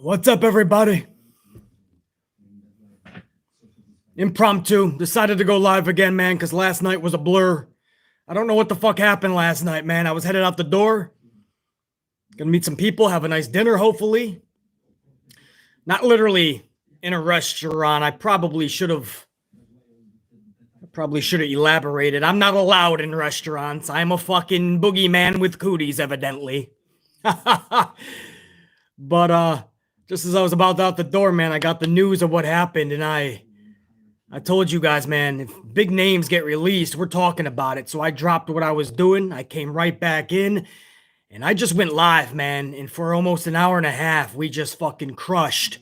What's up, everybody? Impromptu. Decided to go live again, man, because last night was a blur. I don't know what the fuck happened last night, man. I was headed out the door. Gonna meet some people, have a nice dinner, hopefully. Not literally in a restaurant. I probably should have elaborated. I'm not allowed in restaurants. I'm a fucking boogeyman with cooties, evidently. But, just as I was about out the door, man, I got the news of what happened, and I told you guys, man, if big names get released, we're talking about it. So I dropped what I was doing. I came right back in, and I just went live, man. And for almost an hour and a half, we just fucking crushed.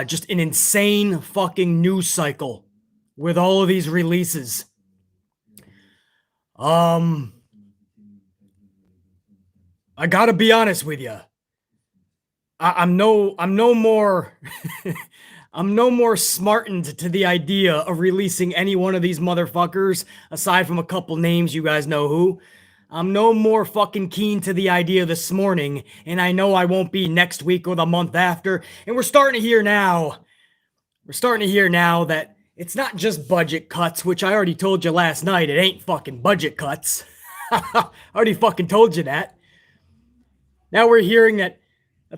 Just an insane fucking news cycle with all of these releases. I gotta be honest with you. I'm no more I'm no more smartened to the idea of releasing any one of these motherfuckers aside from a couple names you guys know who. I'm no more fucking keen to the idea this morning, and I know I won't be next week or the month after. And we're starting to hear now that it's not just budget cuts, which I already told you last night. It ain't fucking budget cuts. I already fucking told you that. Now we're hearing that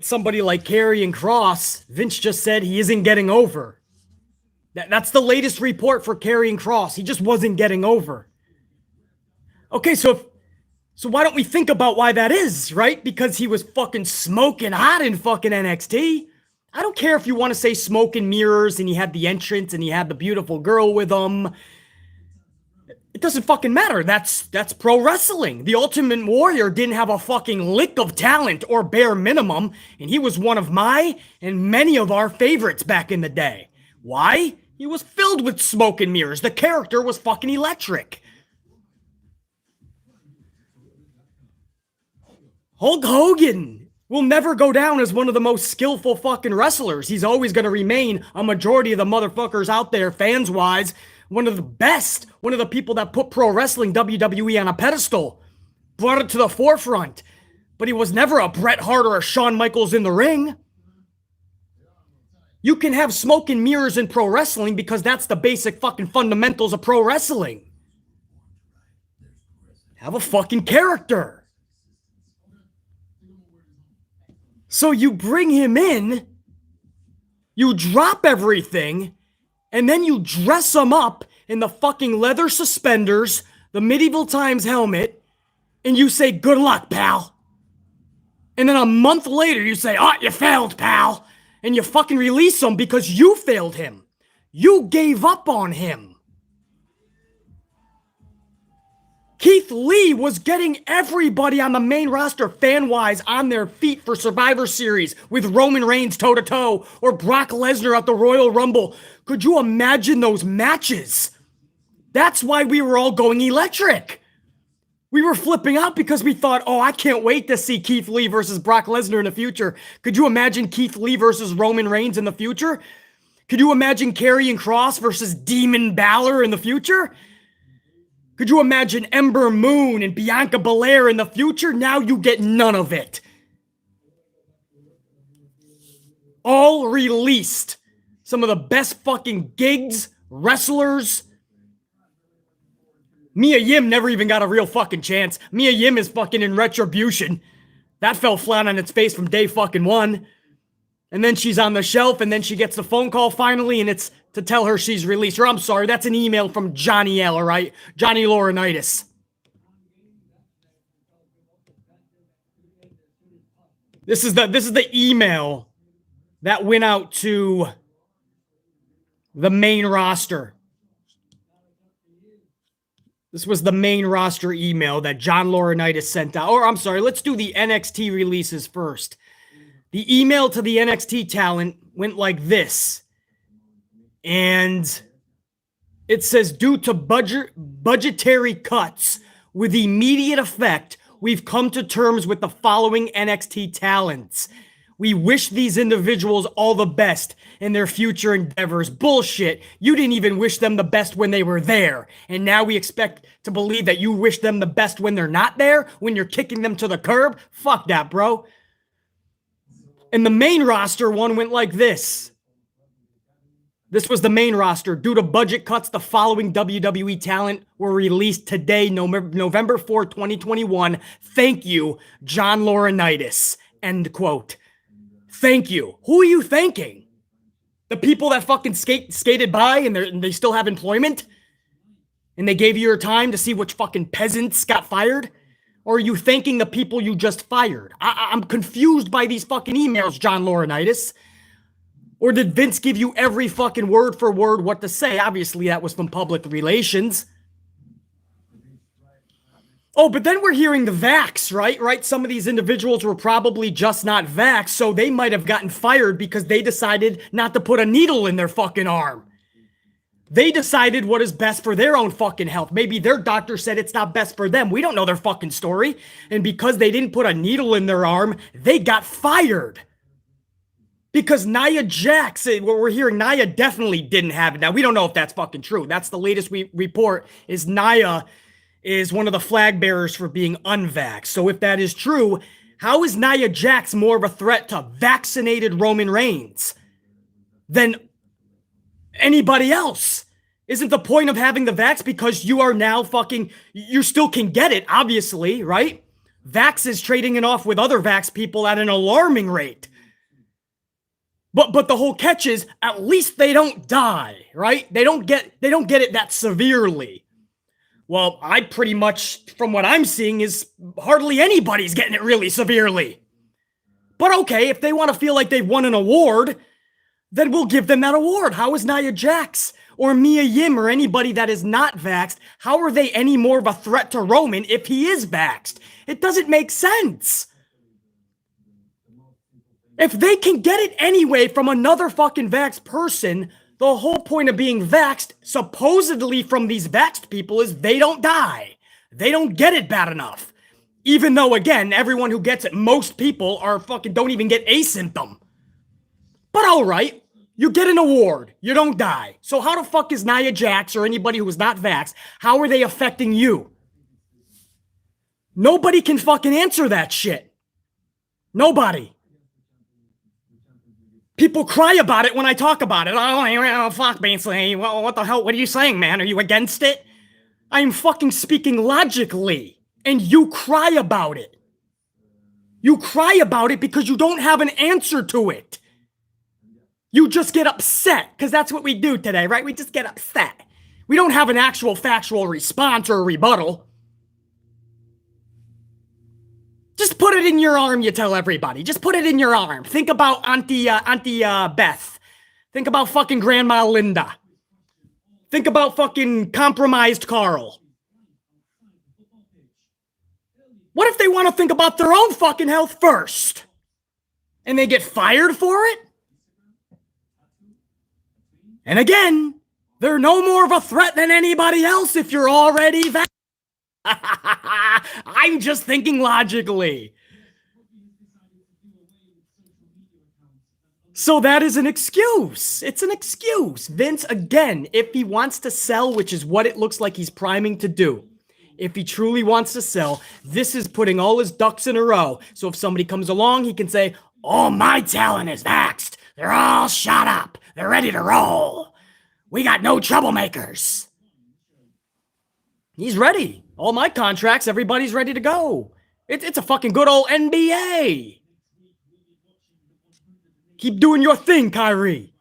somebody like Karrion Kross, Vince just said he isn't getting over. That's the latest report for Karrion Kross. He just wasn't getting over. Okay, so why don't we think about why that is, right? Because he was fucking smoking hot in fucking NXT. I don't care if you want to say smoke and mirrors and he had the entrance and he had the beautiful girl with him. It doesn't fucking matter. That's pro wrestling. The Ultimate Warrior didn't have a fucking lick of talent or bare minimum, and he was one of my and many of our favorites back in the day. Why? He was filled with smoke and mirrors. The character was fucking electric. Hulk Hogan will never go down as one of the most skillful fucking wrestlers. He's always going to remain a majority of the motherfuckers out there, fans-wise, one of the best, one of the people that put pro wrestling, WWE, on a pedestal, brought it to the forefront. But he was never a Bret Hart or a Shawn Michaels in the ring. You can have smoke and mirrors in pro wrestling because that's the basic fucking fundamentals of pro wrestling. Have a fucking character. So you bring him in, you drop everything, and then you dress him up in the fucking leather suspenders, the medieval times helmet, and you say, good luck, pal. And then a month later, you say, oh, you failed, pal. And you fucking release him because you failed him. You gave up on him. Keith Lee was getting everybody on the main roster, fan-wise, on their feet for Survivor Series with Roman Reigns toe-to-toe or Brock Lesnar at the Royal Rumble. Could you imagine those matches? That's why we were all going electric. We were flipping out because we thought, oh, I can't wait to see Keith Lee versus Brock Lesnar in the future. Could you imagine Keith Lee versus Roman Reigns in the future? Could you imagine Karrion Kross versus Demon Balor in the future? Could you imagine Ember Moon and Bianca Belair in the future? Now you get none of it. All released. Some of the best fucking gigs, wrestlers. Mia Yim never even got a real fucking chance. Mia Yim is fucking in Retribution. That fell flat on its face from day fucking one. And then she's on the shelf, and then she gets the phone call finally, and it's to tell her she's released. Or I'm sorry, that's an email from Johnny L, all right? Johnny Laurinaitis. This is the email that went out to the main roster. This was the main roster email that John Laurinaitis sent out. Or I'm sorry, let's do the NXT releases first. The email to the NXT talent went like this. And it says, due to budgetary cuts with immediate effect, we've come to terms with the following NXT talents. We wish these individuals all the best in their future endeavors. Bullshit. You didn't even wish them the best when they were there. And now we expect to believe that you wish them the best when they're not there, when you're kicking them to the curb? Fuck that, bro. And the main roster one went like this. This was the main roster. Due to budget cuts, the following WWE talent were released today, November 4, 2021. Thank you, John Laurinaitis. End quote. Thank you. Who are you thanking? The people that fucking skated by and they still have employment? And they gave you your time to see which fucking peasants got fired? Or are you thanking the people you just fired? I'm confused by these fucking emails, John Laurinaitis. Or did Vince give you every fucking word for word what to say? Obviously, that was from public relations. Oh, but then we're hearing the vax, right? Some of these individuals were probably just not vaxxed, so they might have gotten fired because they decided not to put a needle in their fucking arm. They decided what is best for their own fucking health. Maybe their doctor said it's not best for them. We don't know their fucking story. And because they didn't put a needle in their arm, they got fired. Because Nia Jax, what we're hearing, Nia definitely didn't have it. Now, we don't know if that's fucking true. That's the latest report, is Nia is one of the flag bearers for being unvaxxed. So if that is true, how is Nia Jax more of a threat to vaccinated Roman Reigns than anybody else? Isn't the point of having the vax because you are now fucking, you still can get it, obviously, right? Vax is trading it off with other vax people at an alarming rate. But the whole catch is, at least they don't die, right? They don't get it that severely. Well, I pretty much, from what I'm seeing, is hardly anybody's getting it really severely. But okay, if they want to feel like they've won an award, then we'll give them that award. How is Nia Jax or Mia Yim or anybody that is not vaxxed, how are they any more of a threat to Roman if he is vaxxed? It doesn't make sense. If they can get it anyway from another fucking vaxxed person, the whole point of being vaxxed, supposedly from these vaxxed people, is they don't die. They don't get it bad enough. Even though, again, everyone who gets it, most people are fucking don't even get a symptom. But all right, you get an award. You don't die. So how the fuck is Nia Jax or anybody who is not vaxxed, how are they affecting you? Nobody can fucking answer that shit. Nobody. People cry about it when I talk about it. Oh, fuck, basically. What the hell? What are you saying, man? Are you against it? I'm fucking speaking logically. And you cry about it. You cry about it because you don't have an answer to it. You just get upset. Because that's what we do today, right? We just get upset. We don't have an actual factual response or a rebuttal. Just put it in your arm, you tell everybody. Just put it in your arm. Think about Auntie Beth. Think about fucking Grandma Linda. Think about fucking compromised Carl. What if they want to think about their own fucking health first? And they get fired for it? And again, they're no more of a threat than anybody else if you're already vaccinated. I'm just thinking logically. So that is an excuse. It's an excuse. Vince, again, if he wants to sell, which is what it looks like he's priming to do, if he truly wants to sell, this is putting all his ducks in a row. So if somebody comes along, he can say, oh, my talent is vaxxed. They're all shot up. They're ready to roll. We got no troublemakers. He's ready. All my contracts, everybody's ready to go. It's a fucking good old NBA. Keep doing your thing, Kyrie.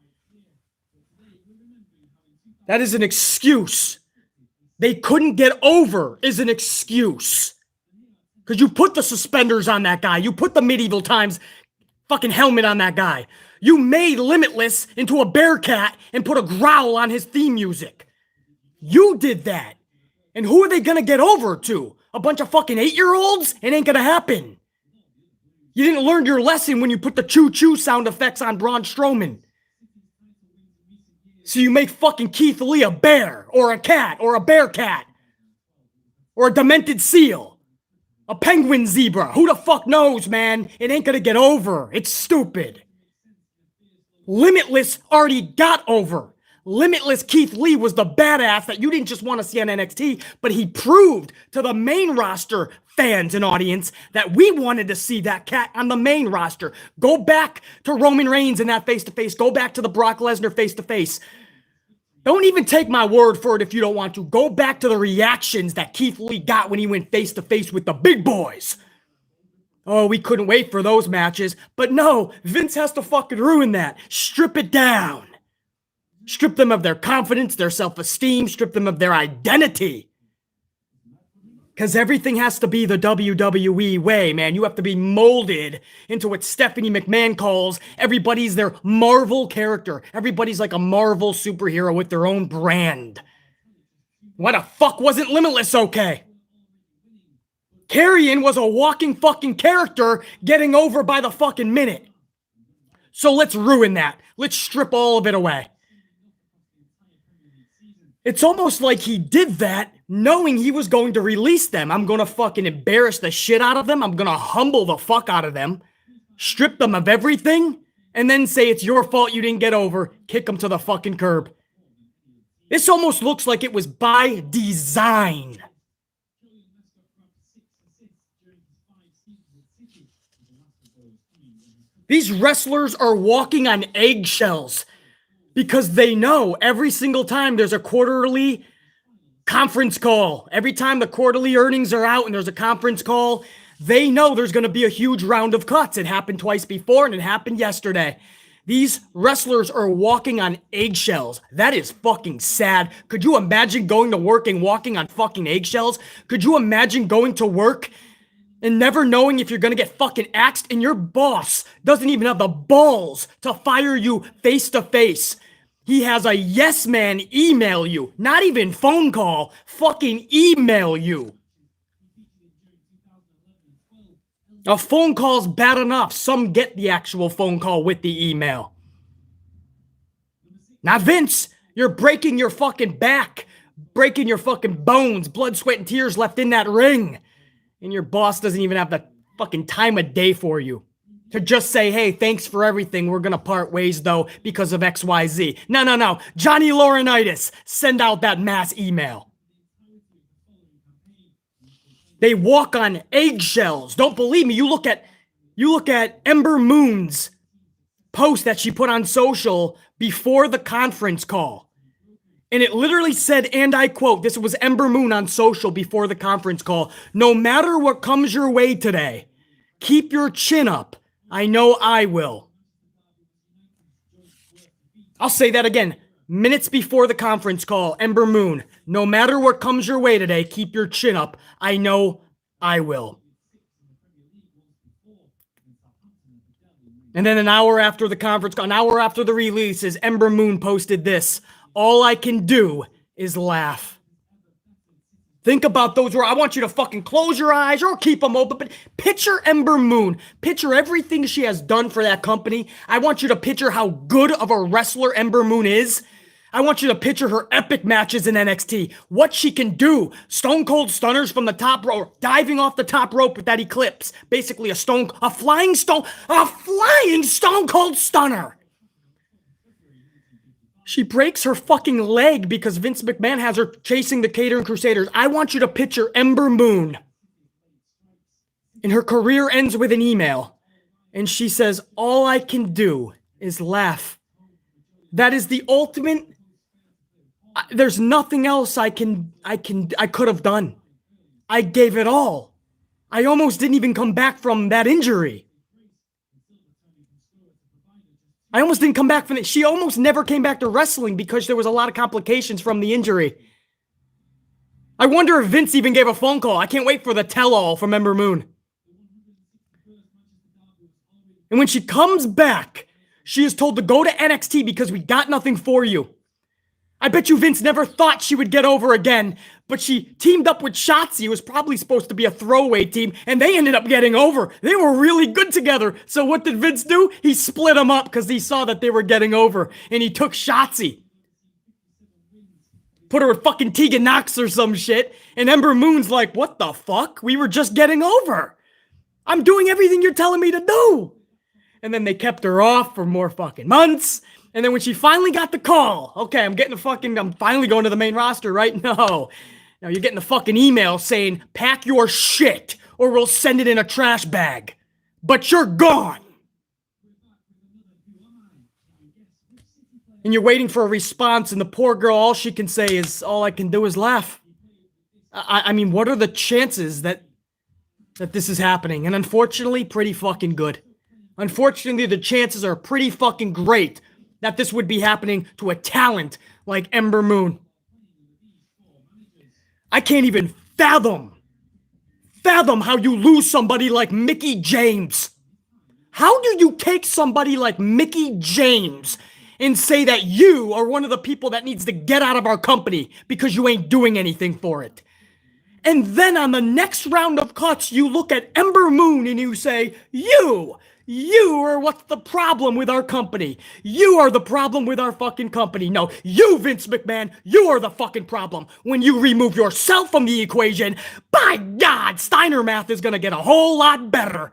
That is an excuse. They couldn't get over is an excuse. Because you put the suspenders on that guy. You put the medieval times fucking helmet on that guy. You made Limitless into a bear cat and put a growl on his theme music. You did that. And who are they going to get over to? A bunch of fucking 8-year-olds? It ain't going to happen. You didn't learn your lesson when you put the choo-choo sound effects on Braun Strowman. So you make fucking Keith Lee a bear, or a cat, or a bear cat, or a demented seal, a penguin zebra. Who the fuck knows, man? It ain't gonna get over. It's stupid. Limitless already got over. Limitless Keith Lee was the badass that you didn't just want to see on NXT, but he proved to the main roster fans and audience that we wanted to see that cat on the main roster. Go back to Roman Reigns in that face-to-face. Go back to the Brock Lesnar face-to-face. Don't even take my word for it if you don't want to. Go back to the reactions that Keith Lee got when he went face-to-face with the big boys. Oh, we couldn't wait for those matches. But no, Vince has to fucking ruin that. Strip it down. Strip them of their confidence, their self-esteem, strip them of their identity. Because everything has to be the WWE way, man. You have to be molded into what Stephanie McMahon calls everybody's their Marvel character. Everybody's like a Marvel superhero with their own brand. Why the fuck wasn't Limitless okay? Karrion was a walking fucking character getting over by the fucking minute. So let's ruin that. Let's strip all of it away. It's almost like he did that knowing he was going to release them. I'm going to fucking embarrass the shit out of them. I'm going to humble the fuck out of them. Strip them of everything. And then say it's your fault you didn't get over. Kick them to the fucking curb. This almost looks like it was by design. These wrestlers are walking on eggshells. Because they know every single time there's a quarterly conference call, every time the quarterly earnings are out and there's a conference call, they know there's going to be a huge round of cuts. It happened twice before and it happened yesterday. These wrestlers are walking on eggshells. That is fucking sad. Could you imagine going to work and walking on fucking eggshells? Could you imagine going to work and never knowing if you're going to get fucking axed and your boss doesn't even have the balls to fire you face to face? He has a yes man email you, not even phone call, fucking email you. A phone call's bad enough. Some get the actual phone call with the email. Now, Vince, you're breaking your fucking back, breaking your fucking bones, blood, sweat, and tears left in that ring. And your boss doesn't even have the fucking time of day for you. To just say, hey, thanks for everything. We're going to part ways, though, because of XYZ. No. Johnny Laurinaitis, send out that mass email. They walk on eggshells. Don't believe me. You look at Ember Moon's post that she put on social before the conference call. And it literally said, and I quote, this was Ember Moon on social before the conference call, no matter what comes your way today, keep your chin up. I know I will. I'll say that again. Minutes before the conference call, Ember Moon, no matter what comes your way today, keep your chin up. I know I will. And then an hour after the conference call, an hour after the releases, Ember Moon posted this. All I can do is laugh. Think about those words. I want you to fucking close your eyes or keep them open. But picture Ember Moon. Picture everything she has done for that company. I want you to picture how good of a wrestler Ember Moon is. I want you to picture her epic matches in NXT. What she can do. Stone Cold Stunners from the top rope. Diving off the top rope with that Eclipse. Basically a flying Stone Cold Stunner. She breaks her fucking leg because Vince McMahon has her chasing the Catering Crusaders. I want you to picture Ember Moon. And her career ends with an email. And she says, all I can do is laugh. That is the ultimate. There's nothing else I could have done. I gave it all. I almost didn't even come back from that injury. I almost didn't come back from it. She almost never came back to wrestling because there was a lot of complications from the injury. I wonder if Vince even gave a phone call. I can't wait for the tell-all from Ember Moon. And when she comes back, she is told to go to NXT because we got nothing for you. I bet you Vince never thought she would get over again, but she teamed up with Shotzi, who was probably supposed to be a throwaway team, and they ended up getting over. They were really good together. So what did Vince do? He split them up because he saw that they were getting over, and he took Shotzi. Put her with fucking Tegan Nox or some shit, and Ember Moon's like, what the fuck? We were just getting over. I'm doing everything you're telling me to do. And then they kept her off for more fucking months. And then when she finally got the call, okay, I'm finally going to the main roster, right? No. Now you're getting the fucking email saying, pack your shit or we'll send it in a trash bag. But you're gone. And you're waiting for a response, and the poor girl, all she can say is, all I can do is laugh. I mean, what are the chances that this is happening? And unfortunately, pretty fucking good. Unfortunately, the chances are pretty fucking great that this would be happening to a talent like Ember Moon. I can't even fathom how you lose somebody like Mickie James. How do you take somebody like Mickie James and say that you are one of the people that needs to get out of our company because you ain't doing anything for it? And then on the next round of cuts, you look at Ember Moon and you say, you are what's the problem with our company. You are the problem with our fucking company. No, you, Vince McMahon, you are the fucking problem. When you remove yourself from the equation, by God, Steiner math is going to get a whole lot better.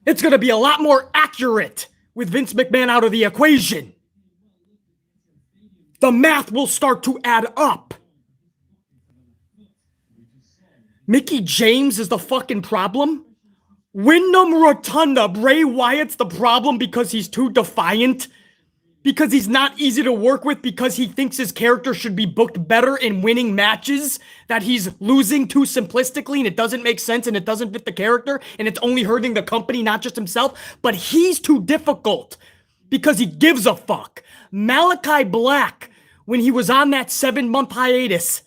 It's going to be a lot more accurate with Vince McMahon out of the equation. The math will start to add up. Mickie James is the fucking problem? Wyndham Rotunda, Bray Wyatt's the problem because he's too defiant? Because he's not easy to work with? Because he thinks his character should be booked better in winning matches that he's losing too simplistically and it doesn't make sense and it doesn't fit the character and it's only hurting the company, not just himself? But he's too difficult because he gives a fuck. Malachi Black, when he was on that 7-month hiatus,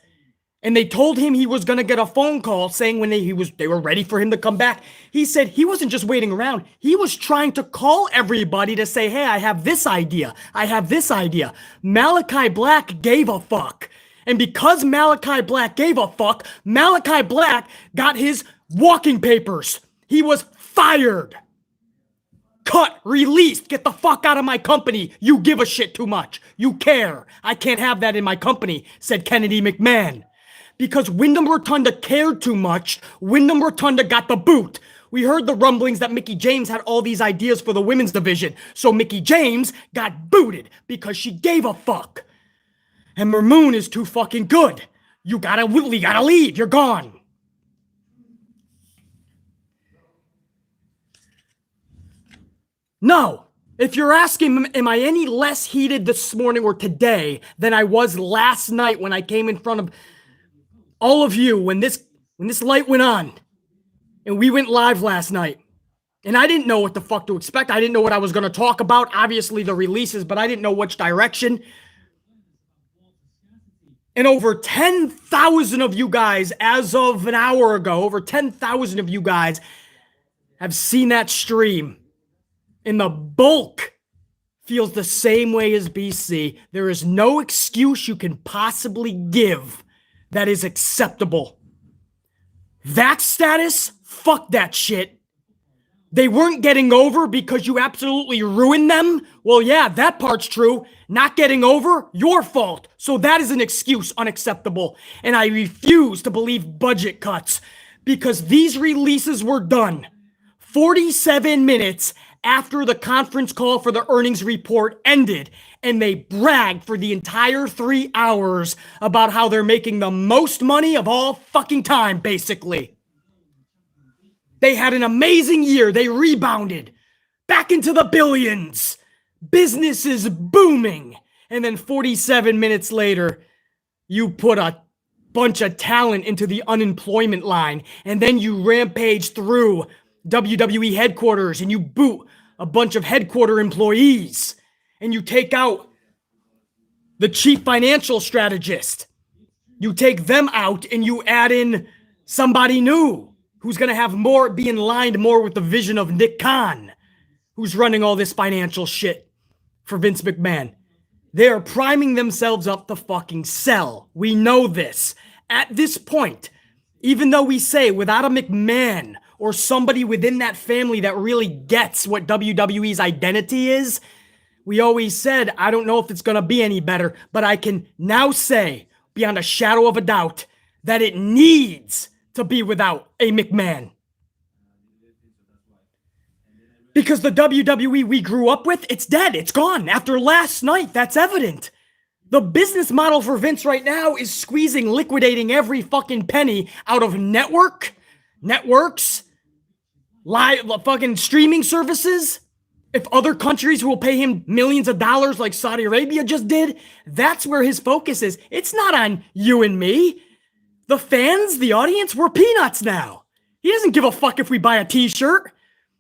and they told him he was going to get a phone call saying when they were ready for him to come back. He said he wasn't just waiting around. He was trying to call everybody to say, hey, I have this idea. I have this idea. Malachi Black gave a fuck. And because Malachi Black gave a fuck, Malachi Black got his walking papers. He was fired. Cut, released, get the fuck out of my company. You give a shit too much. You care. I can't have that in my company, said Kennedy McMahon. Because Wyndham Rotunda cared too much, Wyndham Rotunda got the boot. We heard the rumblings that Mickie James had all these ideas for the women's division, so Mickie James got booted because she gave a fuck. Ember Moon is too fucking good. You gotta leave. You're gone. No. If you're asking, am I any less heated this morning or today than I was last night when I came in front of all of you when this light went on and we went live last night, and I didn't know what the fuck to expect. I didn't know what I was going to talk about. Obviously the releases, but I didn't know which direction. And over 10,000 of you guys, as of an hour ago, over 10,000 of you guys have seen that stream. And the bulk feels the same way as BC. There is no excuse you can possibly give that is acceptable. That status, fuck that shit. They weren't getting over because you absolutely ruined them? Well, yeah, that part's true. Not getting over, your fault. So that is an excuse unacceptable. And I refuse to believe budget cuts because these releases were done 47 minutes after the conference call for the earnings report ended, and they bragged for the entire 3 hours about how they're making the most money of all fucking time, basically. They had an amazing year. They rebounded back into the billions. Business is booming. And then 47 minutes later, you put a bunch of talent into the unemployment line, and then you rampage through WWE headquarters and you boot a bunch of headquarter employees and you take out the chief financial strategist. You take them out and you add in somebody new who's going to have more, be in line more with the vision of Nick Khan, who's running all this financial shit for Vince McMahon. They are priming themselves up to fucking sell. We know this. At this point, even though we say without a McMahon or somebody within that family that really gets what WWE's identity is, we always said, I don't know if it's going to be any better, but I can now say, beyond a shadow of a doubt, that it needs to be without a McMahon. Because the WWE we grew up with, it's dead. It's gone. After last night, that's evident. The business model for Vince right now is squeezing, liquidating every fucking penny out of networks, live fucking streaming services. If other countries will pay him millions of dollars like Saudi Arabia just did, that's where his focus is. It's not on you and me. The fans, the audience, we're peanuts now. He doesn't give a fuck if we buy a t-shirt.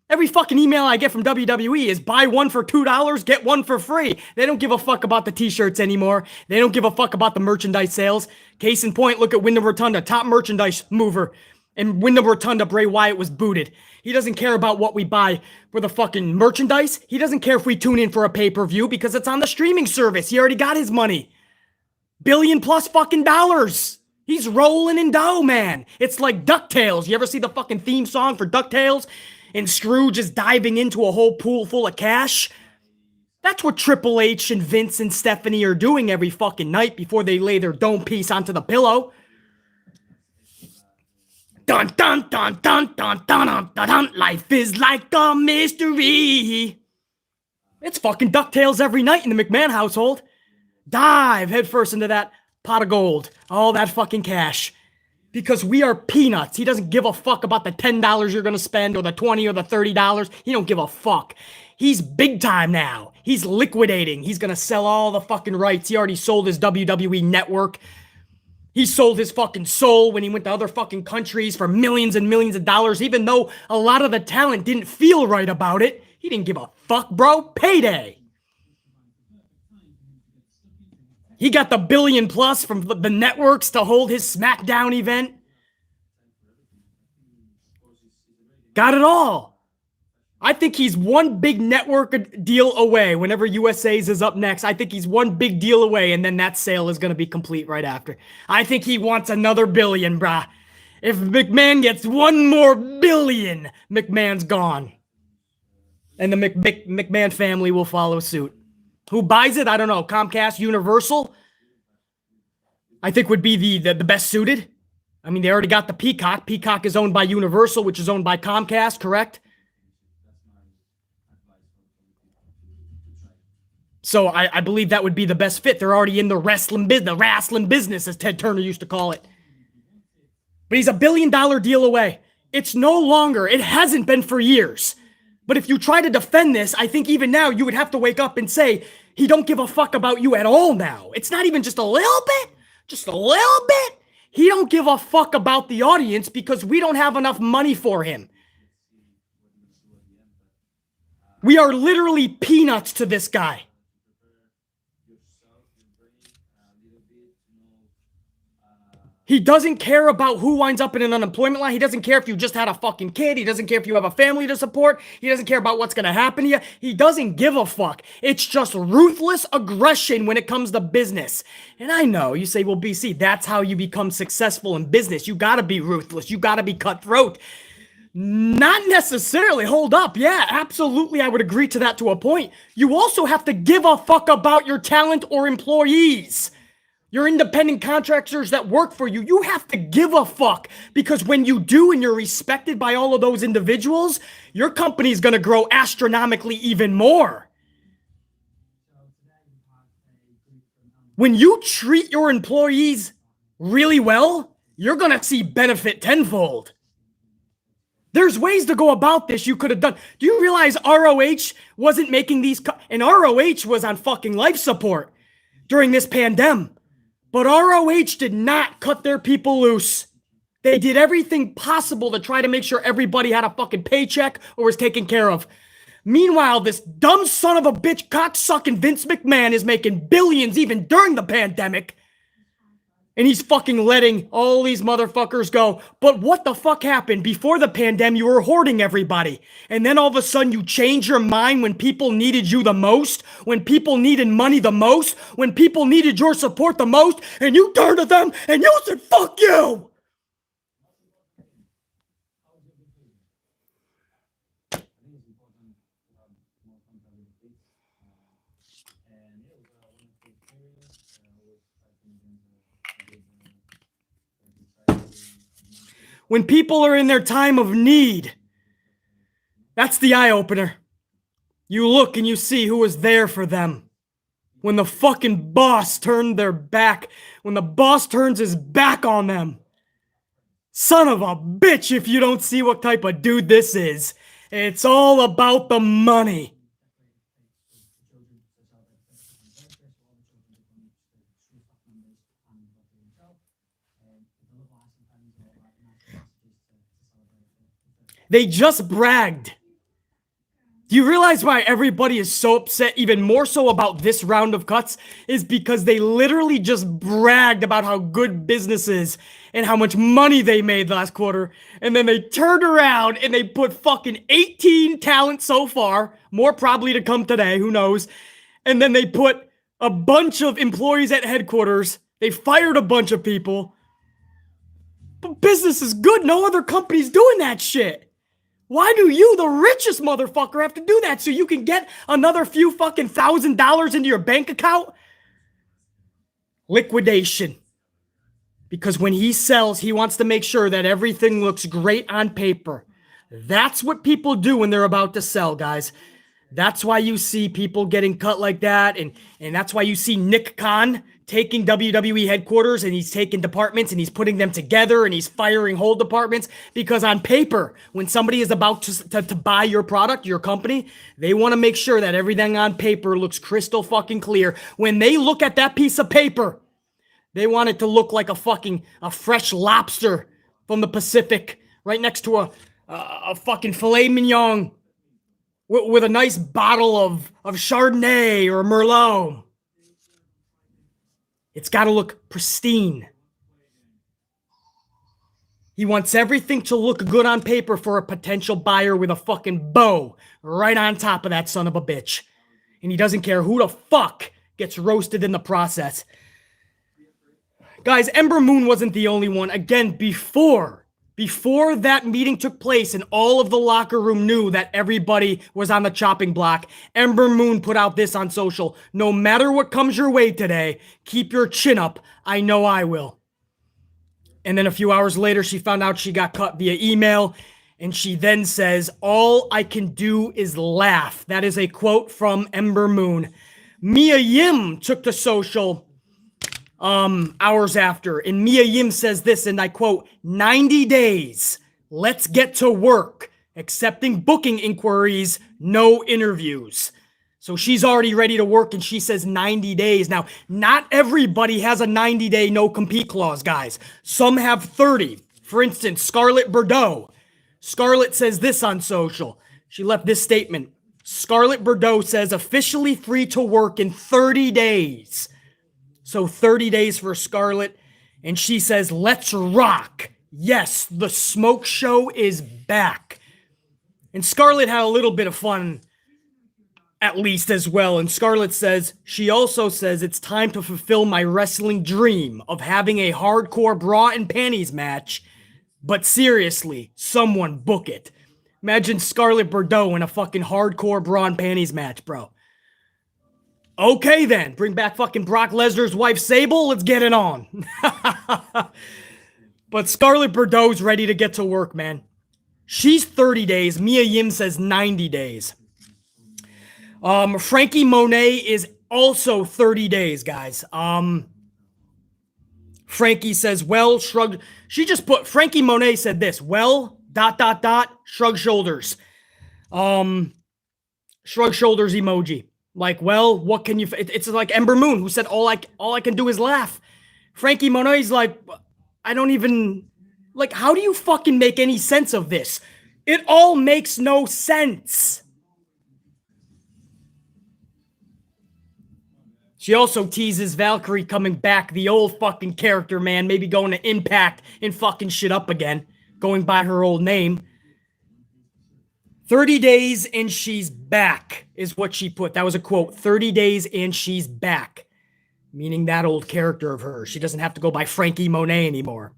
Every fucking email I get from WWE is buy one for $2, get one for free. They don't give a fuck about the t-shirts anymore. They don't give a fuck about the merchandise sales. Case in point, look at Wyndham Rotunda, top merchandise mover. And Wyndham Rotunda, Bray Wyatt was booted. He doesn't care about what we buy for the fucking merchandise. He doesn't care if we tune in for a pay-per-view because it's on the streaming service. He already got his money. $billion+ fucking dollars. He's rolling in dough, man. It's like DuckTales. You ever see the fucking theme song for DuckTales? And Scrooge is diving into a whole pool full of cash? That's what Triple H and Vince and Stephanie are doing every fucking night before they lay their dome piece onto the pillow. Dun dun dun dun dun dun dun dun dun. Life is like a mystery. It's fucking DuckTales every night in the McMahon household. Dive headfirst into that pot of gold. All that fucking cash. Because we are peanuts. He doesn't give a fuck about the $10 you're going to spend or the $20 or the $30. He don't give a fuck. He's big time now. He's liquidating. He's going to sell all the fucking rights. He already sold his WWE network. He sold his fucking soul when he went to other fucking countries for millions and millions of dollars, even though a lot of the talent didn't feel right about it. He didn't give a fuck, bro. Payday. He got the $1 billion+ from the networks to hold his SmackDown event. Got it all. I think he's one big network deal away whenever USA's is up next. I think he's one big deal away, and then that sale is going to be complete right after. I think he wants another $1 billion, brah. If McMahon gets one more $1 billion, McMahon's gone. And the McMahon family will follow suit. Who buys it? I don't know. Comcast, Universal, I think would be the best suited. I mean, they already got the Peacock. Peacock is owned by Universal, which is owned by Comcast, correct? So I believe that would be the best fit. They're already in the wrestling business, as Ted Turner used to call it. But he's $1 billion deal away. It's no longer, it hasn't been for years. But if you try to defend this, I think even now you would have to wake up and say, he don't give a fuck about you at all now. It's not even just a little bit, just a little bit. He don't give a fuck about the audience because we don't have enough money for him. We are literally peanuts to this guy. He doesn't care about who winds up in an unemployment line. He doesn't care if you just had a fucking kid. He doesn't care if you have a family to support. He doesn't care about what's going to happen to you. He doesn't give a fuck. It's just ruthless aggression when it comes to business. And I know, you say, well, BC, that's how you become successful in business. You got to be ruthless. You got to be cutthroat. Not necessarily. Hold up. Yeah, absolutely. I would agree to that to a point. You also have to give a fuck about your talent or employees. Your independent contractors that work for you, you have to give a fuck, because when you do and you're respected by all of those individuals, your company is going to grow astronomically even more. When you treat your employees really well, you're going to see benefit tenfold. There's ways to go about this you could have done. Do you realize ROH wasn't making these and ROH was on fucking life support during this pandemic. But ROH did not cut their people loose. They did everything possible to try to make sure everybody had a fucking paycheck or was taken care of. Meanwhile, this dumb son of a bitch cocksucking Vince McMahon is making billions even during the pandemic. And he's fucking letting all these motherfuckers go. But what the fuck happened? Before the pandemic, you were hoarding everybody. And then all of a sudden you change your mind when people needed you the most, when people needed money the most, when people needed your support the most, and you turned to them and you said, fuck you! When people are in their time of need, that's the eye-opener. You look and you see who was there for them. When the fucking boss turned their back, when the boss turns his back on them. Son of a bitch, if you don't see what type of dude this is. It's all about the money. They just bragged. Do you realize why everybody is so upset, even more so about this round of cuts? Is because they literally just bragged about how good business is and how much money they made last quarter. And then they turned around and they put fucking 18 talent so far, more probably to come today, who knows. And then they put a bunch of employees at headquarters. They fired a bunch of people. But business is good. No other company's doing that shit. Why do you, the richest motherfucker, have to do that? So you can get another few fucking $1,000 into your bank account? Liquidation. Because when he sells, he wants to make sure that everything looks great on paper. That's what people do when they're about to sell, guys. That's why you see people getting cut like that. And that's why you see Nick Khan taking WWE headquarters and he's taking departments and he's putting them together and he's firing whole departments. Because on paper, when somebody is about to buy your product, your company, they want to make sure that everything on paper looks crystal fucking clear. When they look at that piece of paper, they want it to look like a fresh lobster from the Pacific right next to a fucking filet mignon with a nice bottle of Chardonnay or Merlot. It's got to look pristine. He wants everything to look good on paper for a potential buyer with a fucking bow right on top of that son of a bitch. And he doesn't care who the fuck gets roasted in the process. Guys, Ember Moon wasn't the only one. Again, before that meeting took place and all of the locker room knew that everybody was on the chopping block, Ember Moon put out this on social. No matter what comes your way today, keep your chin up. I know I will. And then a few hours later, she found out she got cut via email. And she then says, all I can do is laugh. That is a quote from Ember Moon. Mia Yim took to social hours after, and Mia Yim says this, and I quote, 90 days, let's get to work, accepting booking inquiries, no interviews. So she's already ready to work, and she says 90 days. Now, not everybody has a 90-day no-compete clause, guys. Some have 30. For instance, Scarlett Bordeaux. Scarlett says this on social. She left this statement. Scarlett Bordeaux says officially free to work in 30 days. So 30 days for Scarlett. And she says, let's rock. Yes, the smoke show is back. And Scarlett had a little bit of fun, at least as well. And Scarlett says, she also says, it's time to fulfill my wrestling dream of having a hardcore bra and panties match. But seriously, someone book it. Imagine Scarlett Bordeaux in a fucking hardcore bra and panties match, bro. Okay, then. Bring back fucking Brock Lesnar's wife, Sable. Let's get it on. But Scarlett Bordeaux's ready to get to work, man. She's 30 days. Mia Yim says 90 days. Frankie Monet is also 30 days, guys. Frankie says, well, shrug. She just put, Frankie Monet said this, well, ... shrug shoulders. Shrug shoulders emoji. Like, well, what can you... It's like Ember Moon, who said, all I can do is laugh. Frankie Monet's like, I don't even... Like, how do you fucking make any sense of this? It all makes no sense. She also teases Valkyrie coming back, the old fucking character, man, maybe going to Impact and fucking shit up again, going by her old name. 30 days and she's back is what she put. That was a quote. 30 days and she's back. Meaning that old character of hers. She doesn't have to go by Frankie Monet anymore.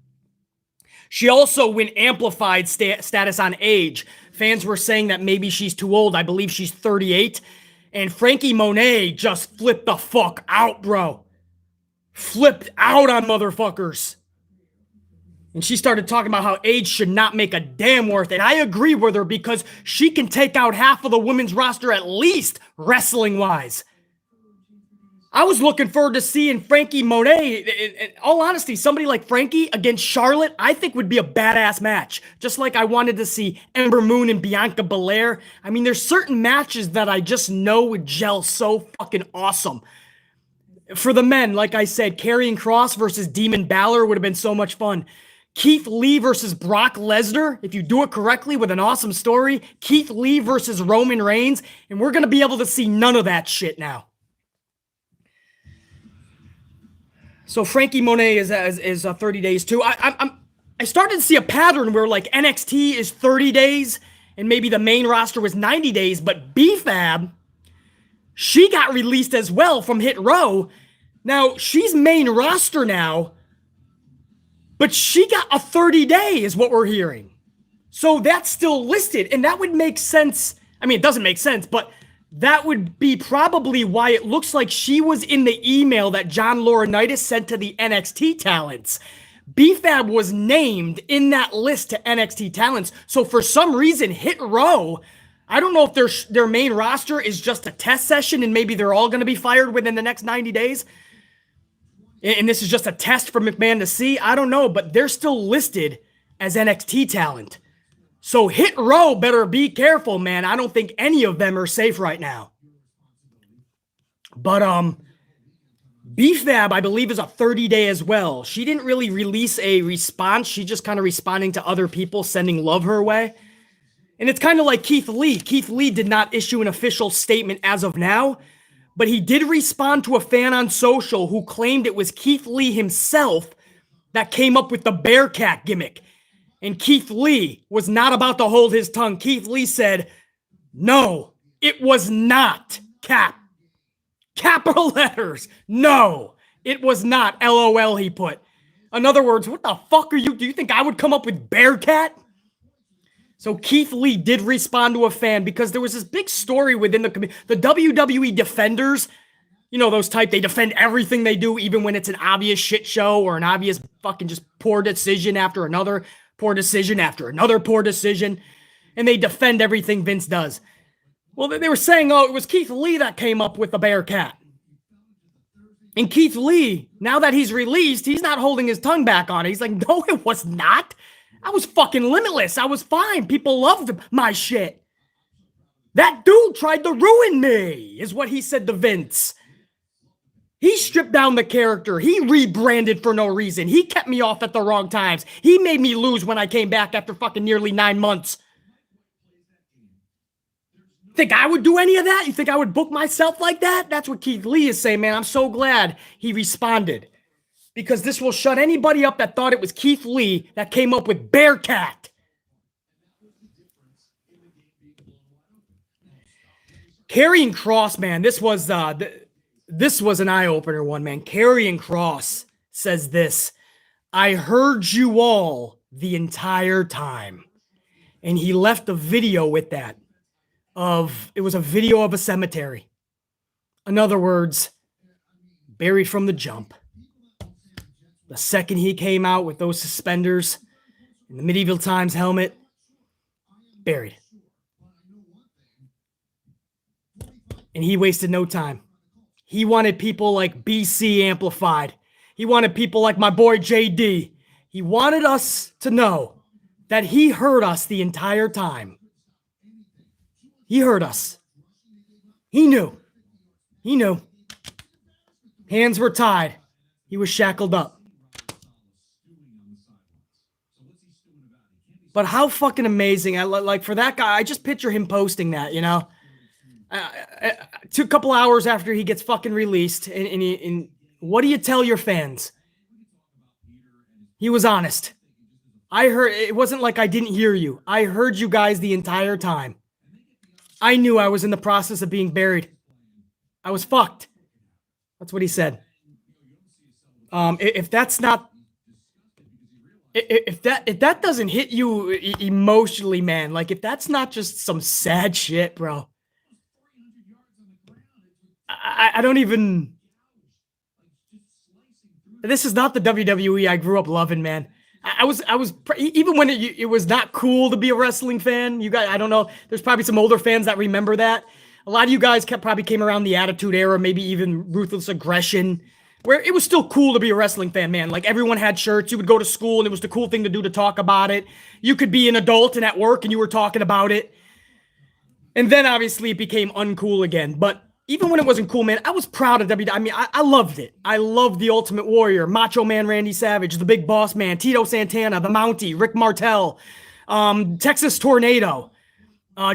She also went amplified status on age. Fans were saying that maybe she's too old. I believe she's 38. And Frankie Monet just flipped the fuck out, bro. Flipped out on motherfuckers. And she started talking about how age should not make a damn worth. And I agree with her because she can take out half of the women's roster at least, wrestling-wise. I was looking forward to seeing Frankie Monet. In all honesty, somebody like Frankie against Charlotte, I think would be a badass match. Just like I wanted to see Ember Moon and Bianca Belair. I mean, there's certain matches that I just know would gel so fucking awesome. For the men, like I said, Karrion Kross versus Demon Balor would have been so much fun. Keith Lee versus Brock Lesnar, if you do it correctly with an awesome story. Keith Lee versus Roman Reigns, and we're going to be able to see none of that shit now. So Frankie Monet is 30 days too. I started to see a pattern where like NXT is 30 days and maybe the main roster was 90 days, but B-Fab, she got released as well from Hit Row. Now, she's main roster now, but she got a 30-day is what we're hearing. So that's still listed, and that would make sense. I mean, it doesn't make sense, but that would be probably why it looks like she was in the email that John Laurinaitis sent to the NXT talents. B-Fab was named in that list to NXT talents. So for some reason, Hit Row, I don't know if their main roster is just a test session and maybe they're all going to be fired within the next 90 days. And this is just a test for McMahon to see. I don't know, but they're still listed as NXT talent. So Hit Row better be careful, man. I don't think any of them are safe right now. But B-Fab, I believe, is a 30-day as well. She didn't really release a response. She's just kind of responding to other people sending love her way. And it's kind of like Keith Lee. Keith Lee did not issue an official statement as of now, but he did respond to a fan on social who claimed it was Keith Lee himself that came up with the Bearcat gimmick. And Keith Lee was not about to hold his tongue. Keith Lee said, no, it was not Cap. Capital letters. No, it was not. LOL, he put. In other words, what the fuck are you? Do you think I would come up with Bearcat? So Keith Lee did respond to a fan because there was this big story within the community. The WWE defenders, you know, those type, they defend everything they do, even when it's an obvious shit show or an obvious fucking just poor decision after another poor decision after another poor decision. And they defend everything Vince does. Well, they were saying, oh, it was Keith Lee that came up with the Bearcat. And Keith Lee, now that he's released, he's not holding his tongue back on it. He's like, no, it was not. I was fucking limitless. I was fine. People loved my shit. That dude tried to ruin me, is what he said to Vince. He stripped down the character. He rebranded for no reason. He kept me off at the wrong times. He made me lose when I came back after fucking nearly 9 months. Think I would do any of that? You think I would book myself like that? That's what Keith Lee is saying, man. I'm so glad he responded. Because this will shut anybody up that thought it was Keith Lee that came up with Bearcat. Karrion Kross, man, this was an eye-opener one, man. Karrion Kross says this: I heard you all the entire time. And he left a video with that. It was a video of a cemetery. In other words, buried from the jump. The second he came out with those suspenders and the medieval times helmet, buried. And he wasted no time. He wanted people like BC amplified. He wanted people like my boy JD. He wanted us to know that he heard us the entire time. He heard us. He knew. He knew. Hands were tied. He was shackled up. But how fucking amazing. Like for that guy, I just picture him posting that, you know? A couple hours after he gets fucking released, and what do you tell your fans? He was honest. I heard, it wasn't like I didn't hear you. I heard you guys the entire time. I knew I was in the process of being buried. I was fucked. That's what he said. If that's not, if that doesn't hit you emotionally, man, like if that's not just some sad shit, bro, I don't even. This is not the WWE I grew up loving, man. I was even when it was not cool to be a wrestling fan. You guys, I don't know. There's probably some older fans that remember that. A lot of you guys probably came around the Attitude Era, maybe even Ruthless Aggression, where it was still cool to be a wrestling fan, man. Like everyone had shirts. You would go to school, and it was the cool thing to do to talk about it. You could be an adult and at work, and you were talking about it. And then obviously it became uncool again. But even when it wasn't cool, man, I was proud of WWE. I mean, I loved it. I loved the Ultimate Warrior, Macho Man Randy Savage, the Big Boss Man, Tito Santana, the Mountie, Rick Martel, Texas Tornado,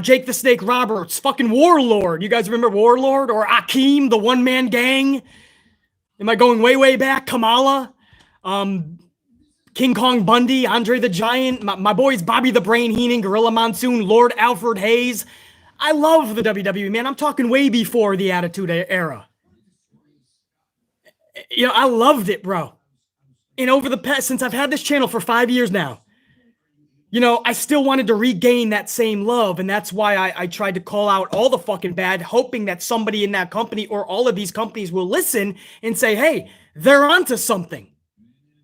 Jake the Snake Roberts, fucking Warlord. You guys remember Warlord? Or Akeem, the one-man gang? Am I going way, way back? Kamala, King Kong Bundy, Andre the Giant, my boys Bobby the Brain Heenan, Gorilla Monsoon, Lord Alfred Hayes. I love the WWE, man. I'm talking way before the Attitude Era. You know, I loved it, bro. And over the past, since I've had this channel for 5 years now, you know, I still wanted to regain that same love. And that's why I tried to call out all the fucking bad, hoping that somebody in that company or all of these companies will listen and say, hey, they're onto something.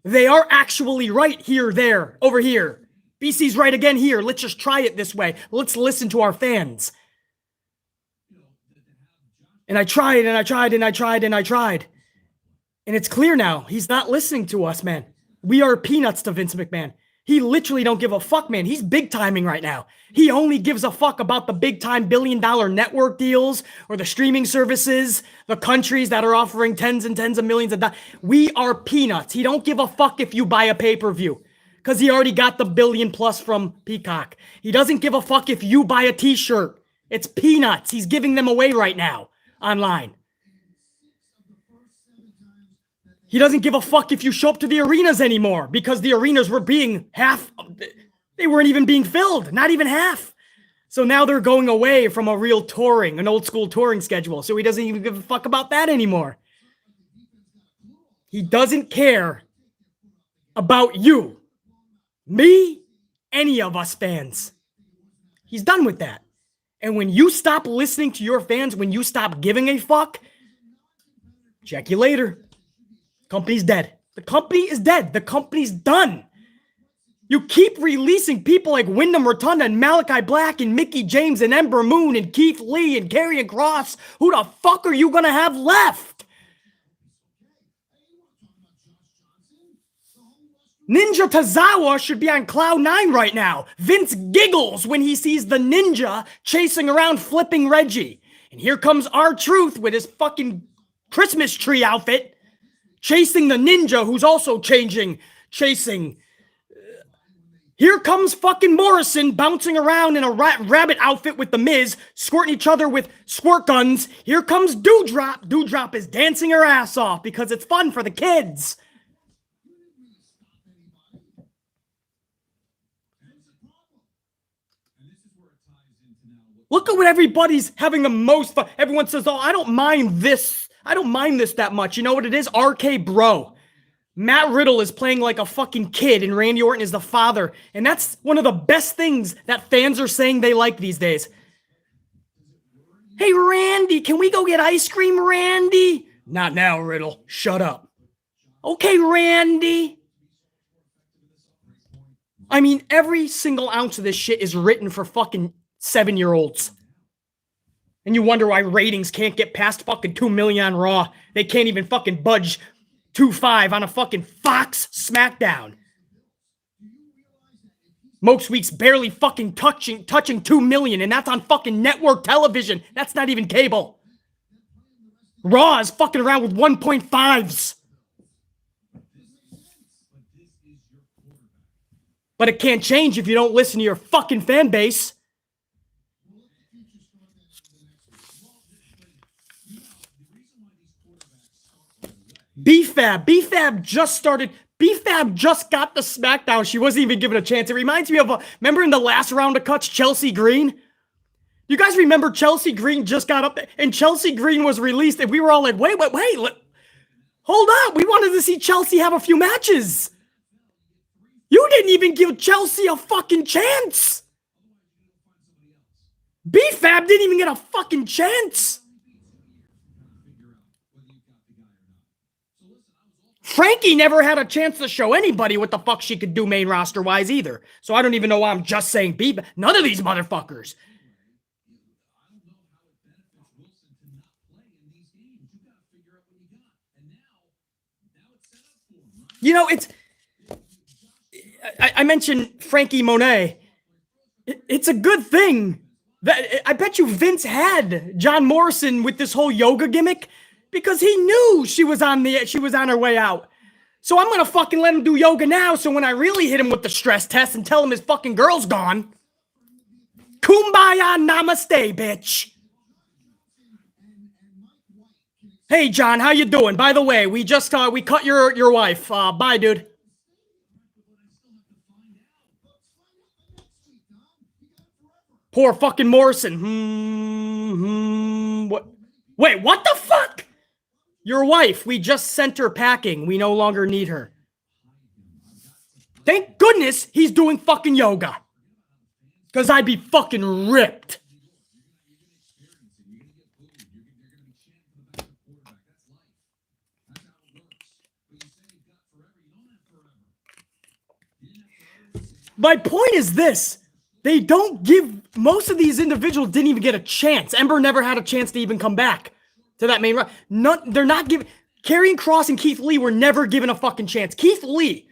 They are actually right here, there, over here. BC's right again here. Let's just try it this way. Let's listen to our fans. And I tried, and I tried, and I tried, and I tried. And it's clear now. He's not listening to us, man. We are peanuts to Vince McMahon. He literally don't give a fuck, man. He's big timing right now. He only gives a fuck about the big time billion-dollar network deals or the streaming services, the countries that are offering tens and tens of millions of dollars. We are peanuts. He don't give a fuck if you buy a pay-per-view because he already got the billion plus from Peacock. He doesn't give a fuck if you buy a t-shirt. It's peanuts. He's giving them away right now online. He doesn't give a fuck if you show up to the arenas anymore because the arenas were being they weren't even being filled, not even half. So now they're going away from a real touring, an old school touring schedule. So he doesn't even give a fuck about that anymore. He doesn't care about you, me, any of us fans. He's done with that. And when you stop listening to your fans, when you stop giving a fuck, check you later. Company's dead. The company is dead. The company's done. You keep releasing people like Wyndham Rotunda and Malachi Black and Mickey James and Ember Moon and Keith Lee and Karrion Kross. Who the fuck are you going to have left? Ninja Tozawa should be on cloud 9 right now. Vince giggles when he sees the ninja chasing around flipping Reggie. And here comes R-Truth with his fucking Christmas tree outfit, chasing the ninja who's also chasing. Here comes fucking Morrison bouncing around in a rabbit outfit with the Miz, squirting each other with squirt guns. Here comes Doudrop. Doudrop is dancing her ass off because it's fun for the kids. Look at what everybody's having the most fun. Everyone says, oh, I don't mind this. I don't mind this that much. You know what it is? RK Bro. Matt Riddle is playing like a fucking kid and Randy Orton is the father. And that's one of the best things that fans are saying they like these days. Hey, Randy, can we go get ice cream, Randy? Not now, Riddle. Shut up. Okay, Randy. I mean, every single ounce of this shit is written for fucking 7-year-olds. And you wonder why ratings can't get past fucking 2 million on Raw. They can't even fucking budge 2.5 on a fucking Fox SmackDown. Most weeks barely fucking touching 2 million, and that's on fucking network television. That's not even cable. Raw is fucking around with 1.5s. But it can't change if you don't listen to your fucking fan base. B-Fab. B-Fab just started. B-Fab just got the SmackDown. She wasn't even given a chance. It reminds me of, remember in the last round of cuts, Chelsea Green? You guys remember Chelsea Green just got up there, and Chelsea Green was released, and we were all like, wait, hold up. We wanted to see Chelsea have a few matches. You didn't even give Chelsea a fucking chance. B-Fab didn't even get a fucking chance. Frankie never had a chance to show anybody what the fuck she could do main roster-wise either. So I don't even know why I'm just saying B-Fab. None of these motherfuckers. You know, it's... I mentioned Frankie Monet. It's a good thing that I bet you Vince had John Morrison with this whole yoga gimmick because he knew she was on her way out. So I'm gonna fucking let him do yoga now. So when I really hit him with the stress test and tell him his fucking girl's gone, kumbaya namaste, bitch. Hey John, how you doing? By the way, we just we cut your wife. Bye, dude. Poor fucking Morrison. What? Wait, what the fuck? Your wife, we just sent her packing. We no longer need her. Thank goodness he's doing fucking yoga. Because I'd be fucking ripped. My point is this. They don't give... Most of these individuals didn't even get a chance. Ember never had a chance to even come back to that main run. They're not giving... Karrion Kross and Keith Lee were never given a fucking chance. Keith Lee,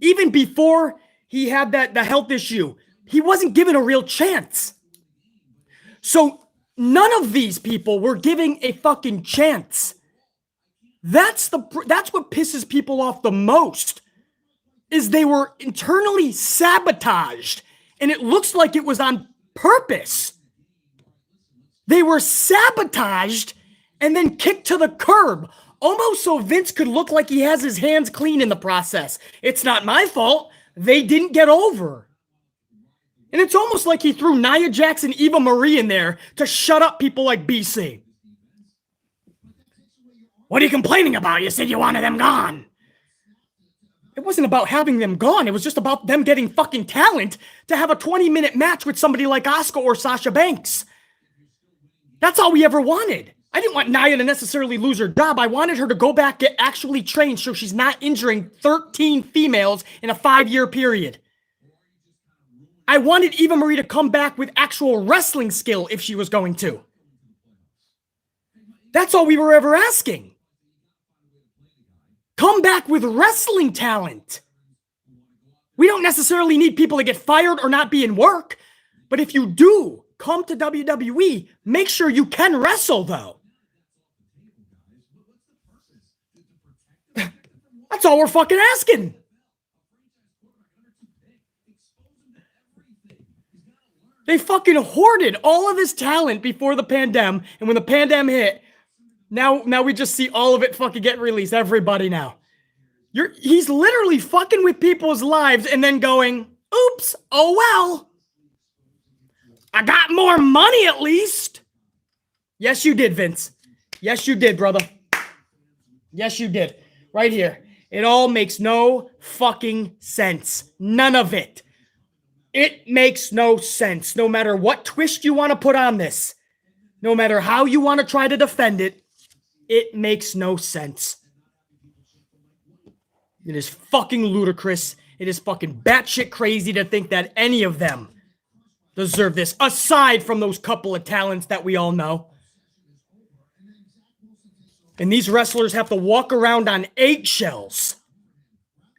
even before he had the health issue, he wasn't given a real chance. So none of these people were giving a fucking chance. That's what pisses people off the most, is they were internally sabotaged. And it looks like it was on purpose. They were sabotaged and then kicked to the curb, almost so Vince could look like he has his hands clean in the process. It's not my fault. They didn't get over. And it's almost like he threw Nia Jax and Eva Marie in there to shut up people like BC. What are you complaining about? You said you wanted them gone. It wasn't about having them gone. It was just about them getting fucking talent to have a 20-minute match with somebody like Asuka or Sasha Banks. That's all we ever wanted. I didn't want Nia to necessarily lose her job. I wanted her to go back, get actually trained so she's not injuring 13 females in a 5-year period. I wanted Eva Marie to come back with actual wrestling skill if she was going to. That's all we were ever asking. Come back with wrestling talent. We don't necessarily need people to get fired or not be in work. But if you do come to WWE, make sure you can wrestle, though. That's all we're fucking asking. They fucking hoarded all of his talent before the pandemic. And when the pandemic hit, Now we just see all of it fucking get released. Everybody now. He's literally fucking with people's lives and then going, oops, oh well. I got more money at least. Yes, you did, Vince. Yes, you did, brother. Yes, you did. Right here. It all makes no fucking sense. None of it. It makes no sense. No matter what twist you want to put on this. No matter how you want to try to defend it. It makes no sense. It is fucking ludicrous. It is fucking batshit crazy to think that any of them deserve this, aside from those couple of talents that we all know. And these wrestlers have to walk around on eggshells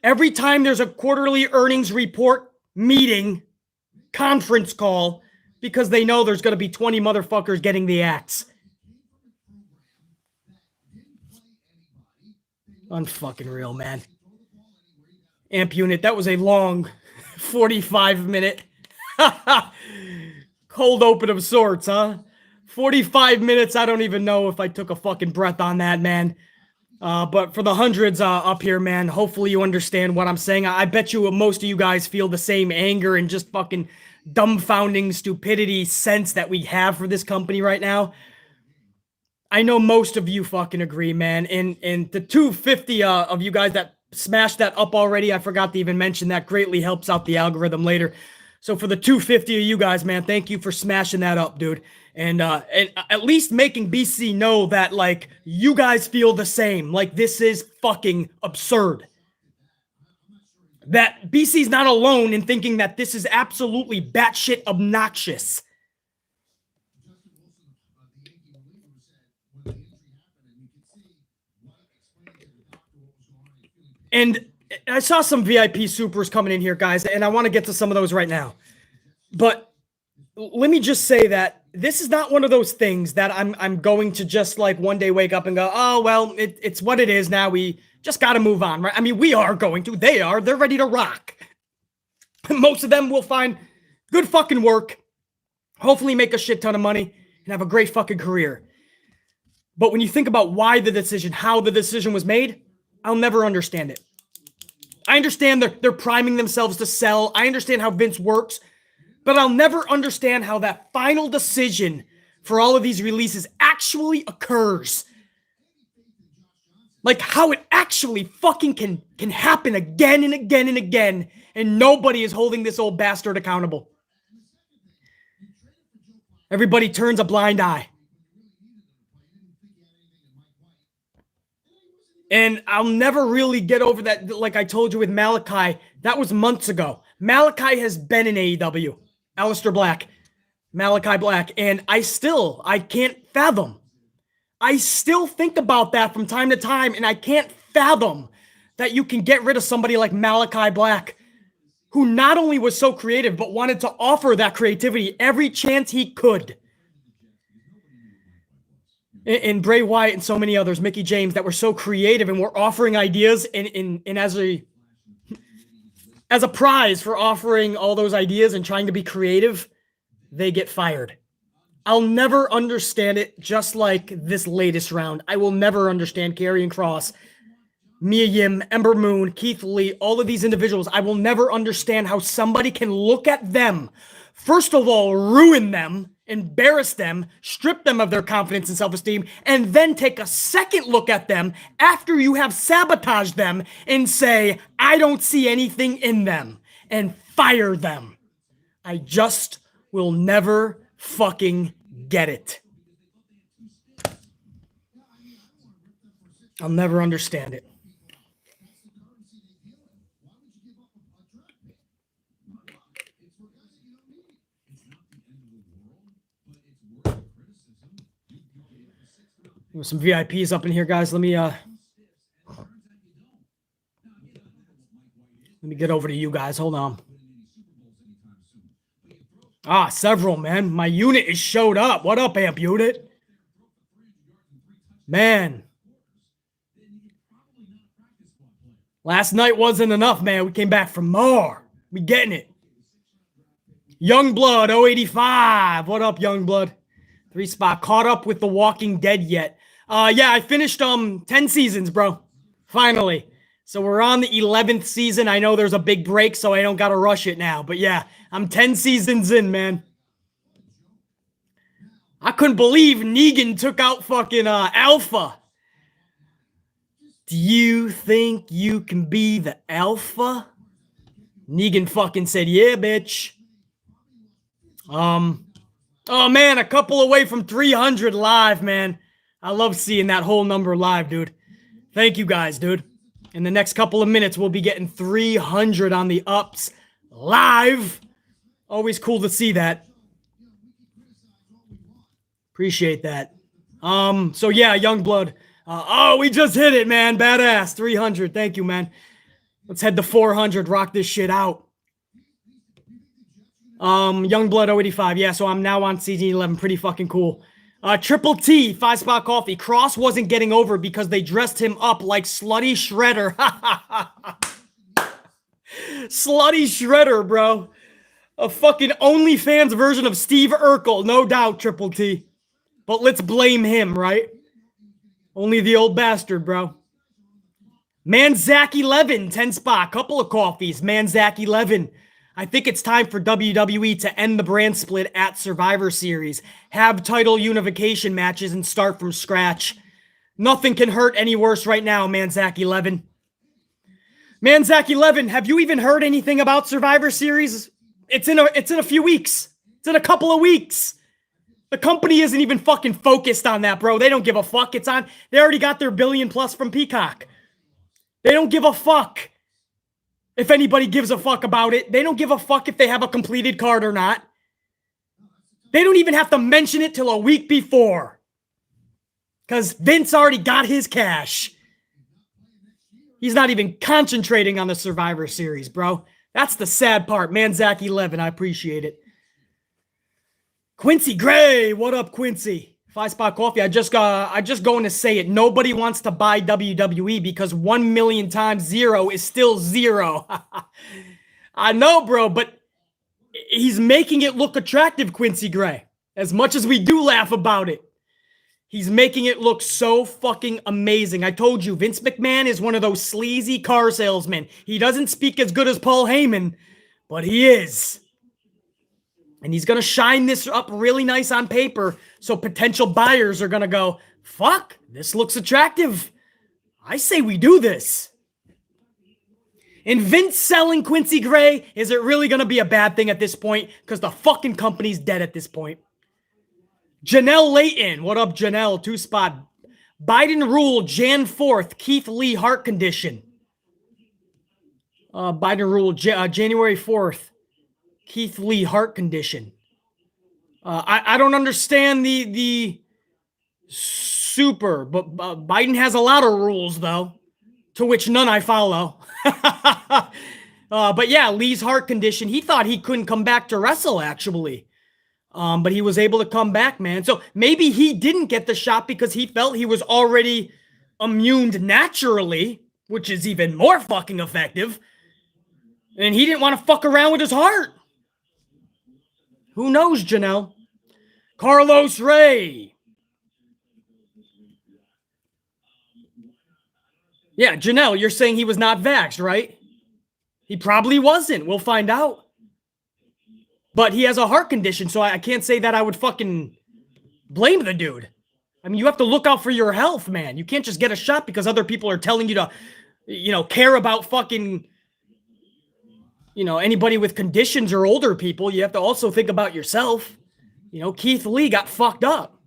every time there's a quarterly earnings report meeting, conference call, because they know there's going to be 20 motherfuckers getting the axe. Unfucking real, man. Amp unit, that was a long 45-minute cold open of sorts, huh? 45 minutes, I don't even know if I took a fucking breath on that, man. But for the hundreds up here, man, hopefully you understand what I'm saying. I bet you most of you guys feel the same anger and just fucking dumbfounding stupidity sense that we have for this company right now. I know most of you fucking agree, man. And the 250 of you guys that smashed that up already, I forgot to even mention that, greatly helps out the algorithm later. So for the 250 of you guys, man, thank you for smashing that up, dude. And at least making BC know that, like, you guys feel the same. Like, this is fucking absurd. That BC's not alone in thinking that this is absolutely batshit obnoxious. And I saw some VIP supers coming in here, guys, and I want to get to some of those right now. But let me just say that this is not one of those things that I'm going to just like one day wake up and go, oh, well, it's what it is now. We just got to move on, right? I mean, we are going to. They are. They're ready to rock. Most of them will find good fucking work, hopefully make a shit ton of money, and have a great fucking career. But when you think about why the decision, how the decision was made, I'll never understand it. I understand they're priming themselves to sell. I understand how Vince works. But I'll never understand how that final decision for all of these releases actually occurs. Like, how it actually fucking can happen again and again and again, and nobody is holding this old bastard accountable. Everybody turns a blind eye. And I'll never really get over that, like I told you with Malachi. That was months ago. Malachi has been in AEW. Aleister Black. Malachi Black. And I can't fathom. I still think about that from time to time, and I can't fathom that you can get rid of somebody like Malachi Black, who not only was so creative, but wanted to offer that creativity every chance he could. And Bray Wyatt and so many others, Mickey James, that were so creative and were offering ideas, and as a prize for offering all those ideas and trying to be creative, they get fired. I'll never understand it, just like this latest round. I will never understand Karrion Kross, Mia Yim, Ember Moon, Keith Lee, all of these individuals. I will never understand how somebody can look at them, first of all, ruin them, embarrass them, strip them of their confidence and self-esteem, and then take a second look at them after you have sabotaged them and say, I don't see anything in them, and fire them. I just will never fucking get it. I'll never understand it. There's some VIPs up in here, guys. Let me get over to you guys. Hold on. Several, man. My unit is showed up. What up, Amp Unit? Man. Last night wasn't enough, man. We came back for more. We getting it. Youngblood 085. What up, Youngblood? 3 spot. Caught up with The Walking Dead yet? Yeah, I finished 10 seasons, bro. Finally. So we're on the 11th season. I know there's a big break, so I don't got to rush it now. But yeah, I'm 10 seasons in, man. I couldn't believe Negan took out fucking Alpha. Do you think you can be the Alpha? Negan fucking said, yeah, bitch. Oh, man, a couple away from 300 live, man. I love seeing that whole number live, dude. Thank you guys, dude. In the next couple of minutes, we'll be getting 300 on the ups live. Always cool to see that. Appreciate that. So yeah, Youngblood. We just hit it, man. Badass. 300. Thank you, man. Let's head to 400. Rock this shit out. Youngblood 085. Yeah, so I'm now on season 11. Pretty fucking cool. Triple T, 5 spot coffee. Kross wasn't getting over because they dressed him up like Slutty Shredder. Slutty Shredder, bro. A fucking OnlyFans version of Steve Urkel. No doubt, Triple T. But let's blame him, right? Only the old bastard, bro. Manzak 11, 10 spot, couple of coffees. Manzak 11. I think it's time for WWE to end the brand split at Survivor Series, have title unification matches, and start from scratch. Nothing can hurt any worse right now, Manzak 11. Manzak 11, have you even heard anything about Survivor Series? It's in a few weeks. It's in a couple of weeks. The company isn't even fucking focused on that, bro. They don't give a fuck. It's on. They already got their $1 billion+ from Peacock. They don't give a fuck if anybody gives a fuck about it. They don't give a fuck if they have a completed card or not. They don't even have to mention it till a week before. Because Vince already got his cash. He's not even concentrating on the Survivor Series, bro. That's the sad part. Manzak 11, I appreciate it. Quincy Gray, what up, Quincy? 5 spot coffee. I just going to say it. Nobody wants to buy WWE because 1 million times 0 is still 0. I know, bro, but he's making it look attractive, Quincy Gray. As much as we do laugh about it, he's making it look so fucking amazing. I told you, Vince McMahon is one of those sleazy car salesmen. He doesn't speak as good as Paul Heyman, but he is. And he's going to shine this up really nice on paper, so potential buyers are going to go, fuck, this looks attractive. I say we do this. And Vince selling Quincy Gray, is it really going to be a bad thing at this point? Because the fucking company's dead at this point. Janelle Layton, what up, Janelle? 2 spot. Biden rule Jan 4th, Keith Lee heart condition. Biden rule January 4th. Keith Lee heart condition. I don't understand the super, but Biden has a lot of rules, though, to which none I follow. But yeah, Lee's heart condition. He thought he couldn't come back to wrestle, actually. But he was able to come back, man. So maybe he didn't get the shot because he felt he was already immune naturally, which is even more fucking effective. And he didn't want to fuck around with his heart. Who knows, Janelle? Carlos Ray. Yeah, Janelle, you're saying he was not vaxxed, right? He probably wasn't. We'll find out. But he has a heart condition, so I can't say that I would fucking blame the dude. I mean, you have to look out for your health, man. You can't just get a shot because other people are telling you to, care about fucking, anybody with conditions or older people. You have to also think about yourself. Keith Lee got fucked up.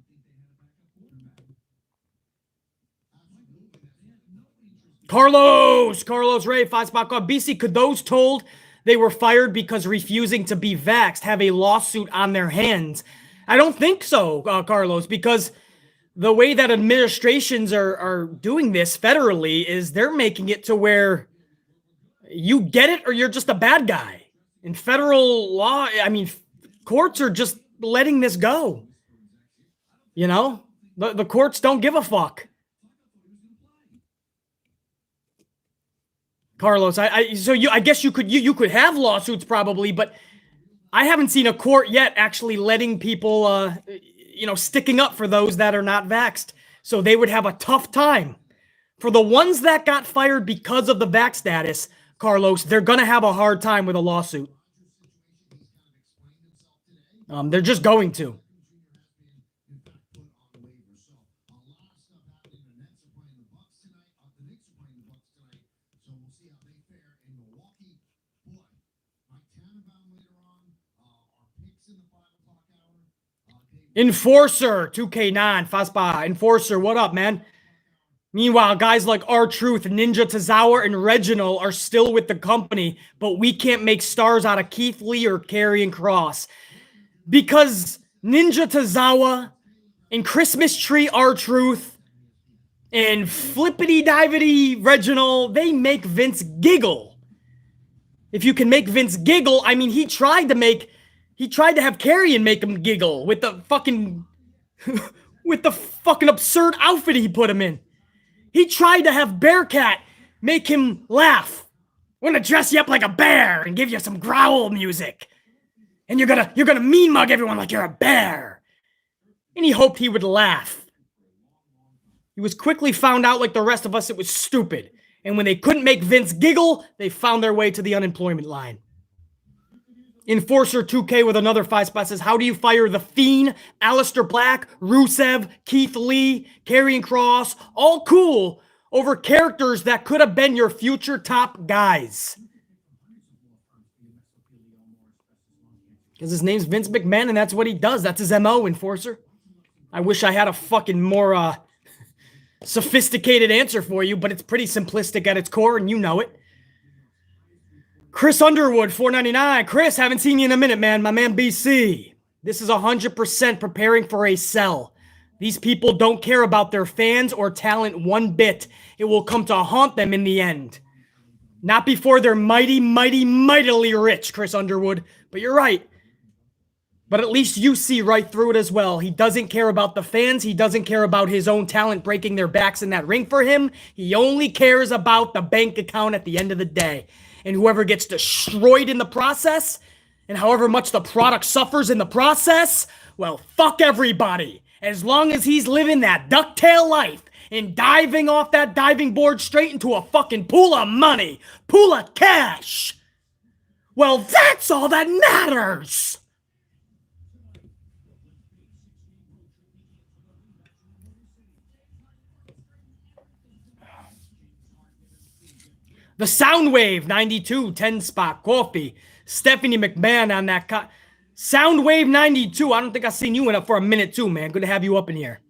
Carlos Ray, 5 spot call. BC, could those told they were fired because refusing to be vaxxed have a lawsuit on their hands? I don't think so, Carlos, because the way that administrations are doing this federally is they're making it to where you get it or you're just a bad guy. In federal law, I mean, courts are just letting this go. The courts don't give a fuck. Carlos, I guess you could have lawsuits probably, but I haven't seen a court yet actually letting people, sticking up for those that are not vaxxed. So they would have a tough time. For the ones that got fired because of the vax status, Carlos, they're going to have a hard time with a lawsuit. They're just going to. Enforcer, 2K9, Faspa. Enforcer, what up, man? Meanwhile, guys like R-Truth, Ninja Tozawa, and Reginald are still with the company, but we can't make stars out of Keith Lee or Karrion Kross. Because Ninja Tozawa and Christmas Tree R-Truth and Flippity-Divity Reginald, they make Vince giggle. If you can make Vince giggle, I mean, he tried to have Karrion make him giggle with the fucking absurd outfit he put him in. He tried to have Bearcat make him laugh. We're gonna dress you up like a bear and give you some growl music. And you're gonna mean mug everyone like you're a bear. And he hoped he would laugh. He was quickly found out, like the rest of us, it was stupid. And when they couldn't make Vince giggle, they found their way to the unemployment line. Enforcer 2K with another 5 spot says, how do you fire The Fiend, Aleister Black, Rusev, Keith Lee, Karrion Kross, all cool, over characters that could have been your future top guys? Because his name's Vince McMahon and that's what he does. That's his MO, Enforcer. I wish I had a fucking more sophisticated answer for you, but it's pretty simplistic at its core and you know it. Chris Underwood, $4.99. Chris, haven't seen you in a minute, man. My man BC. This is 100% preparing for a sell. These people don't care about their fans or talent one bit. It will come to haunt them in the end. Not before they're mightily rich, Chris Underwood. But you're right. But at least you see right through it as well. He doesn't care about the fans. He doesn't care about his own talent breaking their backs in that ring for him. He only cares about the bank account at the end of the day. And whoever gets destroyed in the process, and however much the product suffers in the process, well, fuck everybody. As long as he's living that ducktail life and diving off that diving board straight into a fucking pool of money, pool of cash, well, that's all that matters. The Soundwave 92 10 spot coffee. Stephanie McMahon on that Soundwave 92. I don't think I've seen you in it for a minute too, man. Good to have you up in here.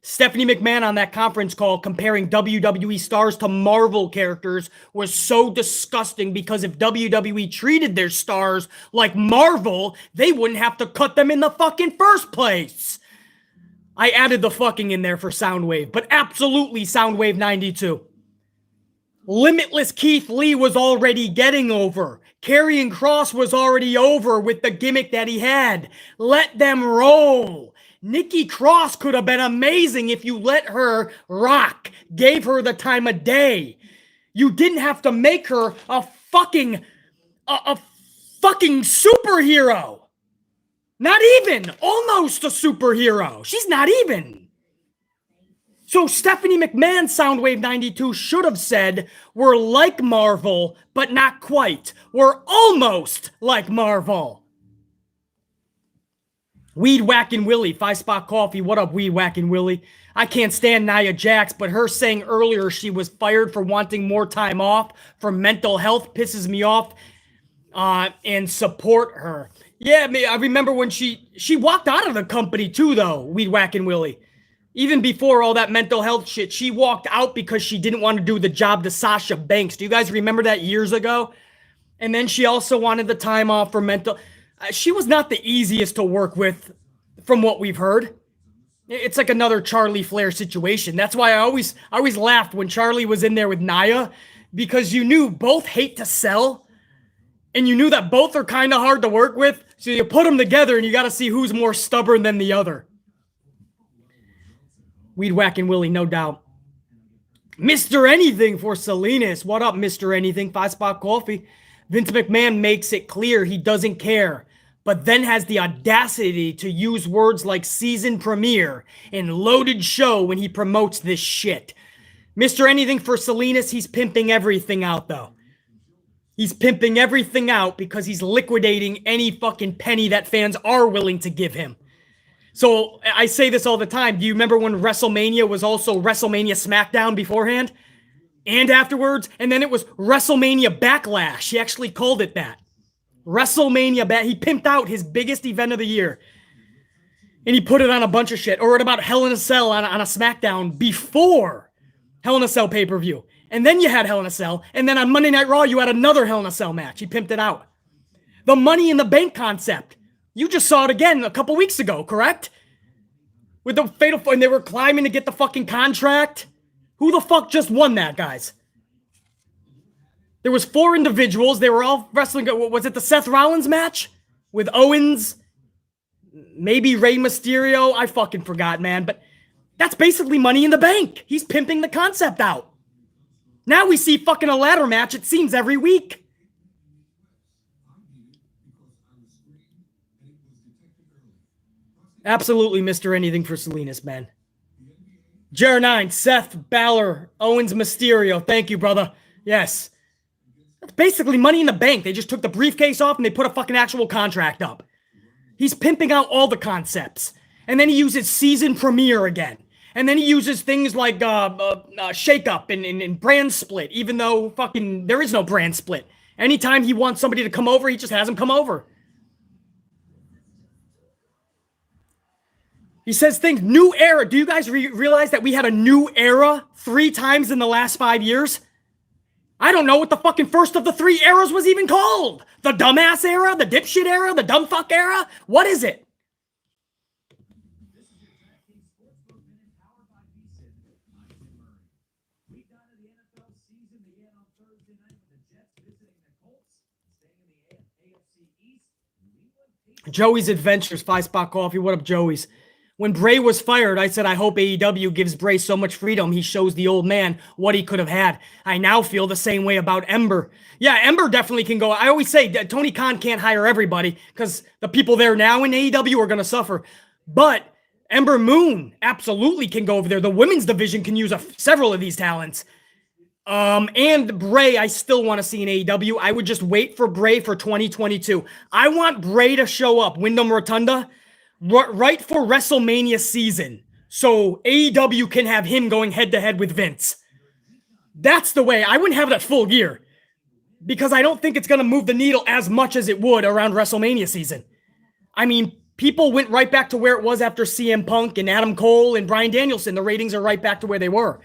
Stephanie McMahon on that conference call comparing WWE stars to Marvel characters was so disgusting because if WWE treated their stars like Marvel, they wouldn't have to cut them in the fucking first place. I added the fucking in there for Soundwave, but absolutely Soundwave 92. Limitless Keith Lee was already getting over. Karrion Kross was already over with the gimmick that he had. Let them roll. Nikki Cross could have been amazing if you let her rock, gave her the time of day. You didn't have to make her a fucking superhero. Not even. Almost a superhero. She's not even. So Stephanie McMahon, Soundwave 92, should have said, we're like Marvel, but not quite. We're almost like Marvel. Weed Whackin' Willie, 5 spot coffee. What up, Weed Whackin' Willie? I can't stand Nia Jax, but her saying earlier she was fired for wanting more time off for mental health pisses me off. And support her. Yeah, I remember when she walked out of the company too, though, Weed Whackin' Willie. Even before all that mental health shit, she walked out because she didn't want to do the job to Sasha Banks. Do you guys remember that years ago? And then she also wanted the time off for mental. She was not the easiest to work with from what we've heard. It's like another Charlie Flair situation. That's why I always laughed when Charlie was in there with Nia, because you knew both hate to sell and you knew that both are kind of hard to work with. So you put them together and you got to see who's more stubborn than the other. Weed Whackin' Willie, no doubt. Mr. Anything for Salinas. What up, Mr. Anything? 5 spot coffee. Vince McMahon makes it clear he doesn't care, but then has the audacity to use words like season premiere and loaded show when he promotes this shit. Mr. Anything for Salinas, he's pimping everything out, though. He's pimping everything out because he's liquidating any fucking penny that fans are willing to give him. So I say this all the time. Do you remember when WrestleMania was also WrestleMania SmackDown beforehand and afterwards? And then it was WrestleMania Backlash. He actually called it that. WrestleMania He pimped out his biggest event of the year. And he put it on a bunch of shit. Or what about Hell in a Cell on a SmackDown before Hell in a Cell pay-per-view? And then you had Hell in a Cell. And then on Monday Night Raw, you had another Hell in a Cell match. He pimped it out. The Money in the Bank concept. You just saw it again a couple weeks ago, correct? With the Fatal 4, and they were climbing to get the fucking contract. Who the fuck just won that, guys? There was 4 individuals. They were all wrestling. Was it the Seth Rollins match? With Owens? Maybe Rey Mysterio? I fucking forgot, man. But that's basically Money in the Bank. He's pimping the concept out. Now we see fucking a ladder match, it seems, every week. Absolutely, Mr. Anything for Salinas, man. Jer9, Seth, Balor, Owens, Mysterio. Thank you, brother. Yes. That's basically Money in the Bank. They just took the briefcase off and they put a fucking actual contract up. He's pimping out all the concepts. And then he uses season premiere again. And then he uses things like shake-up and brand split, even though fucking there is no brand split. Anytime he wants somebody to come over, he just has them come over. He says things, new era. Do you guys realize that we had a new era 3 times in the last 5 years? I don't know what the fucking first of the 3 eras was even called. The dumbass era? The dipshit era? The dumb fuck era? What is it? Joey's Adventures, 5-spot coffee. What up, Joey's? When Bray was fired, I said, I hope AEW gives Bray so much freedom he shows the old man what he could have had. I now feel the same way about Ember. Yeah, Ember definitely can go. I always say Tony Khan can't hire everybody because the people there now in AEW are going to suffer. But Ember Moon absolutely can go over there. The women's division can use several of these talents. And Bray, I still want to see in AEW. I would just wait for Bray for 2022. I want Bray to show up, Wyndham Rotunda, right for WrestleMania season. So AEW can have him going head-to-head with Vince. That's the way. I wouldn't have it at full gear because I don't think it's going to move the needle as much as it would around WrestleMania season. I mean, people went right back to where it was after CM Punk and Adam Cole and Bryan Danielson. The ratings are right back to where they were.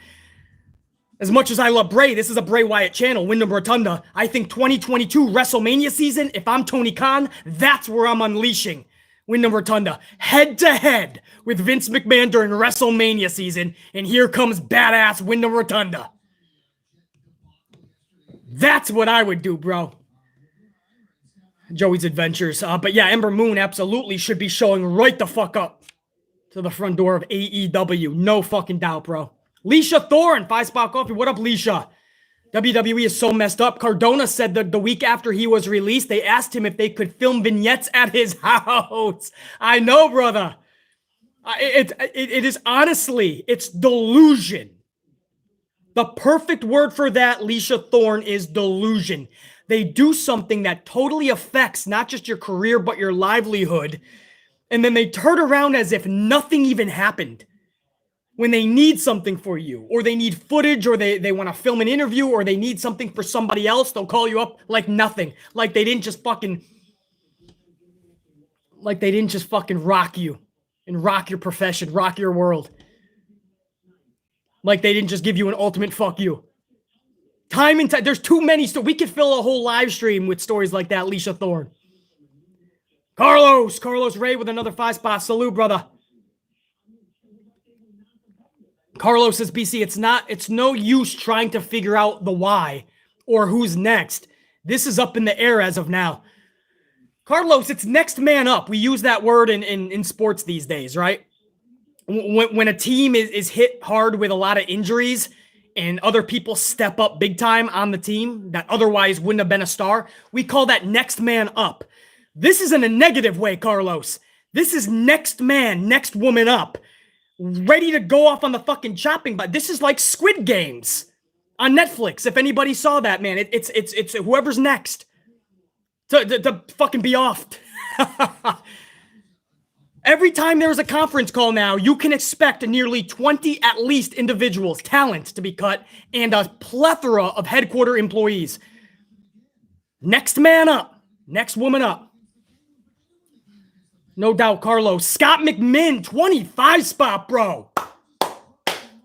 As much as I love Bray, this is a Bray Wyatt channel, Wyndham Rotunda. I think 2022 WrestleMania season, if I'm Tony Khan, that's where I'm unleashing Wyndham Rotunda. Head-to-head with Vince McMahon during WrestleMania season, and here comes badass Wyndham Rotunda. That's what I would do, bro. Joey's Adventures. But yeah, Ember Moon absolutely should be showing right the fuck up to the front door of AEW. No fucking doubt, bro. Leisha Thorne, 5-spot coffee. What up, Leisha? WWE is so messed up. Cardona said that the week after he was released, they asked him if they could film vignettes at his house. I know, brother. It is honestly, it's delusion. The perfect word for that, Leisha Thorne, is delusion. They do something that totally affects not just your career, but your livelihood. And then they turn around as if nothing even happened. When they need something for you, or they need footage, or they want to film an interview, or they need something for somebody else, they'll call you up like nothing. Like they didn't just fucking rock you and rock your profession, rock your world. Like they didn't just give you an ultimate fuck you. Time and time, there's too many, so we could fill a whole live stream with stories like that, Leisha Thorne. Carlos Ray with another 5-spot. Salute, brother. Carlos says, BC, it's no use trying to figure out the why or who's next. This is up in the air as of now. Carlos, it's next man up. We use that word in sports these days, right? When a team is hit hard with a lot of injuries and other people step up big time on the team that otherwise wouldn't have been a star, we call that next man up. This is in a negative way, Carlos. This is next man, next woman up. Ready to go off on the fucking chopping block. This is like Squid Games on Netflix. If anybody saw that, man, it's whoever's next to fucking be off. Every time there's a conference call now, you can expect nearly 20 at least individuals, talent to be cut, and a plethora of headquarter employees. Next man up, next woman up. No doubt, Carlos. Scott McMinn, 25 spot, bro.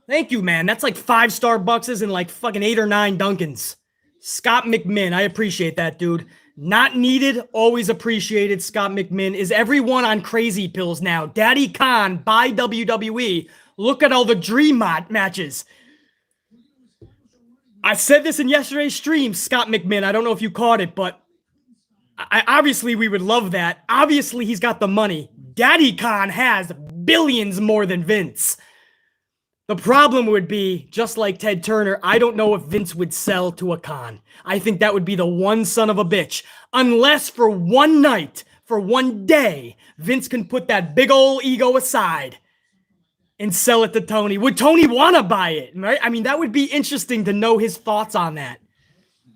Thank you, man. That's like 5 Starbucks and like fucking 8 or 9 Dunkins. Scott McMinn, I appreciate that, dude. Not needed, always appreciated, Scott McMinn. Is everyone on crazy pills now? Daddy Khan, by WWE. Look at all the dream matches. I said this in yesterday's stream, Scott McMinn. I don't know if you caught it, but obviously we would love that. Obviously he's got the money. Daddy Khan has billions more than Vince. The problem would be, just like Ted Turner, I don't know if Vince would sell to a Khan. I think that would be the one son of a bitch. Unless for one night, for one day, Vince can put that big old ego aside and sell it to Tony. Would Tony want to buy it? Right? I mean, that would be interesting to know his thoughts on that.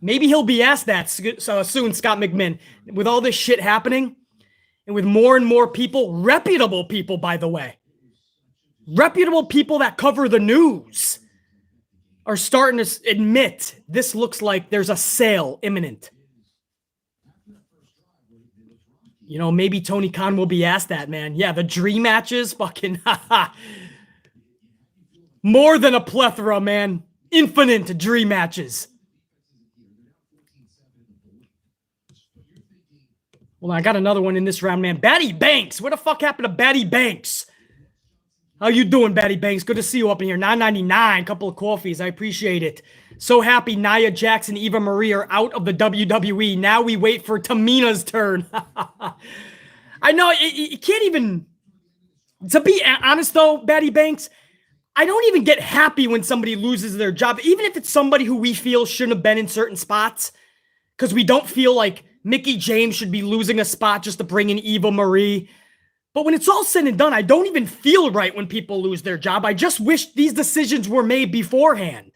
Maybe he'll be asked that soon, Scott McMinn. With all this shit happening, and with more and more people, reputable people, by the way, reputable people that cover the news are starting to admit this looks like there's a sale imminent. You know, maybe Tony Khan will be asked that, man. Yeah, the dream matches, fucking, more than a plethora, man. Infinite dream matches. Well, I got another one in this round, man. Batty Banks. What the fuck happened to Batty Banks? How you doing, Batty Banks? Good to see you up in here. $9.99, couple of coffees. I appreciate it. So happy Nia Jax and Eva Marie are out of the WWE. Now we wait for Tamina's turn. I know, you can't even... To be honest, though, Batty Banks, I don't even get happy when somebody loses their job, even if it's somebody who we feel shouldn't have been in certain spots, because we don't feel like Mickie James should be losing a spot just to bring in Eva Marie. But when it's all said and done, I don't even feel right when people lose their job. I just wish these decisions were made beforehand.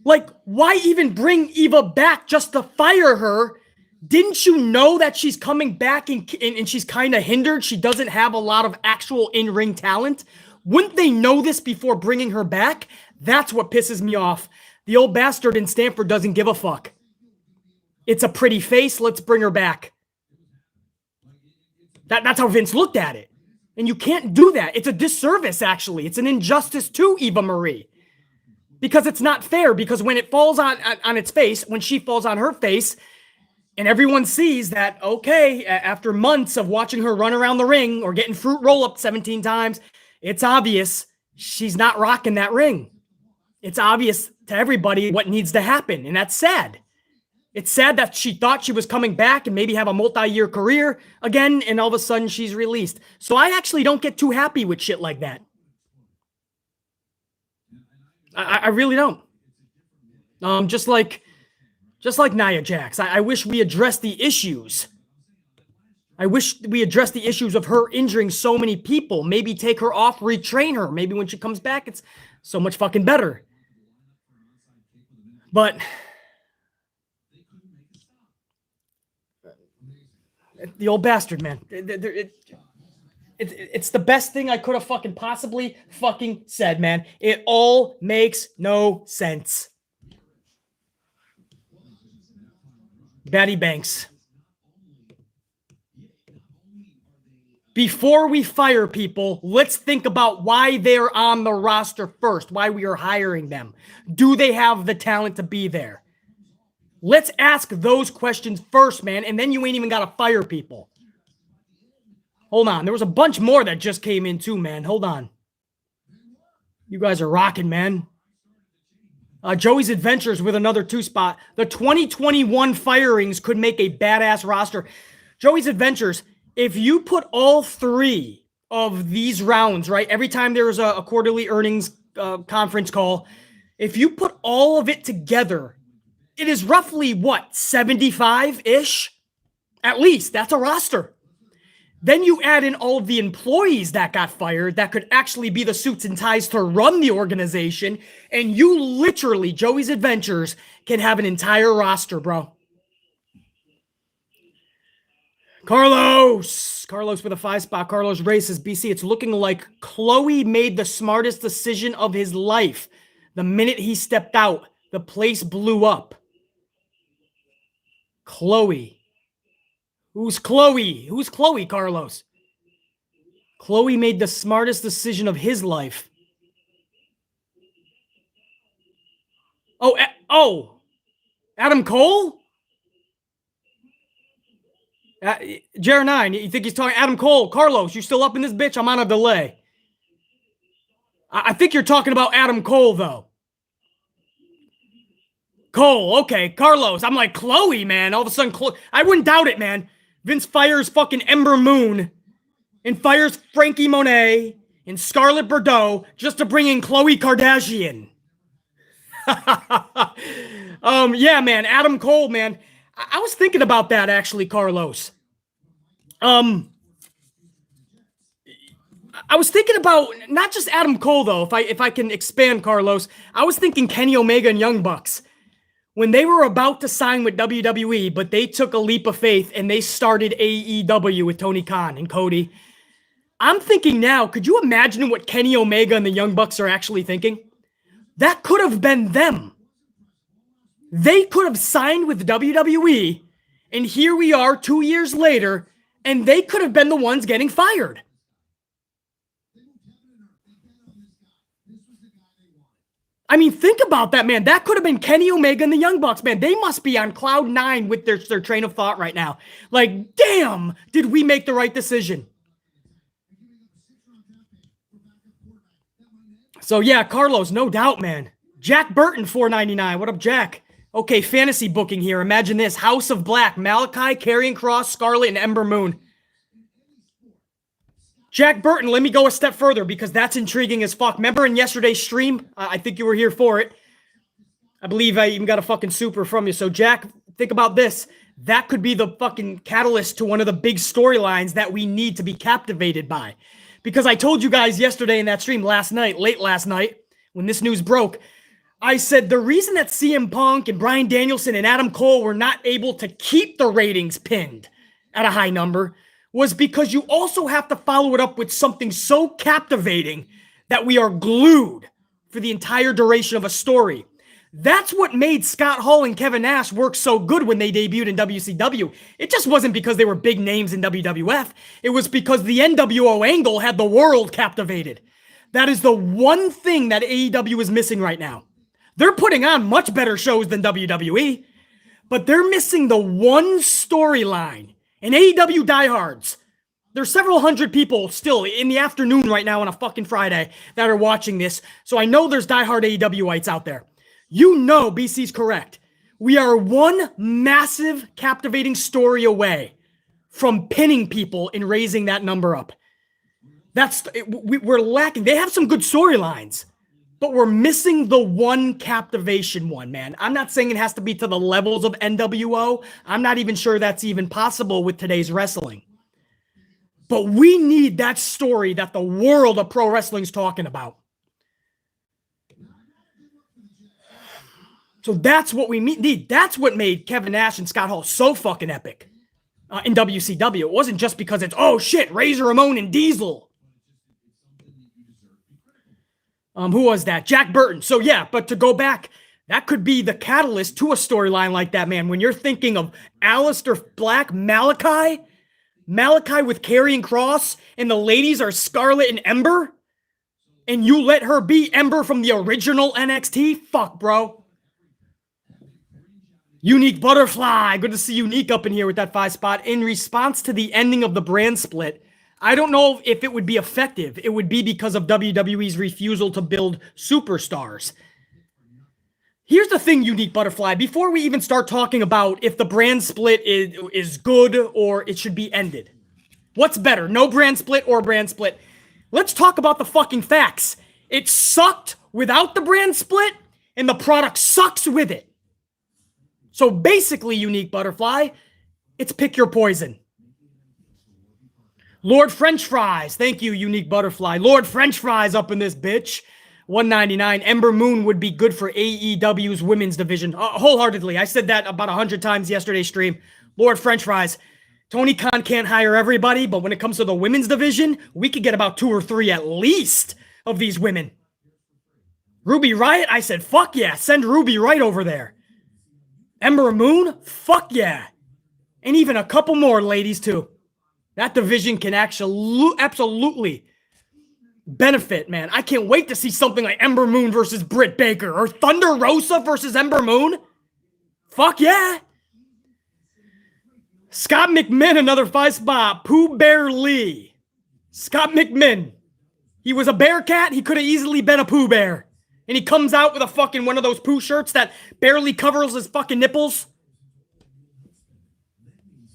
Like, why even bring Eva back just to fire her? Didn't you know that she's coming back and she's kind of hindered? She doesn't have a lot of actual in-ring talent. Wouldn't they know this before bringing her back? That's what pisses me off. The old bastard in Stanford doesn't give a fuck. It's a pretty face. Let's bring her back. That's how Vince looked at it. And you can't do that. It's a disservice, actually. It's an injustice to Eva Marie. Because it's not fair. Because when it falls on its face, when she falls on her face, and everyone sees that, okay, after months of watching her run around the ring or getting fruit roll-up 17 times, it's obvious she's not rocking that ring. It's obvious to everybody what needs to happen, and that's sad. It's sad that she thought she was coming back and maybe have a multi-year career again, and all of a sudden she's released. So I actually don't get too happy with shit like that. I really don't. Just like Nia Jax. I wish we addressed the issues. I wish we addressed the issues of her injuring so many people. Maybe take her off, retrain her. Maybe when she comes back, it's so much fucking better. But the old bastard, man. It's the best thing I could have fucking possibly fucking said, man. It all makes no sense. Batty Banks. Before we fire people, let's think about why they're on the roster first, why we are hiring them. Do they have the talent to be there? Let's ask those questions first, man, and then you ain't even got to fire people. Hold on. There was a bunch more that just came in too, man. Hold on. You guys are rocking, man. Joey's Adventures with another 2 spot. The 2021 firings could make a badass roster. Joey's Adventures, if you put all 3 of these rounds, right, every time there is a quarterly earnings conference call, if you put all of it together, it is roughly, what, 75-ish? At least, that's a roster. Then you add in all of the employees that got fired that could actually be the suits and ties to run the organization, and you literally, Joey's Adventures, can have an entire roster, bro. Carlos with a 5 spot. Carlos races BC. It's looking like Chloe made the smartest decision of his life. The minute he stepped out, the place blew up. Chloe. Who's Chloe? Who's Chloe, Carlos? Chloe made the smartest decision of his life. Oh, Adam Cole? Jer9, you think he's talking Adam Cole? Carlos, you still up in this bitch? I'm on a delay. I think you're talking about Adam Cole, though. Cole, okay. Carlos, I'm like, Chloe, man. All of a sudden, I wouldn't doubt it, man. Vince fires fucking Ember Moon and fires Frankie Monet and Scarlett Bordeaux just to bring in Khloe Kardashian. Yeah, man. Adam Cole, man. I was thinking about that, actually, Carlos. I was thinking about not just Adam Cole, though, if I can expand, Carlos. I was thinking Kenny Omega and Young Bucks. When they were about to sign with WWE, but they took a leap of faith and they started AEW with Tony Khan and Cody. I'm thinking now, could you imagine what Kenny Omega and the Young Bucks are actually thinking? That could have been them. They could have signed with WWE, and here we are 2 years later, and they could have been the ones getting fired. I mean, think about that, man. That could have been Kenny Omega and the Young Bucks, man. They must be on cloud nine with their train of thought right now. Like, damn, did we make the right decision? So, yeah, Carlos, no doubt, man. Jack Burton, $4.99. What up, Jack? Okay, fantasy booking here. Imagine this. House of Black, Malachi, Karrion Kross, Scarlett, and Ember Moon. Jack Burton, let me go a step further because that's intriguing as fuck. Remember in yesterday's stream? I think you were here for it. I believe I even got a fucking super from you. So, Jack, think about this. That could be the fucking catalyst to one of the big storylines that we need to be captivated by. Because I told you guys yesterday in that stream late last night, when this news broke, I said the reason that CM Punk and Bryan Danielson and Adam Cole were not able to keep the ratings pinned at a high number was because you also have to follow it up with something so captivating that we are glued for the entire duration of a story. That's what made Scott Hall and Kevin Nash work so good when they debuted in WCW. It just wasn't because they were big names in WWF. It was because the NWO angle had the world captivated. That is the one thing that AEW is missing right now. They're putting on much better shows than WWE, but they're missing the one storyline. And AEW diehards, there's several hundred people still in the afternoon right now on a fucking Friday that are watching this. So I know there's diehard AEWites out there. You know BC's correct. We are one massive, captivating story away from pinning people and raising that number up. We're lacking. They have some good storylines, but we're missing the one captivation one, man. I'm not saying it has to be to the levels of NWO. I'm not even sure that's even possible with today's wrestling. But we need that story that the world of pro wrestling is talking about. So that's what we need. That's what made Kevin Nash and Scott Hall so fucking epic in WCW. It wasn't just because it's, oh shit, Razor Ramon and Diesel. Who was that? Jack Burton. So yeah, but to go back, that could be the catalyst to a storyline like that, man. When you're thinking of Aleister Black, Malachi with Karrion Kross, and the ladies are Scarlett and Ember, and you let her be Ember from the original NXT? Fuck, bro. Unique Butterfly. Good to see Unique up in here with that 5 spot. In response to the ending of the brand split, I don't know if it would be effective. It would be because of WWE's refusal to build superstars. Here's the thing, Unique Butterfly. Before we even start talking about if the brand split is good or it should be ended. What's better, no brand split or brand split? Let's talk about the fucking facts. It sucked without the brand split, and the product sucks with it. So basically, Unique Butterfly, it's pick your poison. Lord French Fries. Thank you, Unique Butterfly. Lord French Fries up in this bitch. $1.99. Ember Moon would be good for AEW's women's division. Wholeheartedly. I said that about 100 times yesterday's stream. Lord French Fries. Tony Khan can't hire everybody, but when it comes to the women's division, we could get about 2 or 3 at least of these women. Ruby Riott? I said, fuck yeah. Send Ruby right over there. Ember Moon? Fuck yeah. And even a couple more ladies too. That division can actually absolutely benefit, man. I can't wait to see something like Ember Moon versus Britt Baker or Thunder Rosa versus Ember Moon. Fuck yeah. Scott McMinn, another 5 spot. Pooh Bear Lee. Scott McMinn. He was a Bearcat. He could have easily been a Pooh Bear. And he comes out with a fucking one of those Pooh shirts that barely covers his fucking nipples.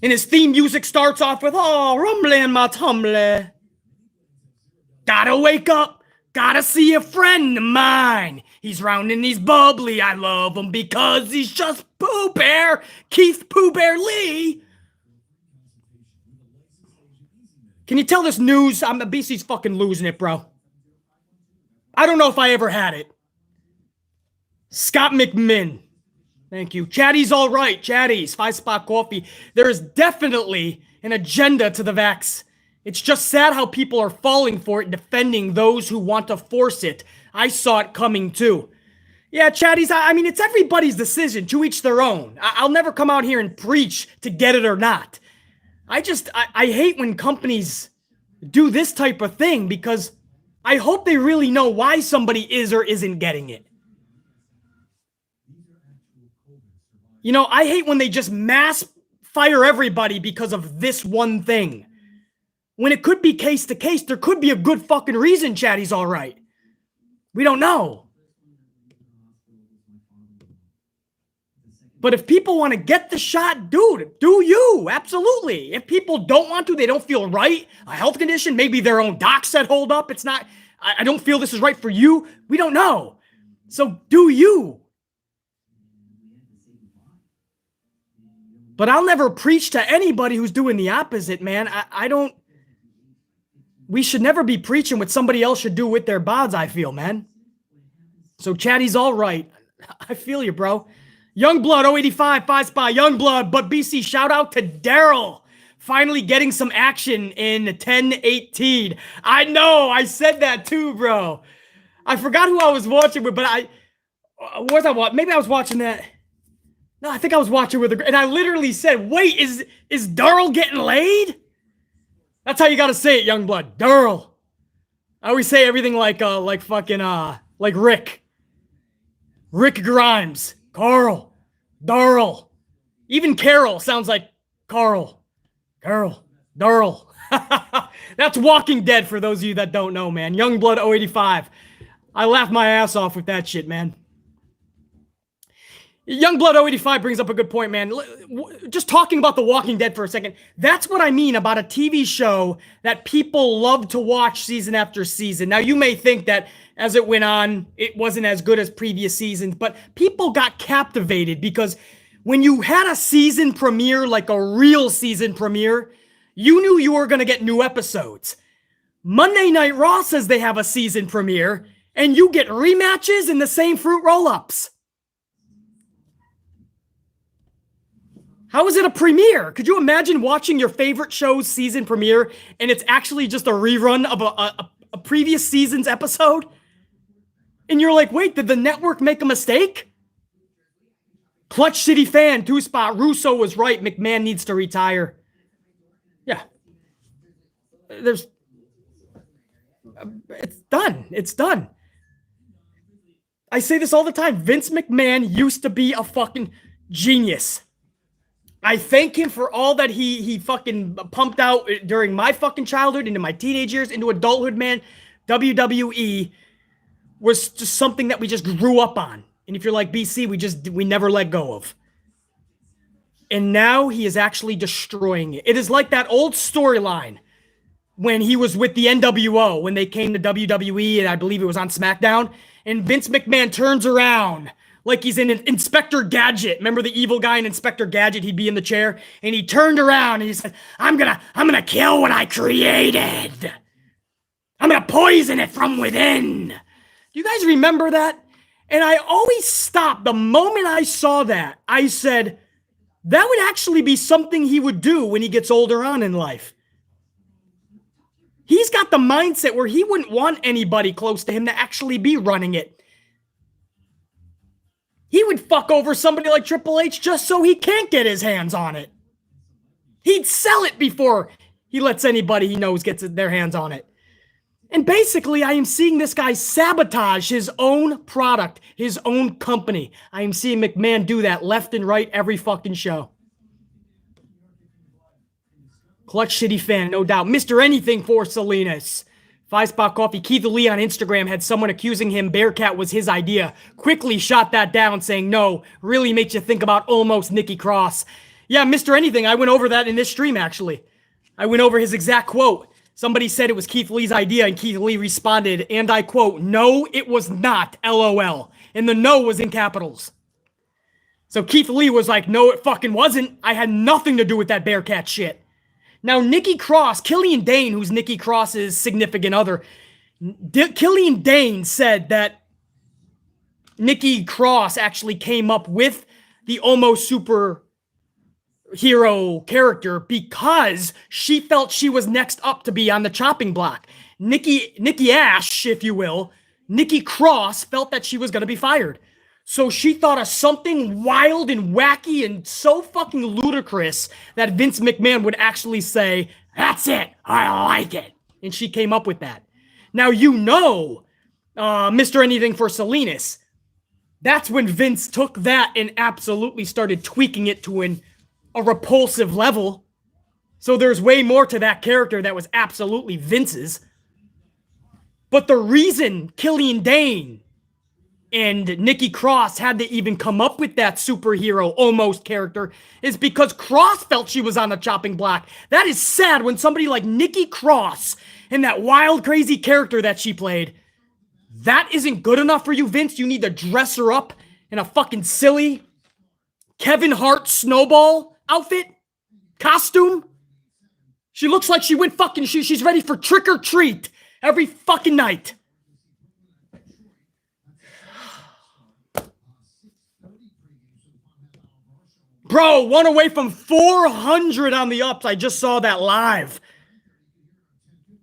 And his theme music starts off with, oh, rumbling my tumbler. Gotta wake up. Gotta see a friend of mine. He's round and he's bubbly. I love him because he's just Pooh Bear. Keith Pooh Bear Lee. Can you tell this news? BC's fucking losing it, bro. I don't know if I ever had it. Scott McMinn. Thank you. Chatty's all right. Chatty's 5-spot coffee. There is definitely an agenda to the vax. It's just sad how people are falling for it, defending those who want to force it. I saw it coming too. Yeah, Chatty's, I mean, it's everybody's decision, to each their own. I'll never come out here and preach to get it or not. I hate when companies do this type of thing because I hope they really know why somebody is or isn't getting it. You know, I hate when they just mass fire everybody because of this one thing. When it could be case to case, there could be a good fucking reason Chatty's all right. We don't know. But if people want to get the shot, dude, do you. Absolutely. If people don't want to, they don't feel right, a health condition, maybe their own doc said, hold up, it's not, I don't feel this is right for you. We don't know. So do you. But I'll never preach to anybody who's doing the opposite, man. I don't, we should never be preaching what somebody else should do with their bods, I feel, man. So Chatty's all right. I feel you, bro. Youngblood 085, 5-spot, Youngblood. But BC, shout out to Daryl. Finally getting some action in 10-18. I know, I said that too, bro. I forgot who I was watching with, but maybe I was watching that. No, I think I was watching with and I literally said, wait, is Daryl getting laid? That's how you gotta say it, Youngblood. Daryl. I always say everything like Rick. Rick Grimes. Carl. Darl. Even Carol sounds like Carl. Carol. Darl. That's Walking Dead for those of you that don't know, man. Youngblood 085. I laughed my ass off with that shit, man. Youngblood 085 brings up a good point, man. Just talking about The Walking Dead for a second. That's what I mean about a TV show that people love to watch season after season. Now, you may think that as it went on, it wasn't as good as previous seasons, but people got captivated because when you had a season premiere, like a real season premiere, you knew you were going to get new episodes. Monday Night Raw says they have a season premiere, and you get rematches and the same fruit roll-ups. How is it a premiere? Could you imagine watching your favorite show's season premiere and it's actually just a rerun of a previous season's episode? And you're like, wait, did the network make a mistake? Clutch City fan, 2-spot. Russo was right. McMahon needs to retire. Yeah. It's done. It's done. I say this all the time. Vince McMahon used to be a fucking genius. I thank him for all that he fucking pumped out during my fucking childhood, into my teenage years, into adulthood, man. WWE was just something that we just grew up on. And if you're like BC, we never let go of. And now he is actually destroying it. It is like that old storyline when he was with the NWO, when they came to WWE, and I believe it was on SmackDown, and Vince McMahon turns around like he's in Inspector Gadget. Remember the evil guy in Inspector Gadget? He'd be in the chair, and he turned around and he said, I'm gonna kill what I created. I'm gonna poison it from within. Do you guys remember that? And I always stopped. The moment I saw that, I said, that would actually be something he would do when he gets older on in life. He's got the mindset where he wouldn't want anybody close to him to actually be running it. He would fuck over somebody like Triple H just so he can't get his hands on it. He'd sell it before he lets anybody he knows get their hands on it. And basically, I am seeing this guy sabotage his own product, his own company. I am seeing McMahon do that left and right every fucking show. Clutch Shitty fan, no doubt. Mr. Anything for Salinas. 5-spot coffee. Keith Lee on Instagram had someone accusing him Bearcat was his idea. Quickly shot that down, saying no. Really makes you think about almost Nikki Cross. Yeah, Mr. Anything, I went over that in this stream, actually. I went over his exact quote. Somebody said it was Keith Lee's idea, and Keith Lee responded, and I quote, no, it was not, LOL. And the no was in capitals. So Keith Lee was like, no, it fucking wasn't. I had nothing to do with that Bearcat shit. Now, Nikki Cross, Killian Dane, who's Nikki Cross's significant other, Killian Dane said that Nikki Cross actually came up with the almost superhero character because she felt she was next up to be on the chopping block. Nikki Ash, if you will, Nikki Cross felt that she was going to be fired. So she thought of something wild and wacky and so fucking ludicrous that Vince McMahon would actually say, "That's it, I like it." And she came up with that. Now, Mr. Anything for Salinas, that's when Vince took that and absolutely started tweaking it to a repulsive level. So there's way more to that character that was absolutely Vince's. But the reason Killian Dane and Nikki Cross had to even come up with that superhero almost character is because Cross felt she was on the chopping block. That is sad when somebody like Nikki Cross and that wild, crazy character that she played, that isn't good enough for you, Vince. You need to dress her up in a fucking silly Kevin Hart snowball outfit, costume. She looks like she went fucking, she's ready for trick or treat every fucking night. Bro, one away from 400 on the ups. I just saw that live.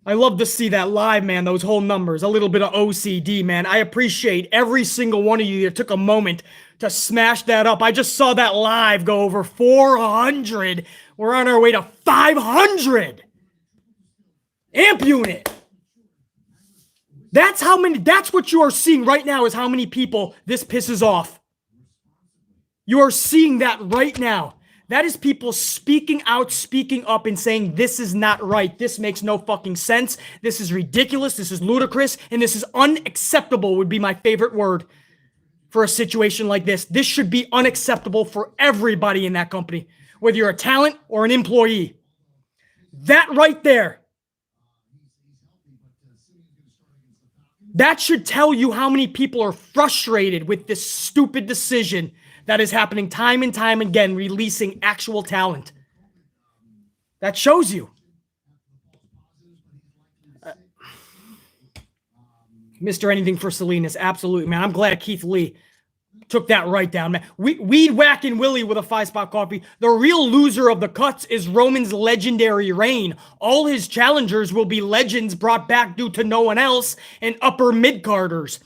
I love to see that live, man, those whole numbers. A little bit of OCD, man. I appreciate every single one of you that took a moment to smash that up. I just saw that live go over 400. We're on our way to 500. Amp unit. That's what you are seeing right now is how many people this pisses off. You are seeing that right now. That is people speaking out, speaking up, and saying, this is not right. This makes no fucking sense. This is ridiculous. This is ludicrous. And this is unacceptable would be my favorite word for a situation like this. This should be unacceptable for everybody in that company, whether you're a talent or an employee. That right there. That should tell you how many people are frustrated with this stupid decision that is happening time and time again, releasing actual talent. That shows you. Mr. Anything for Salinas, absolutely, man. I'm glad Keith Lee took that right down, man. Weed whacking Willie with a 5-spot coffee. The real loser of the cuts is Roman's legendary reign. All his challengers will be legends brought back due to no one else and upper mid-carders.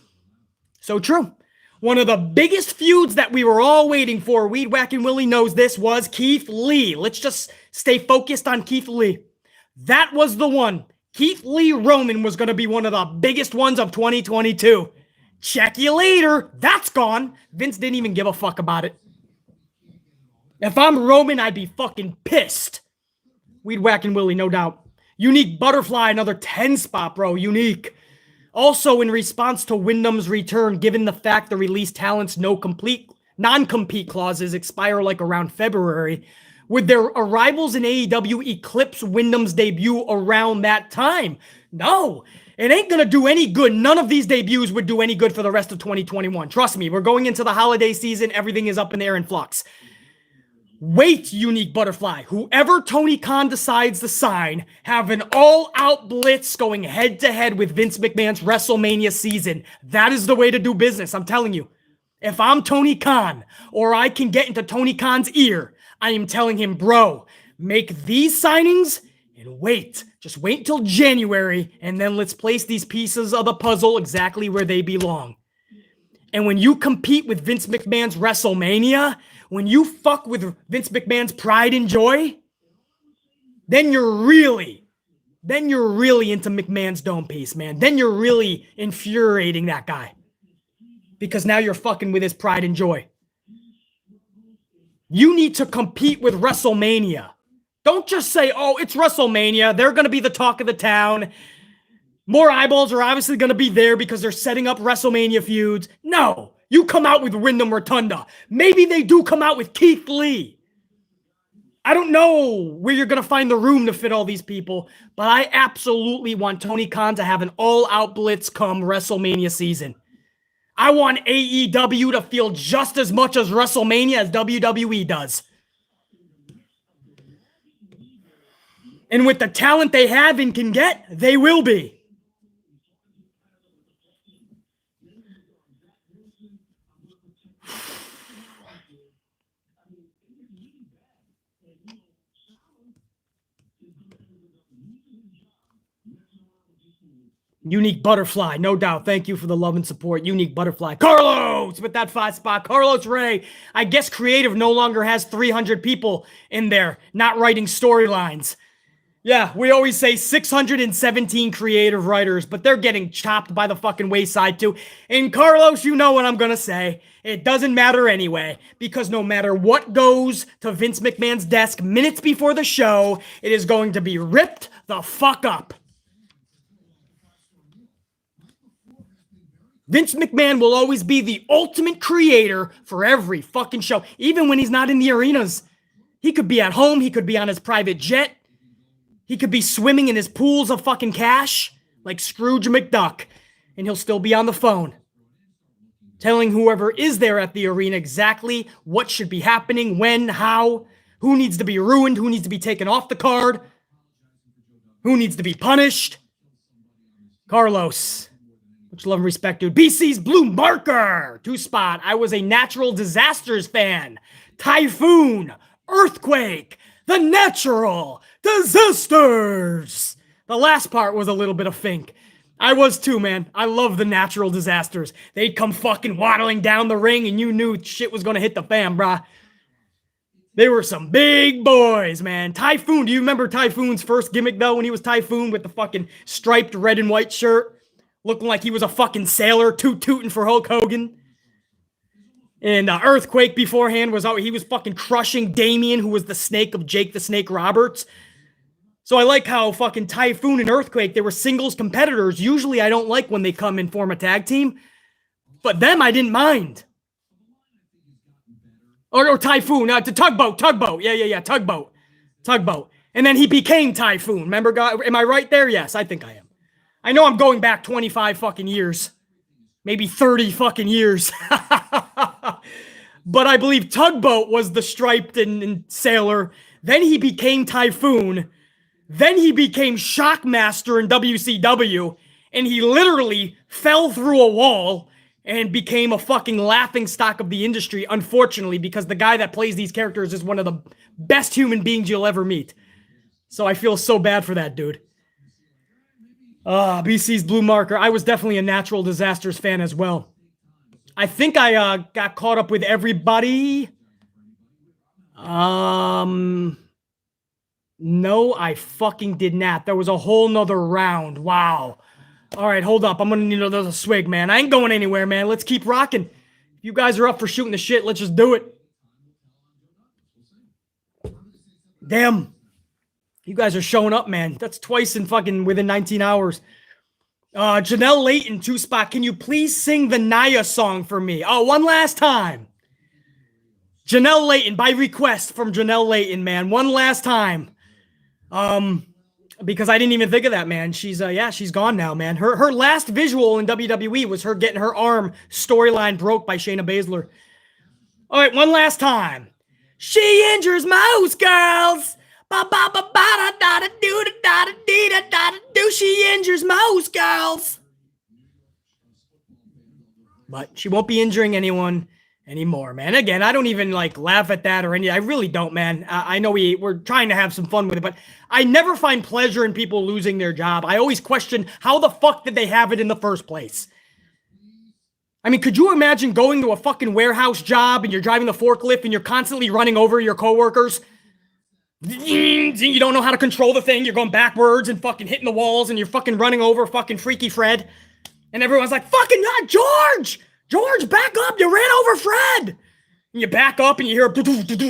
So true. One of the biggest feuds that we were all waiting for, Weed Whacking Willie knows this, was Keith Lee. Let's just stay focused on Keith Lee. That was the one. Keith Lee Roman was going to be one of the biggest ones of 2022. Check you later. That's gone. Vince didn't even give a fuck about it. If I'm Roman, I'd be fucking pissed. Weed Whacking Willie, no doubt. Unique Butterfly, another 10 spot, bro. Unique. Also, in response to Wyndham's return, given the fact the released talent's non-compete clauses expire like around February, would their arrivals in AEW eclipse Wyndham's debut around that time? No, it ain't gonna do any good. None of these debuts would do any good for the rest of 2021. Trust me, we're going into the holiday season. Everything is up in the air in flux. Wait, Unique Butterfly. Whoever Tony Khan decides to sign, have an all-out blitz going head-to-head with Vince McMahon's WrestleMania season. That is the way to do business, I'm telling you. If I'm Tony Khan, or I can get into Tony Khan's ear, I am telling him, bro, make these signings and wait. Just wait till January, and then let's place these pieces of the puzzle exactly where they belong. And when you compete with Vince McMahon's WrestleMania, when you fuck with Vince McMahon's pride and joy, then you're really into McMahon's dome piece, man. Then you're really infuriating that guy. Because now you're fucking with his pride and joy. You need to compete with WrestleMania. Don't just say, oh, it's WrestleMania. They're going to be the talk of the town. More eyeballs are obviously going to be there because they're setting up WrestleMania feuds. No. You come out with Wyndham Rotunda. Maybe they do come out with Keith Lee. I don't know where you're going to find the room to fit all these people, but I absolutely want Tony Khan to have an all-out blitz come WrestleMania season. I want AEW to feel just as much as WrestleMania as WWE does. And with the talent they have and can get, they will be. Unique Butterfly, no doubt. Thank you for the love and support. Unique Butterfly. Carlos with that 5 spot. Carlos Ray. I guess creative no longer has 300 people in there not writing storylines. Yeah, we always say 617 creative writers, but they're getting chopped by the fucking wayside too. And Carlos, you know what I'm going to say. It doesn't matter anyway, because no matter what goes to Vince McMahon's desk minutes before the show, it is going to be ripped the fuck up. Vince McMahon will always be the ultimate creator for every fucking show, even when he's not in the arenas. He could be at home. He could be on his private jet. He could be swimming in his pools of fucking cash like Scrooge McDuck, and he'll still be on the phone telling whoever is there at the arena exactly what should be happening, when, how, who needs to be ruined, who needs to be taken off the card, who needs to be punished. Carlos. Much love and respect, dude. BC's Blue Marker. 2 spot. I was a natural disasters fan. Typhoon. Earthquake. The natural disasters. The last part was a little bit of fink. I was too, man. I love the natural disasters. They'd come fucking waddling down the ring and you knew shit was going to hit the fan, brah. They were some big boys, man. Typhoon. Do you remember Typhoon's first gimmick, though, when he was Typhoon with the fucking striped red and white shirt? Looking like he was a fucking sailor, tooting for Hulk Hogan. And Earthquake beforehand was out. He was fucking crushing Damien, who was the snake of Jake the Snake Roberts. So I like how fucking Typhoon and Earthquake, they were singles competitors. Usually I don't like when they come and form a tag team. But them, I didn't mind. Or Typhoon, to Tugboat. Yeah, Tugboat. And then he became Typhoon. Remember, God? Am I right there? Yes, I think I am. I know I'm going back 25 fucking years. Maybe 30 fucking years. But I believe Tugboat was the striped and sailor. Then he became Typhoon. Then he became Shockmaster in WCW. And he literally fell through a wall and became a fucking laughingstock of the industry, unfortunately, because the guy that plays these characters is one of the best human beings you'll ever meet. So I feel so bad for that dude. BC's Blue Marker. I was definitely a Natural Disasters fan as well. I think I got caught up with everybody. No, I fucking did not. There was a whole nother round. Wow. All right, hold up. I'm going to need another swig, man. I ain't going anywhere, man. Let's keep rocking. If you guys are up for shooting the shit, let's just do it. Damn. You guys are showing up, man. That's twice in fucking within 19 hours. Janelle Layton, 2 spot. Can you please sing the Nia song for me? Oh, one last time. Janelle Layton, by request from Janelle Layton, man. One last time. Because I didn't even think of that, man. She's gone now, man. Her last visual in WWE was her getting her arm storyline broke by Shayna Baszler. All right, one last time. She injures most girls. She injures most girls. But she won't be injuring anyone anymore, man. Again, I don't even laugh at that or anything. I really don't, man. I know we're trying to have some fun with it, but I never find pleasure in people losing their job. I always question how the fuck did they have it in the first place? I mean, could you imagine going to a fucking warehouse job and you're driving the forklift and you're constantly running over your coworkers? You don't know how to control the thing. You're going backwards and fucking hitting the walls and you're fucking running over fucking Freaky Fred. And everyone's like, fucking George! George, back up! You ran over Fred! And you back up and you hear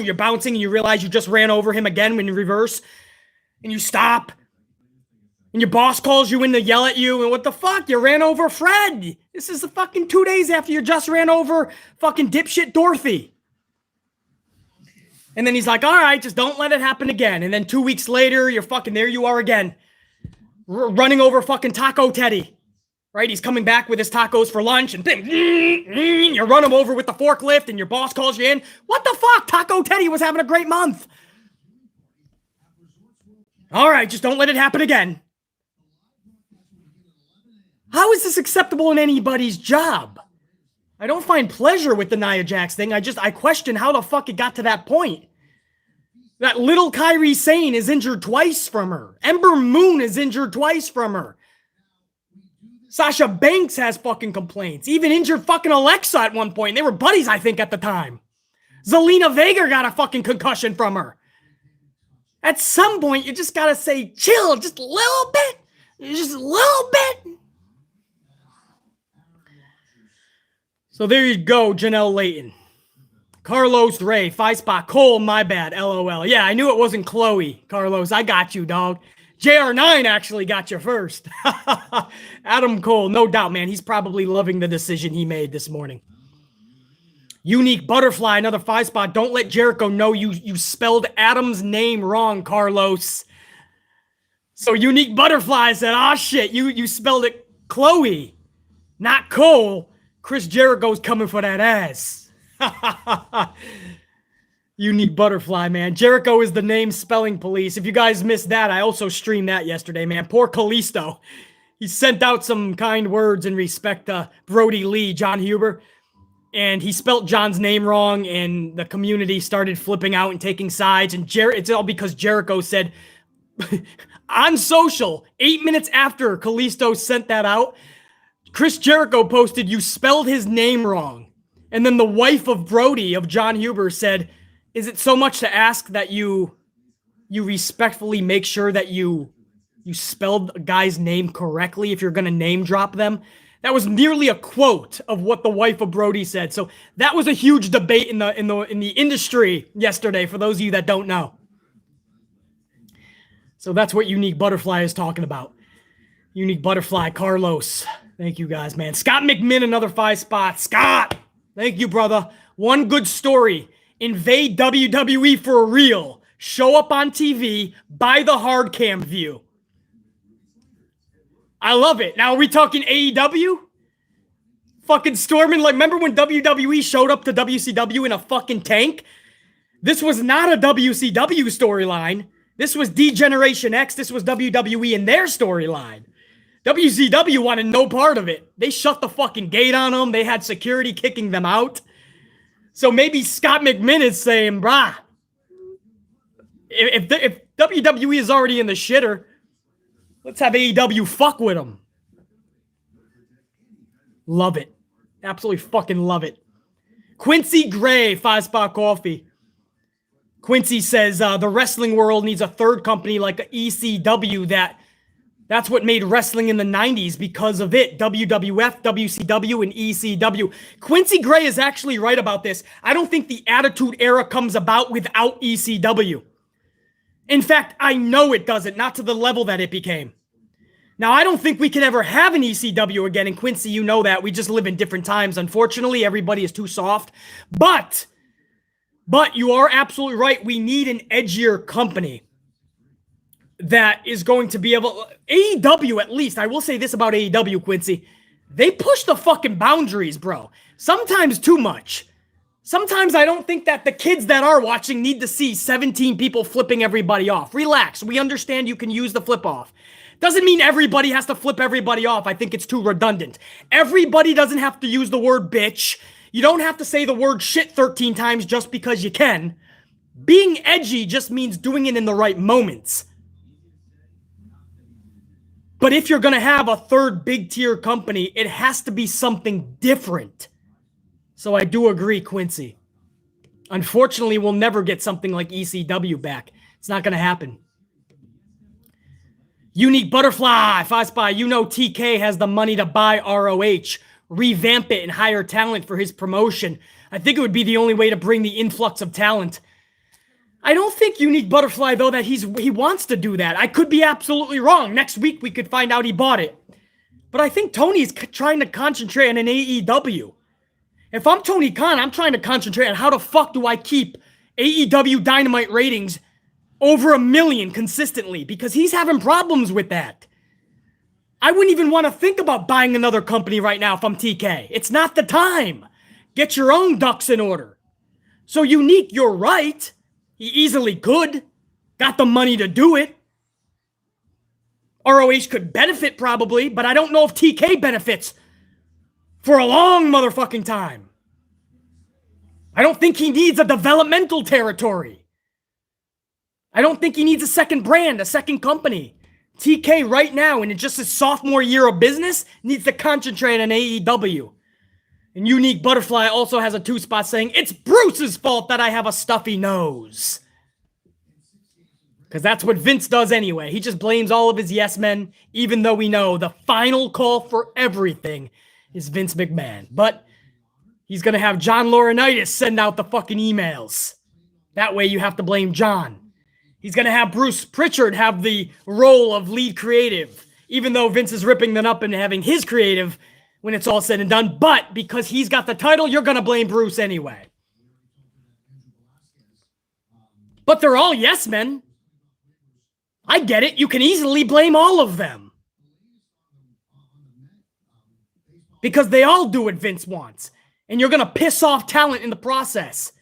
you're bouncing and you realize you just ran over him again when you reverse. And you stop. And your boss calls you in to yell at you. And what the fuck? You ran over Fred! This is the fucking 2 days after you just ran over fucking dipshit Dorothy. And then he's like, all right, just don't let it happen again. And then 2 weeks later, you're fucking, there you are again. Running over fucking Taco Teddy. Right? He's coming back with his tacos for lunch and you run him over with the forklift and your boss calls you in. What the fuck? Taco Teddy was having a great month. All right, just don't let it happen again. How is this acceptable in anybody's job? I don't find pleasure with the Nia Jax thing. I question how the fuck it got to that point. That little Kairi Sane is injured twice from her. Ember Moon is injured twice from her. Sasha Banks has fucking complaints. Even injured fucking Alexa at one point. They were buddies, I think, at the time. Zelina Vega got a fucking concussion from her. At some point, you just gotta say, chill, just a little bit. Just a little bit. So there you go, Janelle Layton. Carlos Ray, 5 spot. Cole, my bad, LOL. Yeah, I knew it wasn't Chloe. Carlos, I got you, dog. JR9 actually got you first. Adam Cole, no doubt, man. He's probably loving the decision he made this morning. Unique Butterfly, another 5 spot. Don't let Jericho know you spelled Adam's name wrong, Carlos. So Unique Butterfly said, oh shit, you spelled it Chloe, not Cole. Chris Jericho's coming for that ass. Unique Butterfly, man. Jericho is the name spelling police. If you guys missed that, I also streamed that yesterday, man. Poor Kalisto. He sent out some kind words in respect to Brody Lee, John Huber, and he spelt John's name wrong, and the community started flipping out and taking sides, and it's all because Jericho said on social, 8 minutes after Kalisto sent that out, Chris Jericho posted, you spelled his name wrong. And then the wife of Brody, of John Huber, said, is it so much to ask that you respectfully make sure that you spelled a guy's name correctly if you're going to name drop them? That was nearly a quote of what the wife of Brody said. So that was a huge debate in the industry yesterday, for those of you that don't know. So that's what Unique Butterfly is talking about. Unique Butterfly, Carlos. Thank you guys, man. Scott McMinn, another 5 spot. Scott, thank you, brother. One good story. Invade WWE for real. Show up on TV. Buy the hard cam view. I love it. Now, are we talking AEW? Fucking storming. Like, remember when WWE showed up to WCW in a fucking tank? This was not a WCW storyline. This was D-Generation X. This was WWE in their storyline. WCW wanted no part of it. They shut the fucking gate on them. They had security kicking them out. So maybe Scott McMinn is saying, brah, if WWE is already in the shitter, let's have AEW fuck with them. Love it. Absolutely fucking love it. Quincy Gray, 5 spot coffee. Quincy says the wrestling world needs a third company like ECW. That's what made wrestling in the 90s because of it. WWF, WCW, and ECW. Quincy Gray is actually right about this. I don't think the Attitude Era comes about without ECW. In fact, I know it doesn't, not to the level that it became. Now, I don't think we can ever have an ECW again. And Quincy, you know that. We just live in different times. Unfortunately, everybody is too soft. But you are absolutely right. We need an edgier company that is going to be able... AEW, at least, I will say this about AEW, Quincy. They push the fucking boundaries, bro. Sometimes too much. Sometimes I don't think that the kids that are watching need to see 17 people flipping everybody off. Relax. We understand you can use the flip off. Doesn't mean everybody has to flip everybody off. I think it's too redundant. Everybody doesn't have to use the word bitch. You don't have to say the word shit 13 times just because you can. Being edgy just means doing it in the right moments. But if you're going to have a third big tier company, it has to be something different. So I do agree, Quincy. Unfortunately, we'll never get something like ECW back. It's not going to happen. Unique Butterfly, 5 spot. You know TK has the money to buy ROH, revamp it, and hire talent for his promotion. I think it would be the only way to bring the influx of talent. I don't think Unique Butterfly, though, that he wants to do that. I could be absolutely wrong. Next week, we could find out he bought it. But I think Tony's trying to concentrate on an AEW. If I'm Tony Khan, I'm trying to concentrate on how the fuck do I keep AEW Dynamite ratings over 1 million consistently, because he's having problems with that. I wouldn't even want to think about buying another company right now if I'm TK. It's not the time. Get your own ducks in order. So Unique, you're right. He easily could. Got the money to do it. ROH could benefit probably, but I don't know if TK benefits for a long motherfucking time. I don't think he needs a developmental territory. I don't think he needs a second brand, a second company. TK right now, in just his sophomore year of business, needs to concentrate on AEW. And Unique Butterfly also has a 2-spot saying, it's Bruce's fault that I have a stuffy nose. Because that's what Vince does anyway. He just blames all of his yes men, even though we know the final call for everything is Vince McMahon. But he's going to have John Laurinaitis send out the fucking emails. That way you have to blame John. He's going to have Bruce Pritchard have the role of lead creative, even though Vince is ripping them up and having his creative when it's all said and done. But because he's got the title, you're going to blame Bruce anyway. But they're all yes men. I get it. You can easily blame all of them. Because they all do what Vince wants. And you're going to piss off talent in the process.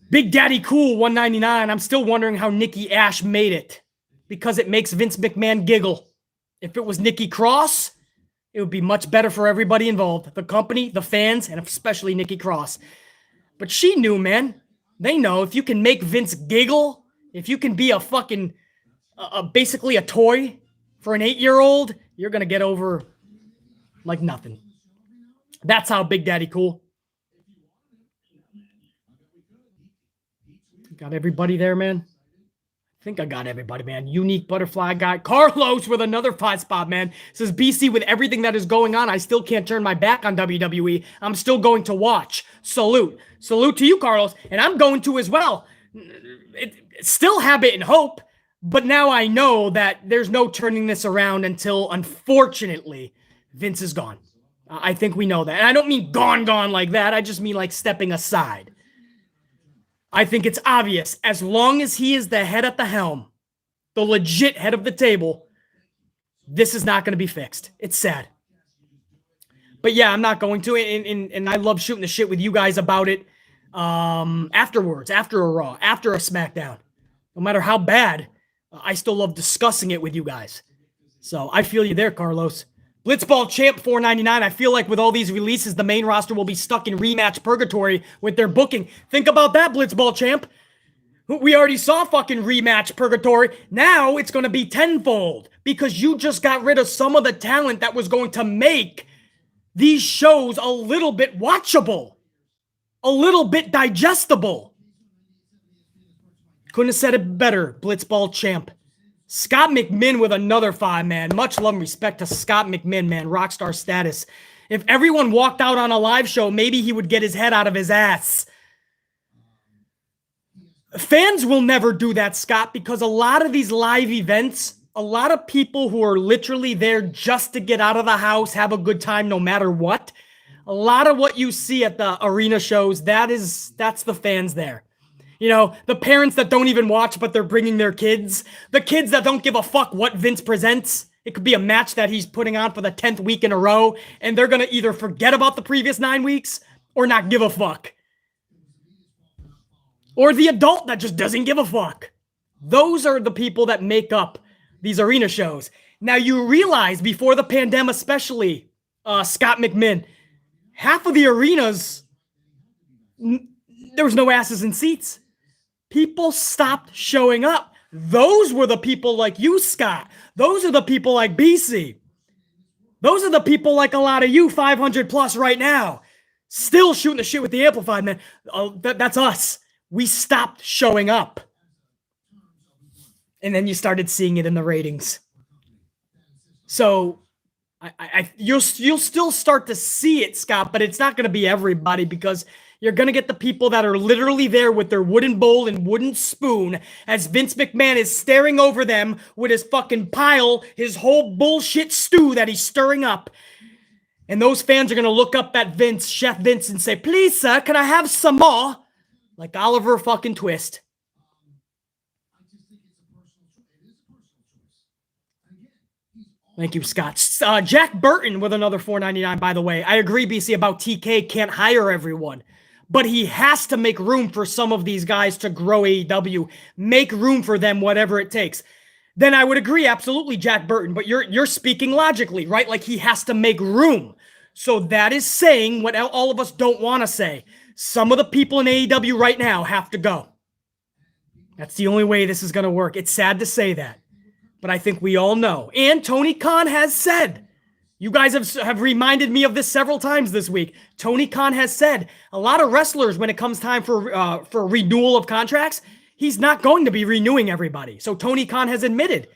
Big Daddy Cool 199. I'm still wondering how Nikki Ash made it. Because it makes Vince McMahon giggle. If it was Nikki Cross, it would be much better for everybody involved. The company, the fans, and especially Nikki Cross. But she knew, man. They know if you can make Vince giggle, if you can be a fucking, basically a toy for an 8-year-old, you're going to get over like nothing. That's how Big Daddy Cool. Got everybody there, man? I think I got everybody, man. Unique Butterfly guy. Carlos with another 5-spot, man. Says, BC, with everything that is going on, I still can't turn my back on WWE. I'm still going to watch. Salute. Salute to you, Carlos. And I'm going to as well. Still habit and hope, but now I know that there's no turning this around until, unfortunately, Vince is gone. I think we know that. And I don't mean gone like that. I just mean like stepping aside. I think it's obvious. As long as he is the head at the helm, the legit head of the table, this is not going to be fixed. It's sad. But yeah, I'm not going to. And I love shooting the shit with you guys about it afterwards, after a Raw, after a SmackDown. No matter how bad, I still love discussing it with you guys. So I feel you there, Carlos. Blitzball Champ 499. I feel like with all these releases, the main roster will be stuck in rematch purgatory with their booking. Think about that, Blitzball Champ. We already saw fucking rematch purgatory. Now it's going to be tenfold because you just got rid of some of the talent that was going to make these shows a little bit watchable, a little bit digestible. Couldn't have said it better, Blitzball Champ. Scott McMinn with another 5, man. Much love and respect to Scott McMinn, man. Rockstar status. If everyone walked out on a live show, maybe he would get his head out of his ass. Fans will never do that, Scott, because a lot of these live events, a lot of people who are literally there just to get out of the house, have a good time no matter what. A lot of what you see at the arena shows, that's the fans there. You know, the parents that don't even watch, but they're bringing their kids. The kids that don't give a fuck what Vince presents. It could be a match that he's putting on for the 10th week in a row, and they're going to either forget about the previous 9 weeks or not give a fuck. Or the adult that just doesn't give a fuck. Those are the people that make up these arena shows. Now, you realize before the pandemic, especially, Scott McMinn, half of the arenas, there was no asses in seats. People stopped showing up. Those were the people like you, Scott. Those are the people like BC. Those are the people like a lot of you, 500 plus right now. Still shooting the shit with the Amplified, man. That's us. We stopped showing up. And then you started seeing it in the ratings. So you'll still start to see it, Scott, but it's not going to be everybody because you're going to get the people that are literally there with their wooden bowl and wooden spoon as Vince McMahon is staring over them with his fucking pile, his whole bullshit stew that he's stirring up. And those fans are going to look up at Vince, Chef Vince, and say, please, sir, can I have some more? Like Oliver fucking Twist. Thank you, Scott. Jack Burton with another $4.99, by the way. I agree, BC, about TK can't hire everyone. but he has to make room for some of these guys to grow AEW, make room for them, whatever it takes. Then I would agree, absolutely, Jack Burton, but you're speaking logically, right? Like he has to make room. So that is saying what all of us don't want to say. Some of the people in AEW right now have to go. That's the only way this is going to work. It's sad to say that, but I think we all know. And Tony Khan has said, you guys have reminded me of this several times this week. Tony Khan has said a lot of wrestlers, when it comes time for renewal of contracts, he's not going to be renewing everybody. So Tony Khan has admitted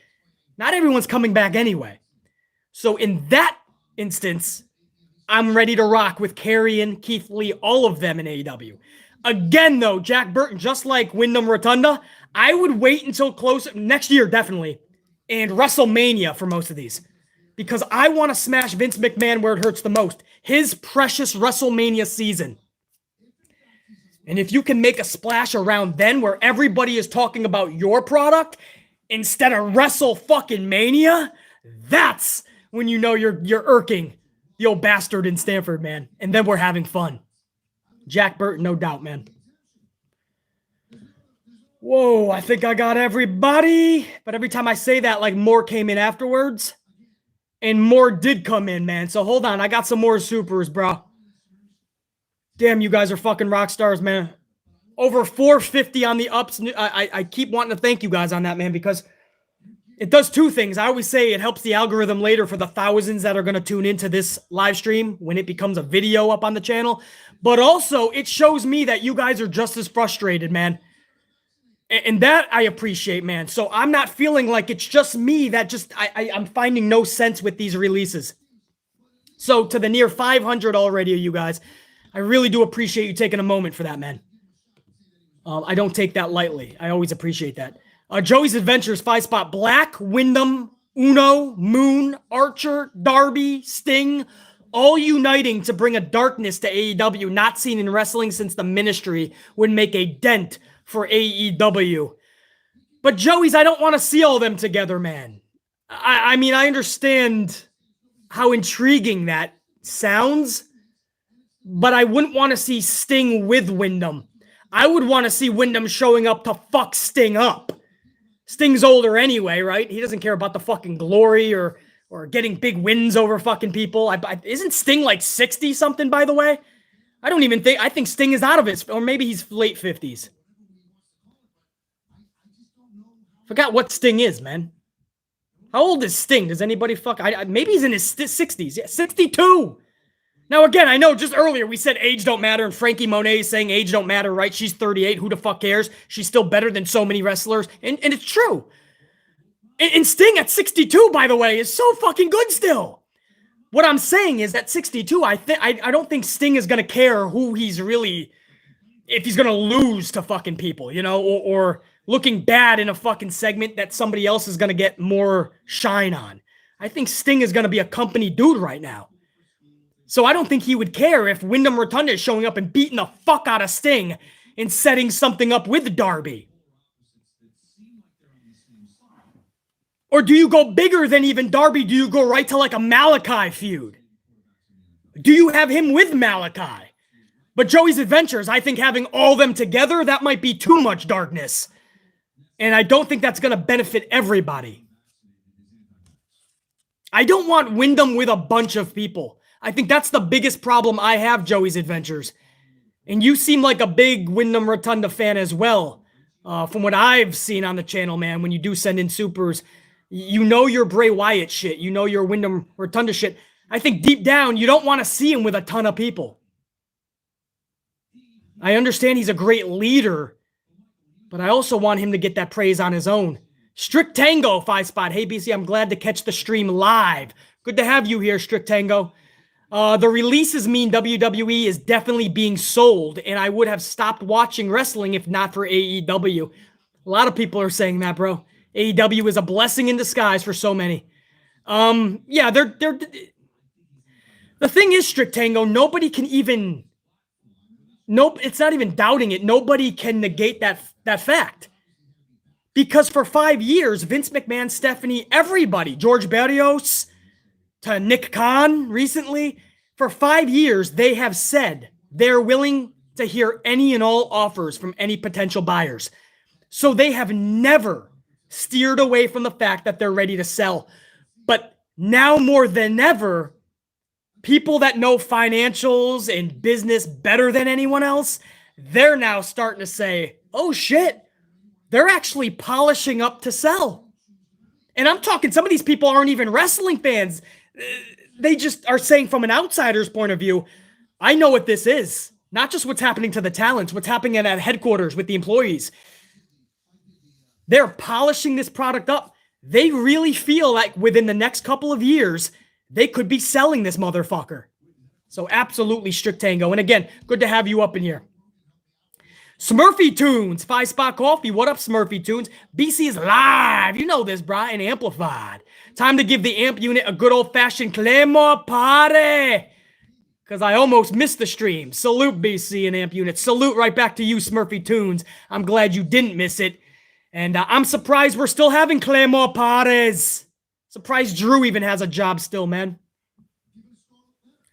not everyone's coming back anyway. So in that instance, I'm ready to rock with Karrion, Keith Lee, all of them in AEW. Again, though, Jack Burton, just like Wyndham Rotunda, I would wait until close next year, definitely, and WrestleMania for most of these. Because I want to smash Vince McMahon where it hurts the most. His precious WrestleMania season. And if you can make a splash around then where everybody is talking about your product instead of Wrestle fucking Mania, that's when you know you're irking the old bastard in Stanford, man. And then we're having fun. Jack Burton, no doubt, man. Whoa, I think I got everybody. But every time I say that, like more came in afterwards. And more did come in, man. So hold on. I got some more supers, bro. Damn, you guys are fucking rock stars, man. Over 450 on the ups. I keep wanting to thank you guys on that, man, because it does two things. I always say it helps the algorithm later for the thousands that are going to tune into this live stream when it becomes a video up on the channel. But also, it shows me that you guys are just as frustrated, man. And that I appreciate, man. So I'm not feeling like it's just me that I'm finding no sense with these releases. So to the near 500 already, you guys, I really do appreciate you taking a moment for that, man. I don't take that lightly. I always appreciate that. Joey's Adventures, 5-spot, Black, Wyndham, Uno, Moon, Archer, Darby, Sting, all uniting to bring a darkness to AEW not seen in wrestling since the Ministry would make a dent for AEW. But Joey's, I don't want to see all them together, man. I mean, I understand how intriguing that sounds, but I wouldn't want to see Sting with Wyndham. I would want to see Wyndham showing up to fuck Sting up. Sting's older anyway, right? He doesn't care about the fucking glory or getting big wins over fucking people. Isn't Sting like 60 something, by the way? I think Sting is out of it, or maybe he's late 50s. Forgot what Sting is, man. How old is Sting? Does anybody maybe he's in his 60s. Yeah, 62. Now, again, I know just earlier we said age don't matter, and Frankie Monet is saying age don't matter, right? She's 38. Who the fuck cares? She's still better than so many wrestlers. And it's true. And Sting at 62, by the way, is so fucking good still. What I'm saying is at 62, I don't think Sting is going to care who he's really, if he's going to lose to fucking people, you know, or looking bad in a fucking segment that somebody else is going to get more shine on. I think Sting is going to be a company dude right now. So I don't think he would care if Wyndham Rotunda is showing up and beating the fuck out of Sting and setting something up with Darby. Or do you go bigger than even Darby? Do you go right to like a Malachi feud? Do you have him with Malachi? But Joey's Adventures, I think having all them together, that might be too much darkness. And I don't think that's going to benefit everybody. I don't want Wyndham with a bunch of people. I think that's the biggest problem I have, Joey's Adventures. And you seem like a big Wyndham Rotunda fan as well. From what I've seen on the channel, man, when you do send in supers, you know your Bray Wyatt shit. You know your Wyndham Rotunda shit. I think deep down, you don't want to see him with a ton of people. I understand he's a great leader, but I also want him to get that praise on his own. Strict Tango, 5-spot. Hey, BC, I'm glad to catch the stream live. Good to have you here, Strict Tango. The releases mean WWE is definitely being sold, and I would have stopped watching wrestling if not for AEW. A lot of people are saying that, bro. AEW is a blessing in disguise for so many. Yeah, they're the thing is, Strict Tango, nobody can even... Nope, it's not even doubting it. Nobody can negate that fact. Because for 5 years, Vince McMahon, Stephanie, everybody, George Barrios, to Nick Khan recently, for 5 years, they have said they're willing to hear any and all offers from any potential buyers. So they have never steered away from the fact that they're ready to sell. But now more than ever, people that know financials and business better than anyone else, they're now starting to say, oh shit, they're actually polishing up to sell. And I'm talking, some of these people aren't even wrestling fans. They just are saying from an outsider's point of view, I know what this is. Not just what's happening to the talents, what's happening at headquarters with the employees. They're polishing this product up. They really feel like within the next couple of years, they could be selling this motherfucker. So absolutely strict tango. And again, good to have you up in here. Smurfy Tunes, 5-Spot Coffee. What up, Smurfy Tunes? BC is live. You know this, brah, and amplified. Time to give the amp unit a good old-fashioned Claymore party. Because I almost missed the stream. Salute, BC and amp unit. Salute right back to you, Smurfy Tunes. I'm glad you didn't miss it. And I'm surprised we're still having Claymore parties. Surprised Drew even has a job still, man.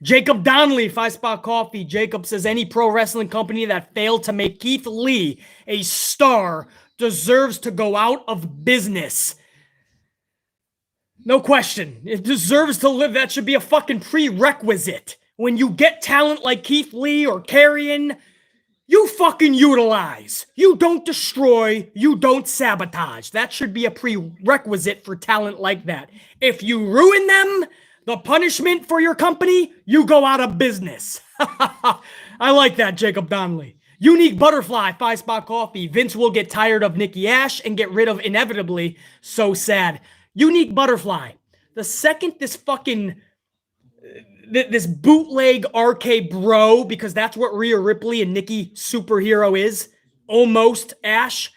Jacob Donnelly, 5-Spot Coffee. Jacob says any pro wrestling company that failed to make Keith Lee a star deserves to go out of business. No question. It deserves to live. That should be a fucking prerequisite. When you get talent like Keith Lee or Karrion, you fucking utilize. You don't destroy. You don't sabotage. That should be a prerequisite for talent like that. If you ruin them, the punishment for your company, you go out of business. I like that, Jacob Donnelly. Unique Butterfly, 5-Spot Coffee. Vince will get tired of Nikki Ash and get rid of inevitably. So sad. Unique Butterfly. The second this fucking... this bootleg RK bro, because that's what Rhea Ripley and Nikki Superhero is, almost Ash.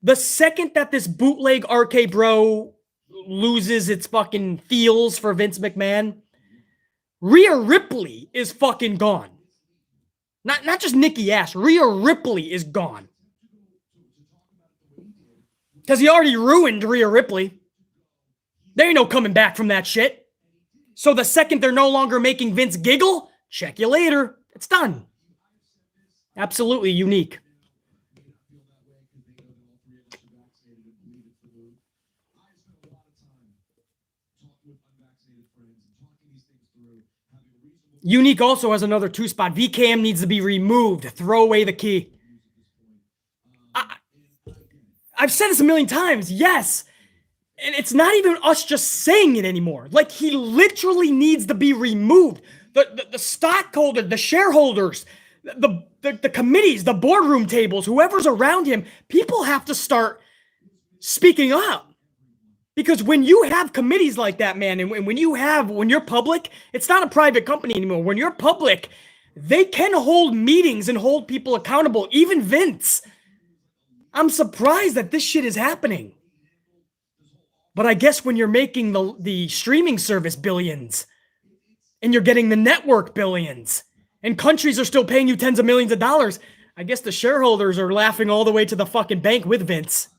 The second that this bootleg RK bro loses its fucking feels for Vince McMahon, Rhea Ripley is fucking gone. Not just Nikki Ash, Rhea Ripley is gone. Because he already ruined Rhea Ripley. There ain't no coming back from that shit. So the second they're no longer making Vince giggle, check you later. It's done. Absolutely unique. Unique also has another 2-spot. VKM needs to be removed. Throw away the key. I've said this a million times. Yes. And it's not even us just saying it anymore. Like, he literally needs to be removed. The stockholder, the shareholders, the committees, the boardroom tables, whoever's around him, people have to start speaking up. Because when you have committees like that, man, and when you're public, it's not a private company anymore. When you're public, they can hold meetings and hold people accountable, even Vince. I'm surprised that this shit is happening. But I guess when you're making the streaming service billions and you're getting the network billions and countries are still paying you tens of millions of dollars, I guess the shareholders are laughing all the way to the fucking bank with Vince.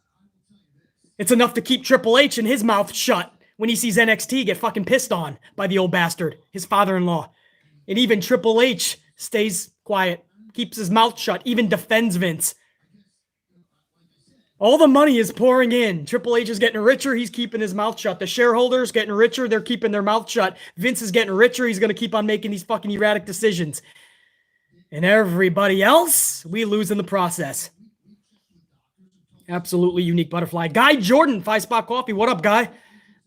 It's enough to keep Triple H and his mouth shut when he sees NXT get fucking pissed on by the old bastard, his father-in-law. And even Triple H stays quiet, keeps his mouth shut, even defends Vince. All the money is pouring in. Triple H is getting richer. He's keeping his mouth shut. The shareholders getting richer. They're keeping their mouth shut. Vince is getting richer. He's going to keep on making these fucking erratic decisions. And everybody else, we lose in the process. Absolutely unique butterfly. Guy Jordan, 5-Spot Coffee. What up, Guy?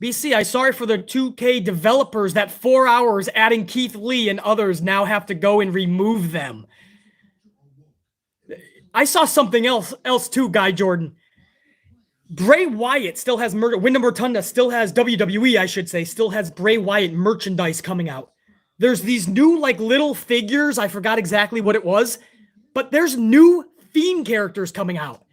BC, I'm sorry for the 2K developers that 4 hours adding Keith Lee and others now have to go and remove them. I saw something else too, Guy Jordan. Bray Wyatt still has Wyndham Rotunda still has WWE, I should say, still has Bray Wyatt merchandise coming out. There's these new like little figures. I forgot exactly what it was, but there's new Fiend characters coming out.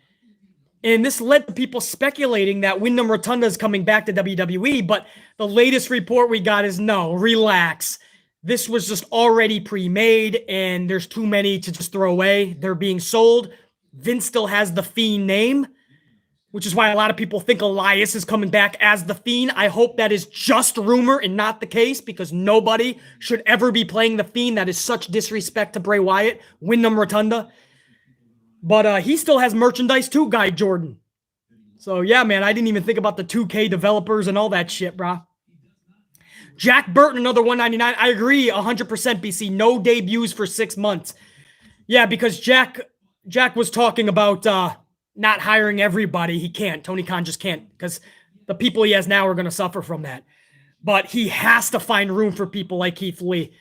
And this led to people speculating that Wyndham Rotunda is coming back to WWE, but the latest report we got is no, relax. This was just already pre-made, and there's too many to just throw away. They're being sold. Vince still has the Fiend name, which is why a lot of people think Elias is coming back as the Fiend. I hope that is just rumor and not the case, because nobody should ever be playing the Fiend. That is such disrespect to Bray Wyatt. Wyndham Rotunda. But he still has merchandise too, Guy Jordan. So yeah, man, I didn't even think about the 2K developers and all that shit, brah. Jack Burton, another $1.99. I agree 100%, BC. No debuts for 6 months. Yeah, because Jack was talking about not hiring everybody. He can't. Tony Khan just can't, because the people he has now are going to suffer from that. But he has to find room for people like Keith Lee.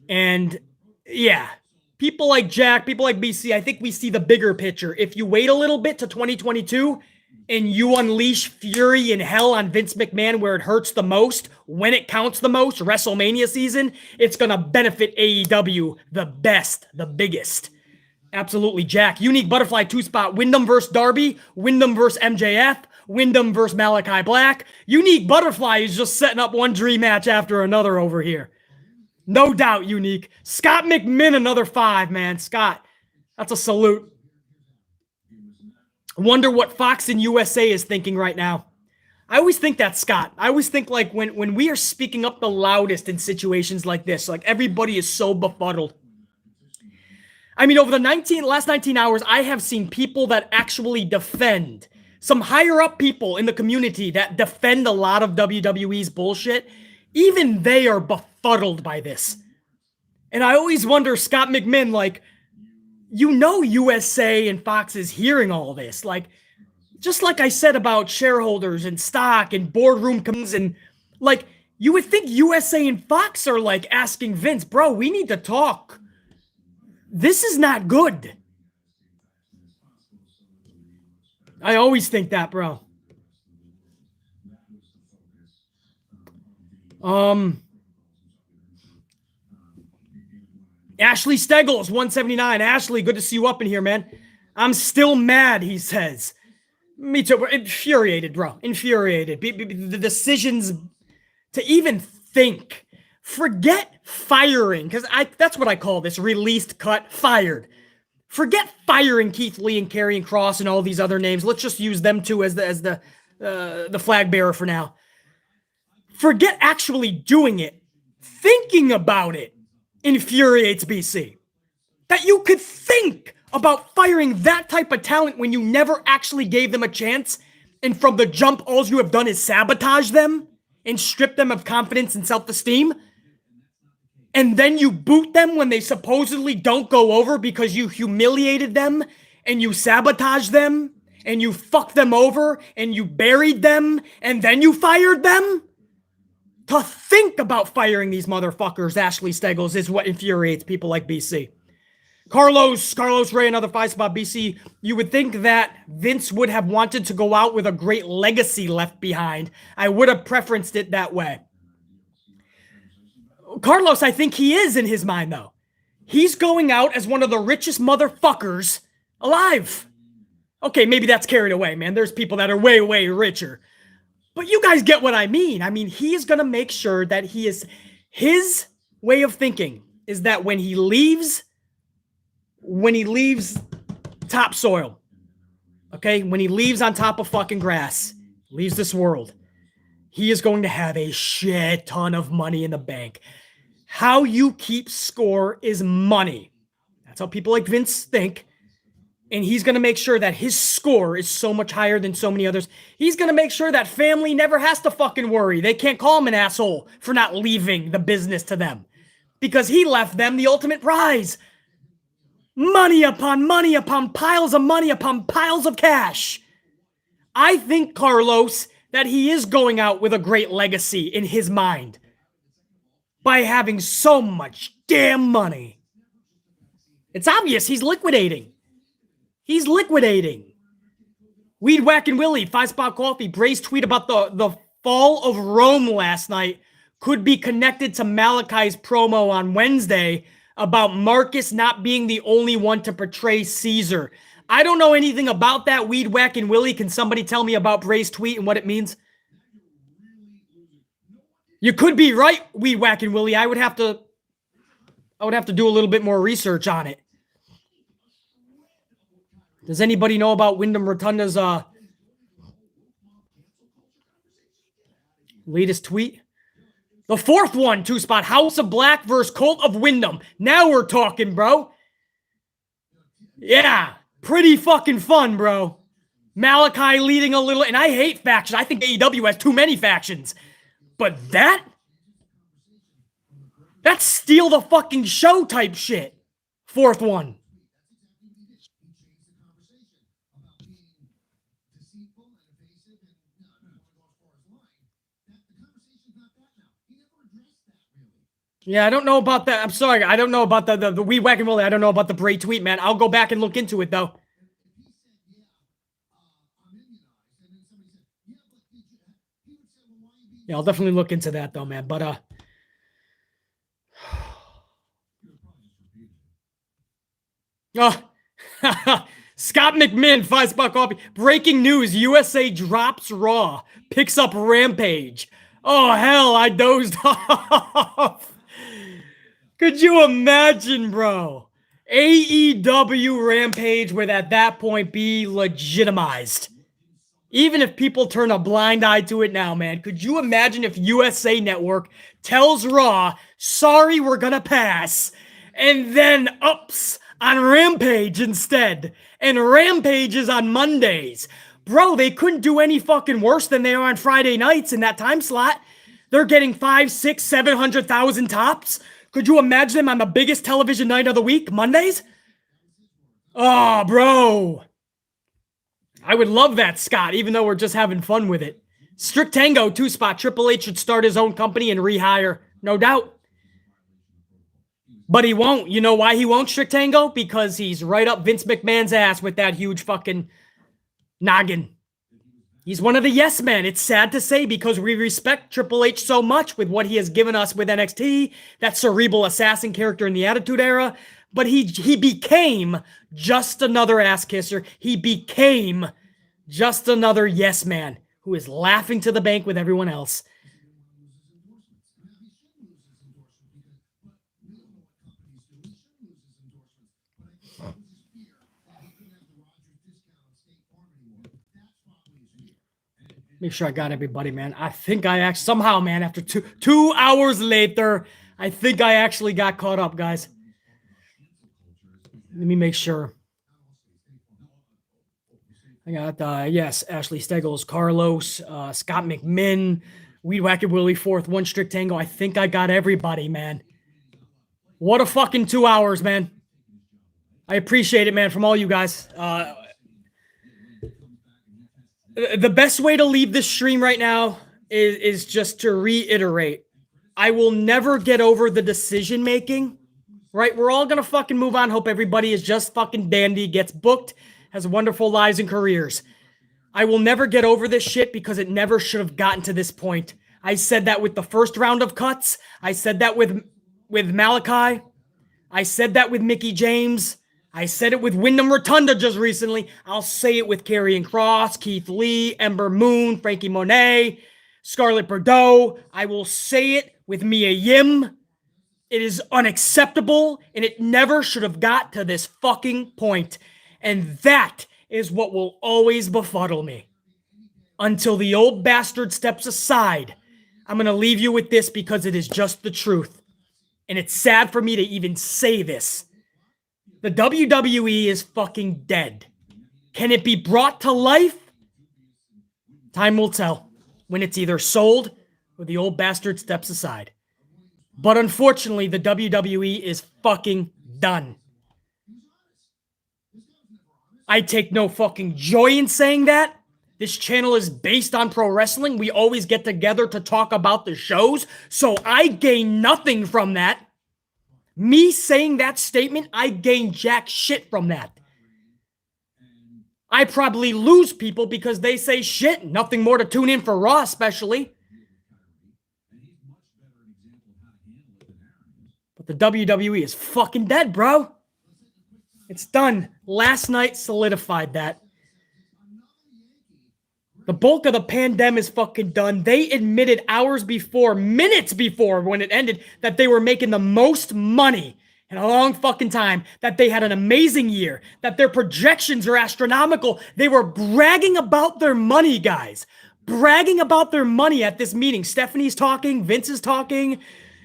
And yeah, people like Jack, people like BC, I think we see the bigger picture. If you wait a little bit to 2022 and you unleash fury and hell on Vince McMahon where it hurts the most, when it counts the most, WrestleMania season, it's going to benefit AEW the best, the biggest. Absolutely, Jack. Unique Butterfly 2-spot. Wyndham versus Darby. Wyndham versus MJF. Wyndham versus Malachi Black. Unique Butterfly is just setting up one dream match after another over here. No doubt, Unique. Scott McMinn, another 5, man. Scott, that's a salute. Wonder what Fox and USA is thinking right now. I always think that, Scott. I always think, like, when we are speaking up the loudest in situations like this, like, everybody is so befuddled. I mean, over the last 19 hours, I have seen people that actually defend, some higher up people in the community that defend a lot of WWE's bullshit. Even they are befuddled by this. And I always wonder, Scott McMinn, like, you know USA and Fox is hearing all this. Like, just like I said about shareholders and stock and boardroom committees, and, like, you would think USA and Fox are, like, asking Vince, bro, we need to talk. This is not good. I always think that, bro. Ashley Steggles, 179. Ashley, good to see you up in here, man. I'm still mad, he says. Me too. Infuriated, bro. Infuriated. The decisions to even think. Forget firing, because that's what I call this. Released, cut, fired. Forget firing Keith Lee and Karrion Kross and all these other names. Let's just use them two as the flag bearer for now. Forget actually doing it. Thinking about it infuriates BC. That you could think about firing that type of talent when you never actually gave them a chance, and from the jump, all you have done is sabotage them and strip them of confidence and self-esteem. And then you boot them when they supposedly don't go over because you humiliated them and you sabotaged them and you fucked them over and you buried them and then you fired them? To think about firing these motherfuckers, Ashley Steggles, is what infuriates people like BC. Carlos Ray, another 5-spot. BC, you would think that Vince would have wanted to go out with a great legacy left behind. I would have preferenced it that way. Carlos, I think he is in his mind, though. He's going out as one of the richest motherfuckers alive. Okay, maybe that's carried away, man. There's people that are way, way richer. But you guys get what I mean. I mean, he is going to make sure that his way of thinking is that when he leaves topsoil, okay, when he leaves on top of fucking grass, leaves this world, he is going to have a shit ton of money in the bank. How you keep score is money. That's how people like Vince think. And he's going to make sure that his score is so much higher than so many others. He's going to make sure that family never has to fucking worry. They can't call him an asshole for not leaving the business to them, because he left them the ultimate prize. Money upon piles of money upon piles of cash. I think, Carlos, that he is going out with a great legacy in his mind by having so much damn money. It's obvious he's liquidating. He's liquidating. Weed Whackin' Willie, 5-spot coffee. Bray's tweet about the fall of Rome last night could be connected to Malachi's promo on Wednesday about Marcus not being the only one to portray Caesar. I don't know anything about that, Weed Whackin' Willie. Can somebody tell me about Bray's tweet and what it means? You could be right, Weed Whackin' Willie. I would have to do a little bit more research on it. Does anybody know about Wyndham Rotunda's Latest tweet. The fourth one, 2-spot. House of Black versus Cult of Wyndham. Now we're talking, bro. Yeah, pretty fucking fun, bro. Malachi leading a little, and I hate factions. I think AEW has too many factions. But that's steal the fucking show type shit. Fourth one. Yeah, I don't know about that. I'm sorry. I don't know about the weed whack and roll. I don't know about the Bray tweet, man. I'll go back and look into it, though. Yeah, I'll definitely look into that, though, man. But, Scott McMinn, 5-spot coffee. Breaking news, USA drops Raw, picks up Rampage. Oh, hell, I dozed off. Could you imagine, bro? AEW Rampage would at that point be legitimized. Even if people turn a blind eye to it now, man. Could you imagine if USA Network tells Raw, sorry, we're gonna pass, and then ups on Rampage instead, and Rampage is on Mondays. Bro, they couldn't do any fucking worse than they are on Friday nights in that time slot. They're getting 5, 6, 700,000 tops. Could you imagine them on the biggest television night of the week, Mondays? Oh, bro. I would love that, Scott, even though we're just having fun with it. Strict Tango, 2-spot. Triple H should start his own company and rehire. No doubt. But he won't. You know why he won't, Strict Tango? Because he's right up Vince McMahon's ass with that huge fucking noggin. He's one of the yes men. It's sad to say because we respect Triple H so much with what he has given us with NXT, that cerebral assassin character in the Attitude Era. But he became just another ass kisser. He became just another yes man who is laughing to the bank with everyone else. Make sure I got everybody, man. I think I actually, somehow, man, after two hours later, I think I actually got caught up, guys. Let me make sure. I got, yes, Ashley Steggles, Carlos, Scott McMinn, Weed Whacker Willie, 4th one, Strict Tango. I think I got everybody, man. What a fucking 2 hours, man. I appreciate it, man, from all you guys. The best way to leave this stream right now is just to reiterate. I will never get over the decision making, right? We're all going to fucking move on. Hope everybody is just fucking dandy, gets booked, has wonderful lives and careers. I will never get over this shit because it never should have gotten to this point. I said that with the first round of cuts. I said that with Malachi. I said that with Mickie James. I said it with Wyndham Rotunda just recently. I'll say it with Karrion Kross, Keith Lee, Ember Moon, Frankie Monet, Scarlett Bordeaux. I will say it with Mia Yim. It is unacceptable, and it never should have got to this fucking point. And that is what will always befuddle me. Until the old bastard steps aside, I'm going to leave you with this because it is just the truth. And it's sad for me to even say this. The WWE is fucking dead. Can it be brought to life? Time will tell when it's either sold or the old bastard steps aside. But unfortunately, the WWE is fucking done. I take no fucking joy in saying that. This channel is based on pro wrestling. We always get together to talk about the shows, so I gain nothing from that. Me saying that statement, I gain jack shit from that. I probably lose people because they say shit. Nothing more to tune in for Raw, especially. But the WWE is fucking dead, bro. It's done. Last night solidified that. The bulk of the pandemic is fucking done. They admitted hours before, minutes before when it ended, that they were making the most money in a long fucking time, that they had an amazing year, that their projections are astronomical. They were bragging about their money, guys. bragging about their money at this meeting. Stephanie's talking, Vince is talking,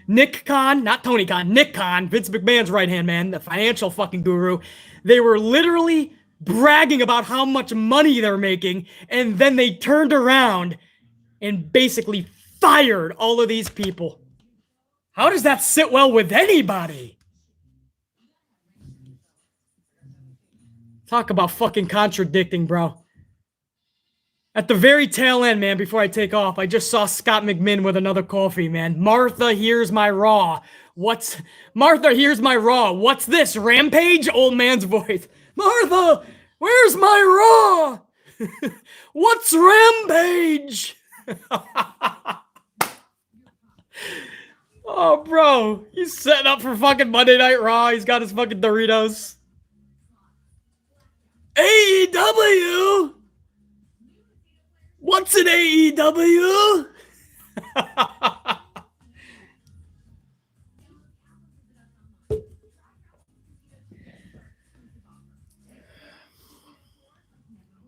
Nick Khan, not Tony Khan, Nick Khan, Vince McMahon's right-hand man, the financial fucking guru. They were literally bragging about how much money they're making, and then they turned around and basically fired all of these people. How does that sit well with anybody? Talk about fucking contradicting, bro. At the very tail end, man, before I take off, I just saw Scott McMinn with another coffee, man. Martha, here's my Raw. Martha, here's my Raw. What's this, Rampage? Old man's voice. Martha, where's my Raw? What's Rampage? Oh, bro. He's setting up for fucking Monday Night Raw. He's got his fucking Doritos. AEW? What's an AEW?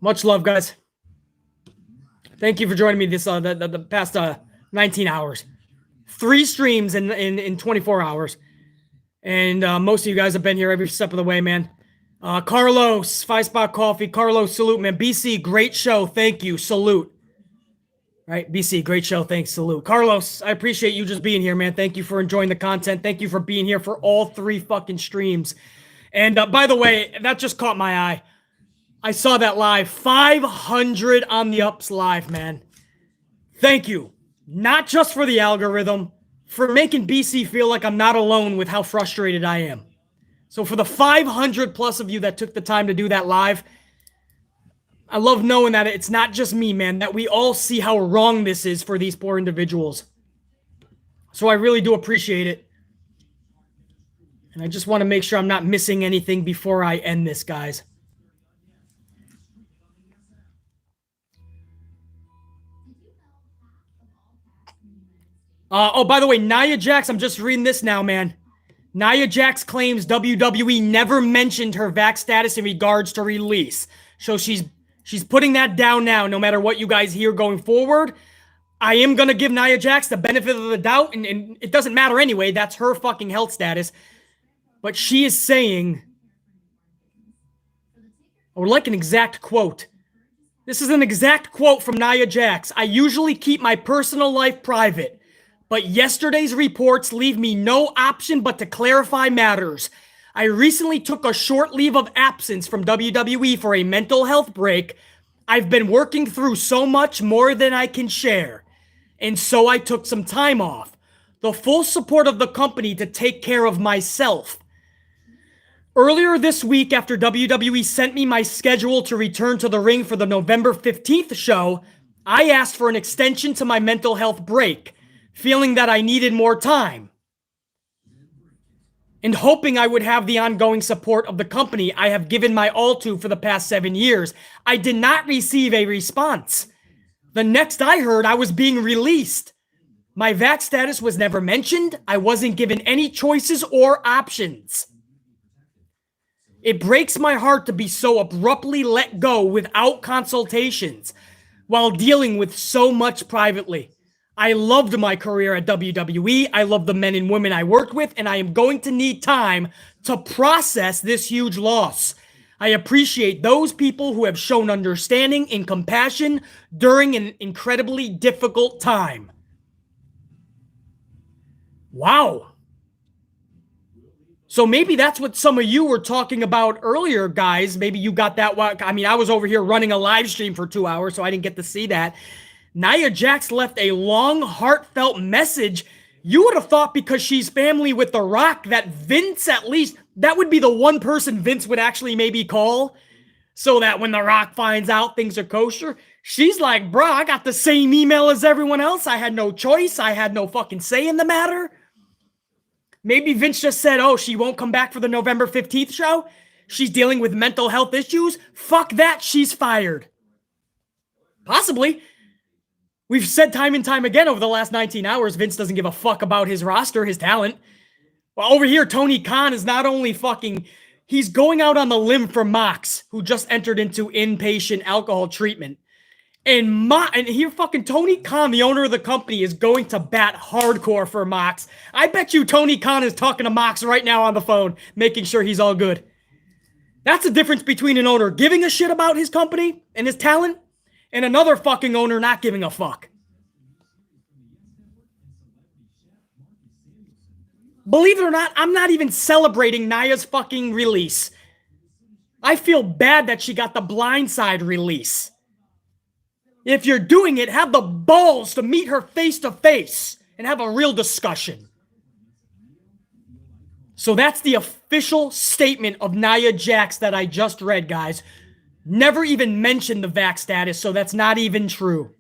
Much love, guys. Thank you for joining me this the past 19 hours. 3 streams in 24 hours. And most of you guys have been here every step of the way, man. Carlos, 5 Spot Coffee. Carlos, salute, man. BC, great show. Thank you. Salute. Right, BC, great show. Thanks. Salute. Carlos, I appreciate you just being here, man. Thank you for enjoying the content. Thank you for being here for all 3 fucking streams. And by the way, that just caught my eye. I saw that live. 500 on the ups live, man. Thank you. Not just for the algorithm, for making BC feel like I'm not alone with how frustrated I am. So for the 500 plus of you that took the time to do that live, I love knowing that it's not just me, man, that we all see how wrong this is for these poor individuals. So I really do appreciate it. And I just want to make sure I'm not missing anything before I end this, guys. Oh, by the way, Nia Jax, I'm just reading this now, man. Nia Jax claims WWE never mentioned her vax status in regards to release. So she's putting that down now, no matter what you guys hear going forward. I am going to give Nia Jax the benefit of the doubt, and it doesn't matter anyway. That's her fucking health status. But she is saying, or like an exact quote. This is an exact quote from Nia Jax. I usually keep my personal life private, but yesterday's reports leave me no option but to clarify matters. I recently took a short leave of absence from WWE for a mental health break. I've been working through so much more than I can share, and so I took some time off. The full support of the company to take care of myself. Earlier this week, after WWE sent me my schedule to return to the ring for the November 15th show, I asked for an extension to my mental health break, feeling that I needed more time, and hoping I would have the ongoing support of the company I have given my all to for the past 7 years. I did not receive a response. The next I heard, I was being released. My vax status was never mentioned. I wasn't given any choices or options. It breaks my heart to be so abruptly let go without consultations while dealing with so much privately. I loved my career at WWE. I love the men and women I worked with, and I am going to need time to process this huge loss. I appreciate those people who have shown understanding and compassion during an incredibly difficult time. Wow. So maybe that's what some of you were talking about earlier, guys. Maybe you got that. I mean, I was over here running a live stream for 2 hours, so I didn't get to see that. Nia Jax left a long, heartfelt message. You would have thought because she's family with The Rock that Vince, at least, that would be the one person Vince would actually maybe call so that when The Rock finds out things are kosher. She's like, bro, I got the same email as everyone else. I had no choice. I had no fucking say in the matter. Maybe Vince just said, oh, she won't come back for the November 15th show. She's dealing with mental health issues. Fuck that. She's fired. Possibly. We've said time and time again over the last 19 hours, Vince doesn't give a fuck about his roster, his talent. Well, over here, Tony Khan is not only fucking, he's going out on the limb for Mox, who just entered into inpatient alcohol treatment. And here fucking Tony Khan, the owner of the company, is going to bat hardcore for Mox. I bet you Tony Khan is talking to Mox right now on the phone, making sure he's all good. That's the difference between an owner giving a shit about his company and his talent and another fucking owner not giving a fuck. Believe it or not, I'm not even celebrating Nia's fucking release. I feel bad that she got the blindside release. If you're doing it, have the balls to meet her face to face and have a real discussion. So that's the official statement of Nia Jax that I just read, guys. Never even mentioned the vax status, so that's not even true.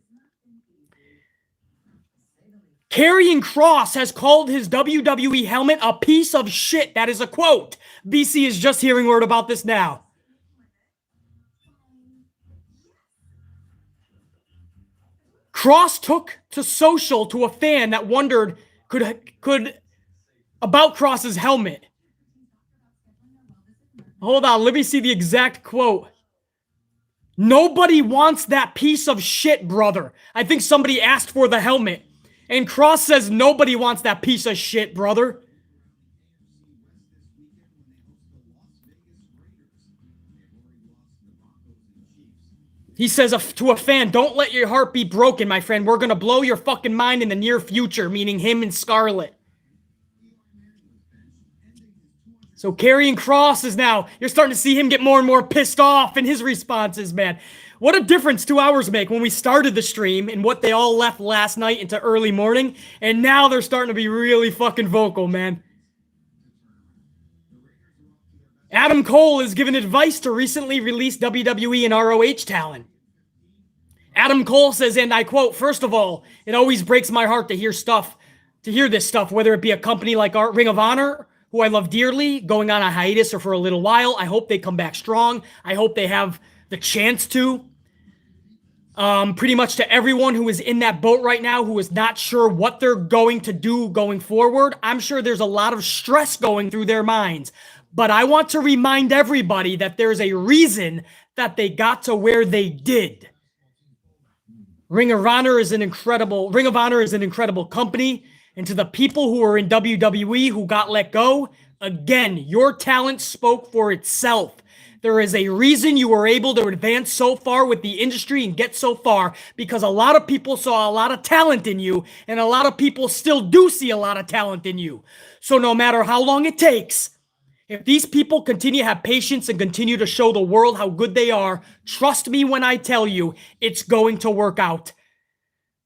Karrion Kross has called his WWE helmet a piece of shit. That is a quote. BC is just hearing word about this now. Kross took to social to a fan that wondered could about Kross's helmet. Hold on, let me see the exact quote. Nobody wants that piece of shit, brother. I think somebody asked for the helmet. And Kross says nobody wants that piece of shit, brother. He says to a fan, don't let your heart be broken, my friend. We're going to blow your fucking mind in the near future, meaning him and Scarlett. So Karrion Kross is now, you're starting to see him get more and more pissed off in his responses, man. What a difference 2 hours make when we started the stream and what they all left last night into early morning. And now they're starting to be really fucking vocal, man. Adam Cole is giving advice to recently released WWE and ROH talent. Adam Cole says, and I quote, first of all, it always breaks my heart to hear this stuff, whether it be a company like our Ring of Honor, who I love dearly, going on a hiatus or for a little while. I hope they come back strong. I hope they have the chance to. Pretty much to everyone who is in that boat right now, who is not sure what they're going to do going forward, I'm sure there's a lot of stress going through their minds. But I want to remind everybody that there's a reason that they got to where they did. Ring of Honor is an incredible company. And to the people who are in WWE who got let go, again, your talent spoke for itself. There is a reason you were able to advance so far with the industry and get so far, because a lot of people saw a lot of talent in you, and a lot of people still do see a lot of talent in you. So no matter how long it takes, if these people continue to have patience and continue to show the world how good they are, trust me when I tell you, it's going to work out.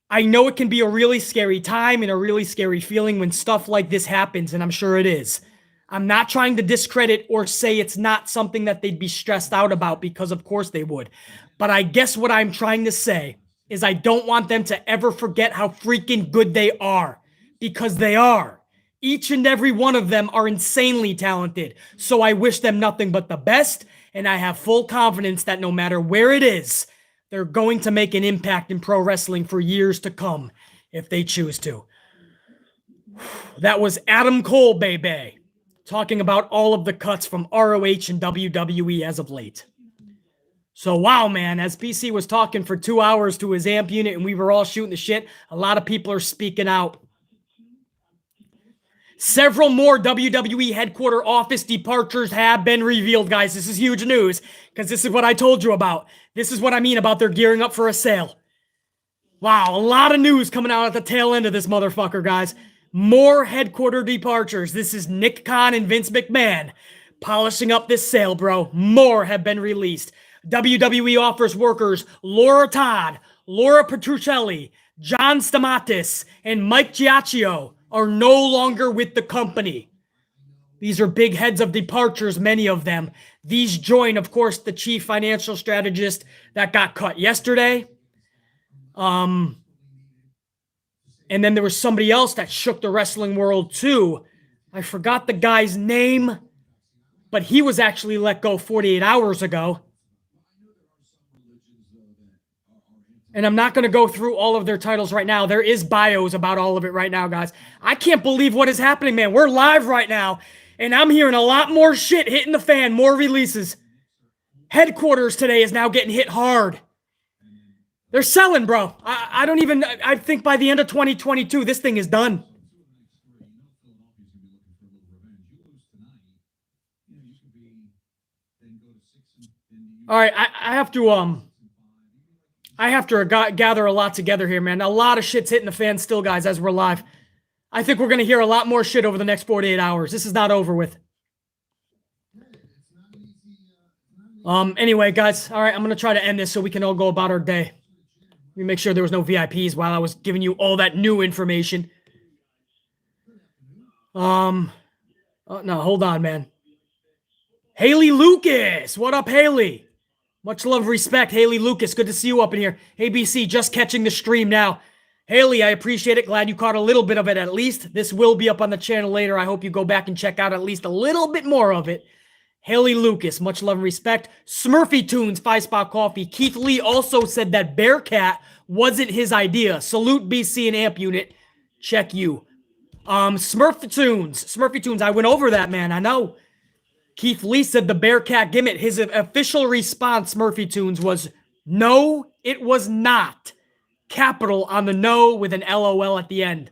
I know it can be a really scary time and a really scary feeling when stuff like this happens, and I'm sure it is. I'm not trying to discredit or say it's not something that they'd be stressed out about, because of course they would. But I guess what I'm trying to say is I don't want them to ever forget how freaking good they are, because they are. Each and every one of them are insanely talented. So I wish them nothing but the best, and I have full confidence that no matter where it is, they're going to make an impact in pro wrestling for years to come, if they choose to. That was Adam Cole, baby, talking about all of the cuts from ROH and WWE as of late. So, wow, man, as PC was talking for 2 hours to his amp unit and we were all shooting the shit, a lot of people are speaking out. Several more WWE headquarter office departures have been revealed, guys. This is huge news, because this is what I told you about. This is what I mean about they're gearing up for a sale. Wow, a lot of news coming out at the tail end of this motherfucker, guys. More headquarter departures. This is Nick Khan and Vince McMahon polishing up this sale, bro. More have been released. WWE offers workers Laura Todd, Laura Petruccelli, John Stamatis, and Mike Giacchio are no longer with the company. These are big heads of departures, many of them. These join, of course, the chief financial strategist that got cut yesterday. And then there was somebody else that shook the wrestling world too. I forgot the guy's name, but he was actually let go 48 hours ago. And I'm not going to go through all of their titles right now. There is bios about all of it right now, guys. I can't believe what is happening, man. We're live right now, and I'm hearing a lot more shit hitting the fan, more releases. Headquarters today is now getting hit hard. They're selling, bro. I don't even, I think by the end of 2022, this thing is done. All right, I have to gather a lot together here, man. A lot of shit's hitting the fan still, guys, as we're live. I think we're going to hear a lot more shit over the next 48 hours. This is not over with. Anyway, guys, all right, I'm going to try to end this so we can all go about our day. Let me make sure there was no VIPs while I was giving you all that new information. Oh, no, hold on, man. Haley Lucas. What up, Haley? Much love, respect, Haley Lucas. Good to see you up in here. Hey, BC, just catching the stream now. Haley, I appreciate it. Glad you caught a little bit of it at least. This will be up on the channel later. I hope you go back and check out at least a little bit more of it. Haley Lucas, much love and respect. Smurfy Tunes, 5-Spot Coffee. Keith Lee also said that Bearcat wasn't his idea. Salute BC and Amp Unit. Check you. Smurfy Tunes. I went over that, man. I know. Keith Lee said the Bearcat gimmick. His official response, Smurfy Tunes, was no, it was not. Capital on the no with an LOL at the end.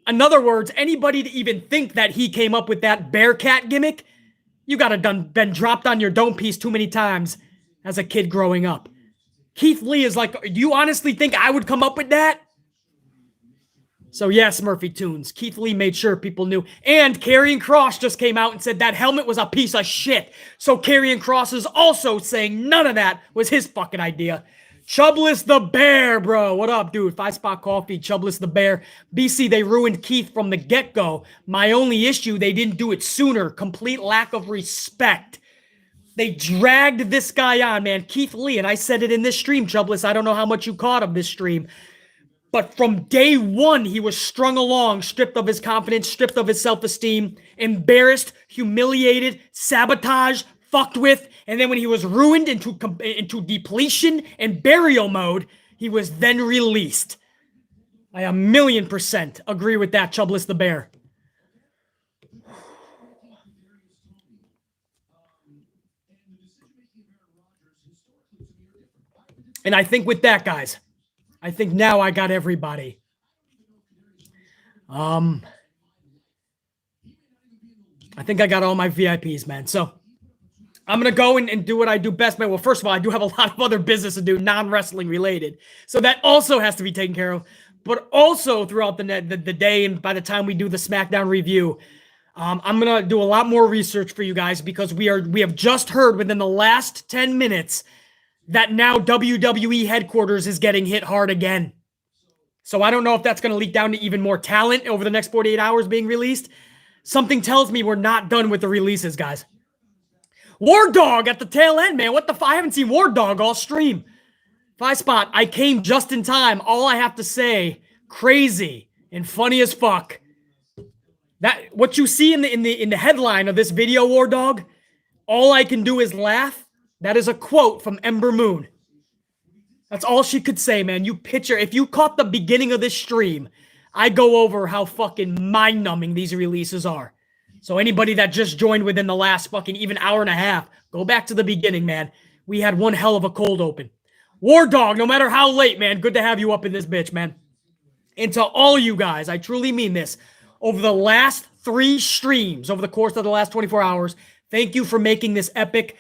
In other words, anybody to even think that he came up with that Bearcat gimmick, you gotta been dropped on your dome piece too many times as a kid growing up. Keith Lee is like, do you honestly think I would come up with that? So yes, Smurfy Tunes. Keith Lee made sure people knew. And Karrion Kross just came out and said that helmet was a piece of shit. So Karrion Kross is also saying none of that was his fucking idea. Chubless the Bear, bro. What up, dude? 5-Spot Coffee, Chubless the Bear. BC, they ruined Keith from the get-go. My only issue, they didn't do it sooner. Complete lack of respect. They dragged this guy on, man. Keith Lee, and I said it in this stream, Chubless. I don't know how much you caught of this stream. But from day one, he was strung along, stripped of his confidence, stripped of his self-esteem, embarrassed, humiliated, sabotaged, fucked with. And then when he was ruined into depletion and burial mode, he was then released. I 1,000,000% agree with that, Chubless the Bear. And I think with that, guys, I think now I got everybody. I think I got all my VIPs, man. So I'm going to go and do what I do best, man. Well, first of all, I do have a lot of other business to do, non-wrestling related. So that also has to be taken care of. But also throughout the day and by the time we do the SmackDown review, I'm going to do a lot more research for you guys because we have just heard within the last 10 minutes that now WWE headquarters is getting hit hard again. So I don't know if that's going to leak down to even more talent over the next 48 hours being released. Something tells me we're not done with the releases, guys. War Dog at the tail end, man. What the I haven't seen War Dog all stream. 5-Spot, I came just in time. All I have to say, crazy and funny as fuck. That what you see in the headline of this video, War Dog, all I can do is laugh. That is a quote from Ember Moon. That's all she could say, man. You picture, if you caught the beginning of this stream, I go over how fucking mind-numbing these releases are. So anybody that just joined within the last fucking even hour and a half, go back to the beginning, man. We had one hell of a cold open. War Dog, no matter how late, man, good to have you up in this bitch, man. And to all you guys, I truly mean this, over the last 3 streams, over the course of the last 24 hours, thank you for making this epic.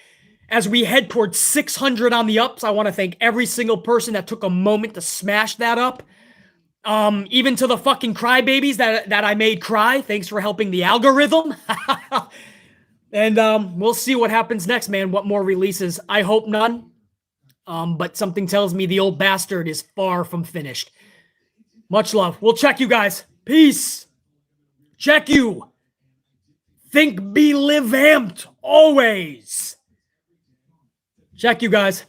As we head towards 600 on the ups, I want to thank every single person that took a moment to smash that up. Even to the fucking crybabies that I made cry. Thanks for helping the algorithm. And we'll see what happens next, man. What more releases? I hope none. But something tells me the old bastard is far from finished. Much love. We'll check you guys. Peace. Check you. Think, be, live, amped. Always. Check you guys.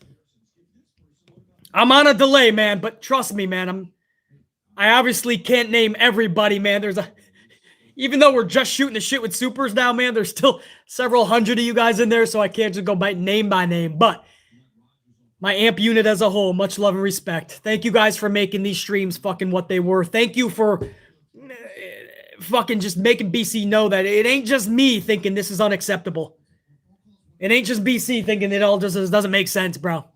I'm on a delay, man, but trust me, man. I obviously can't name everybody, man. Even though we're just shooting the shit with supers now, man, there's still several hundred of you guys in there, so I can't just go by name. But my amp unit as a whole, much love and respect. Thank you guys for making these streams fucking what they were. Thank you for fucking just making BC know that it ain't just me thinking this is unacceptable. It ain't just BC thinking it all just doesn't make sense, bro.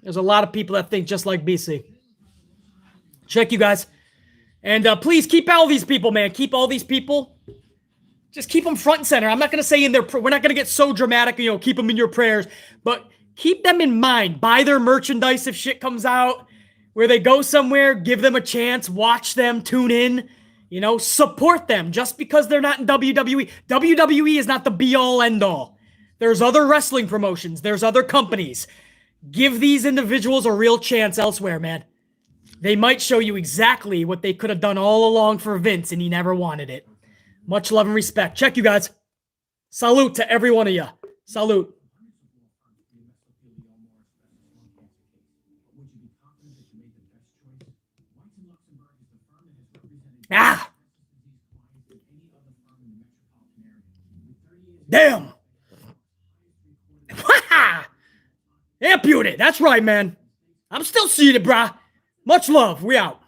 There's a lot of people that think just like BC. Check, you guys. And please keep all these people, man. Keep all these people. Just keep them front and center. I'm not going to say in their... We're not going to get so dramatic, you know, keep them in your prayers. But keep them in mind. Buy their merchandise if shit comes out. Where they go somewhere, give them a chance. Watch them, tune in. You know, support them. Just because they're not in WWE. WWE is not the be-all, end-all. There's other wrestling promotions. There's other companies. Give these individuals a real chance elsewhere, man. They might show you exactly what they could have done all along for Vince, and he never wanted it. Much love and respect. Check, you guys. Salute to every one of you. Salute. Ah! Damn! Ampute it. That's right, man. I'm still seated, brah. Much love. We out.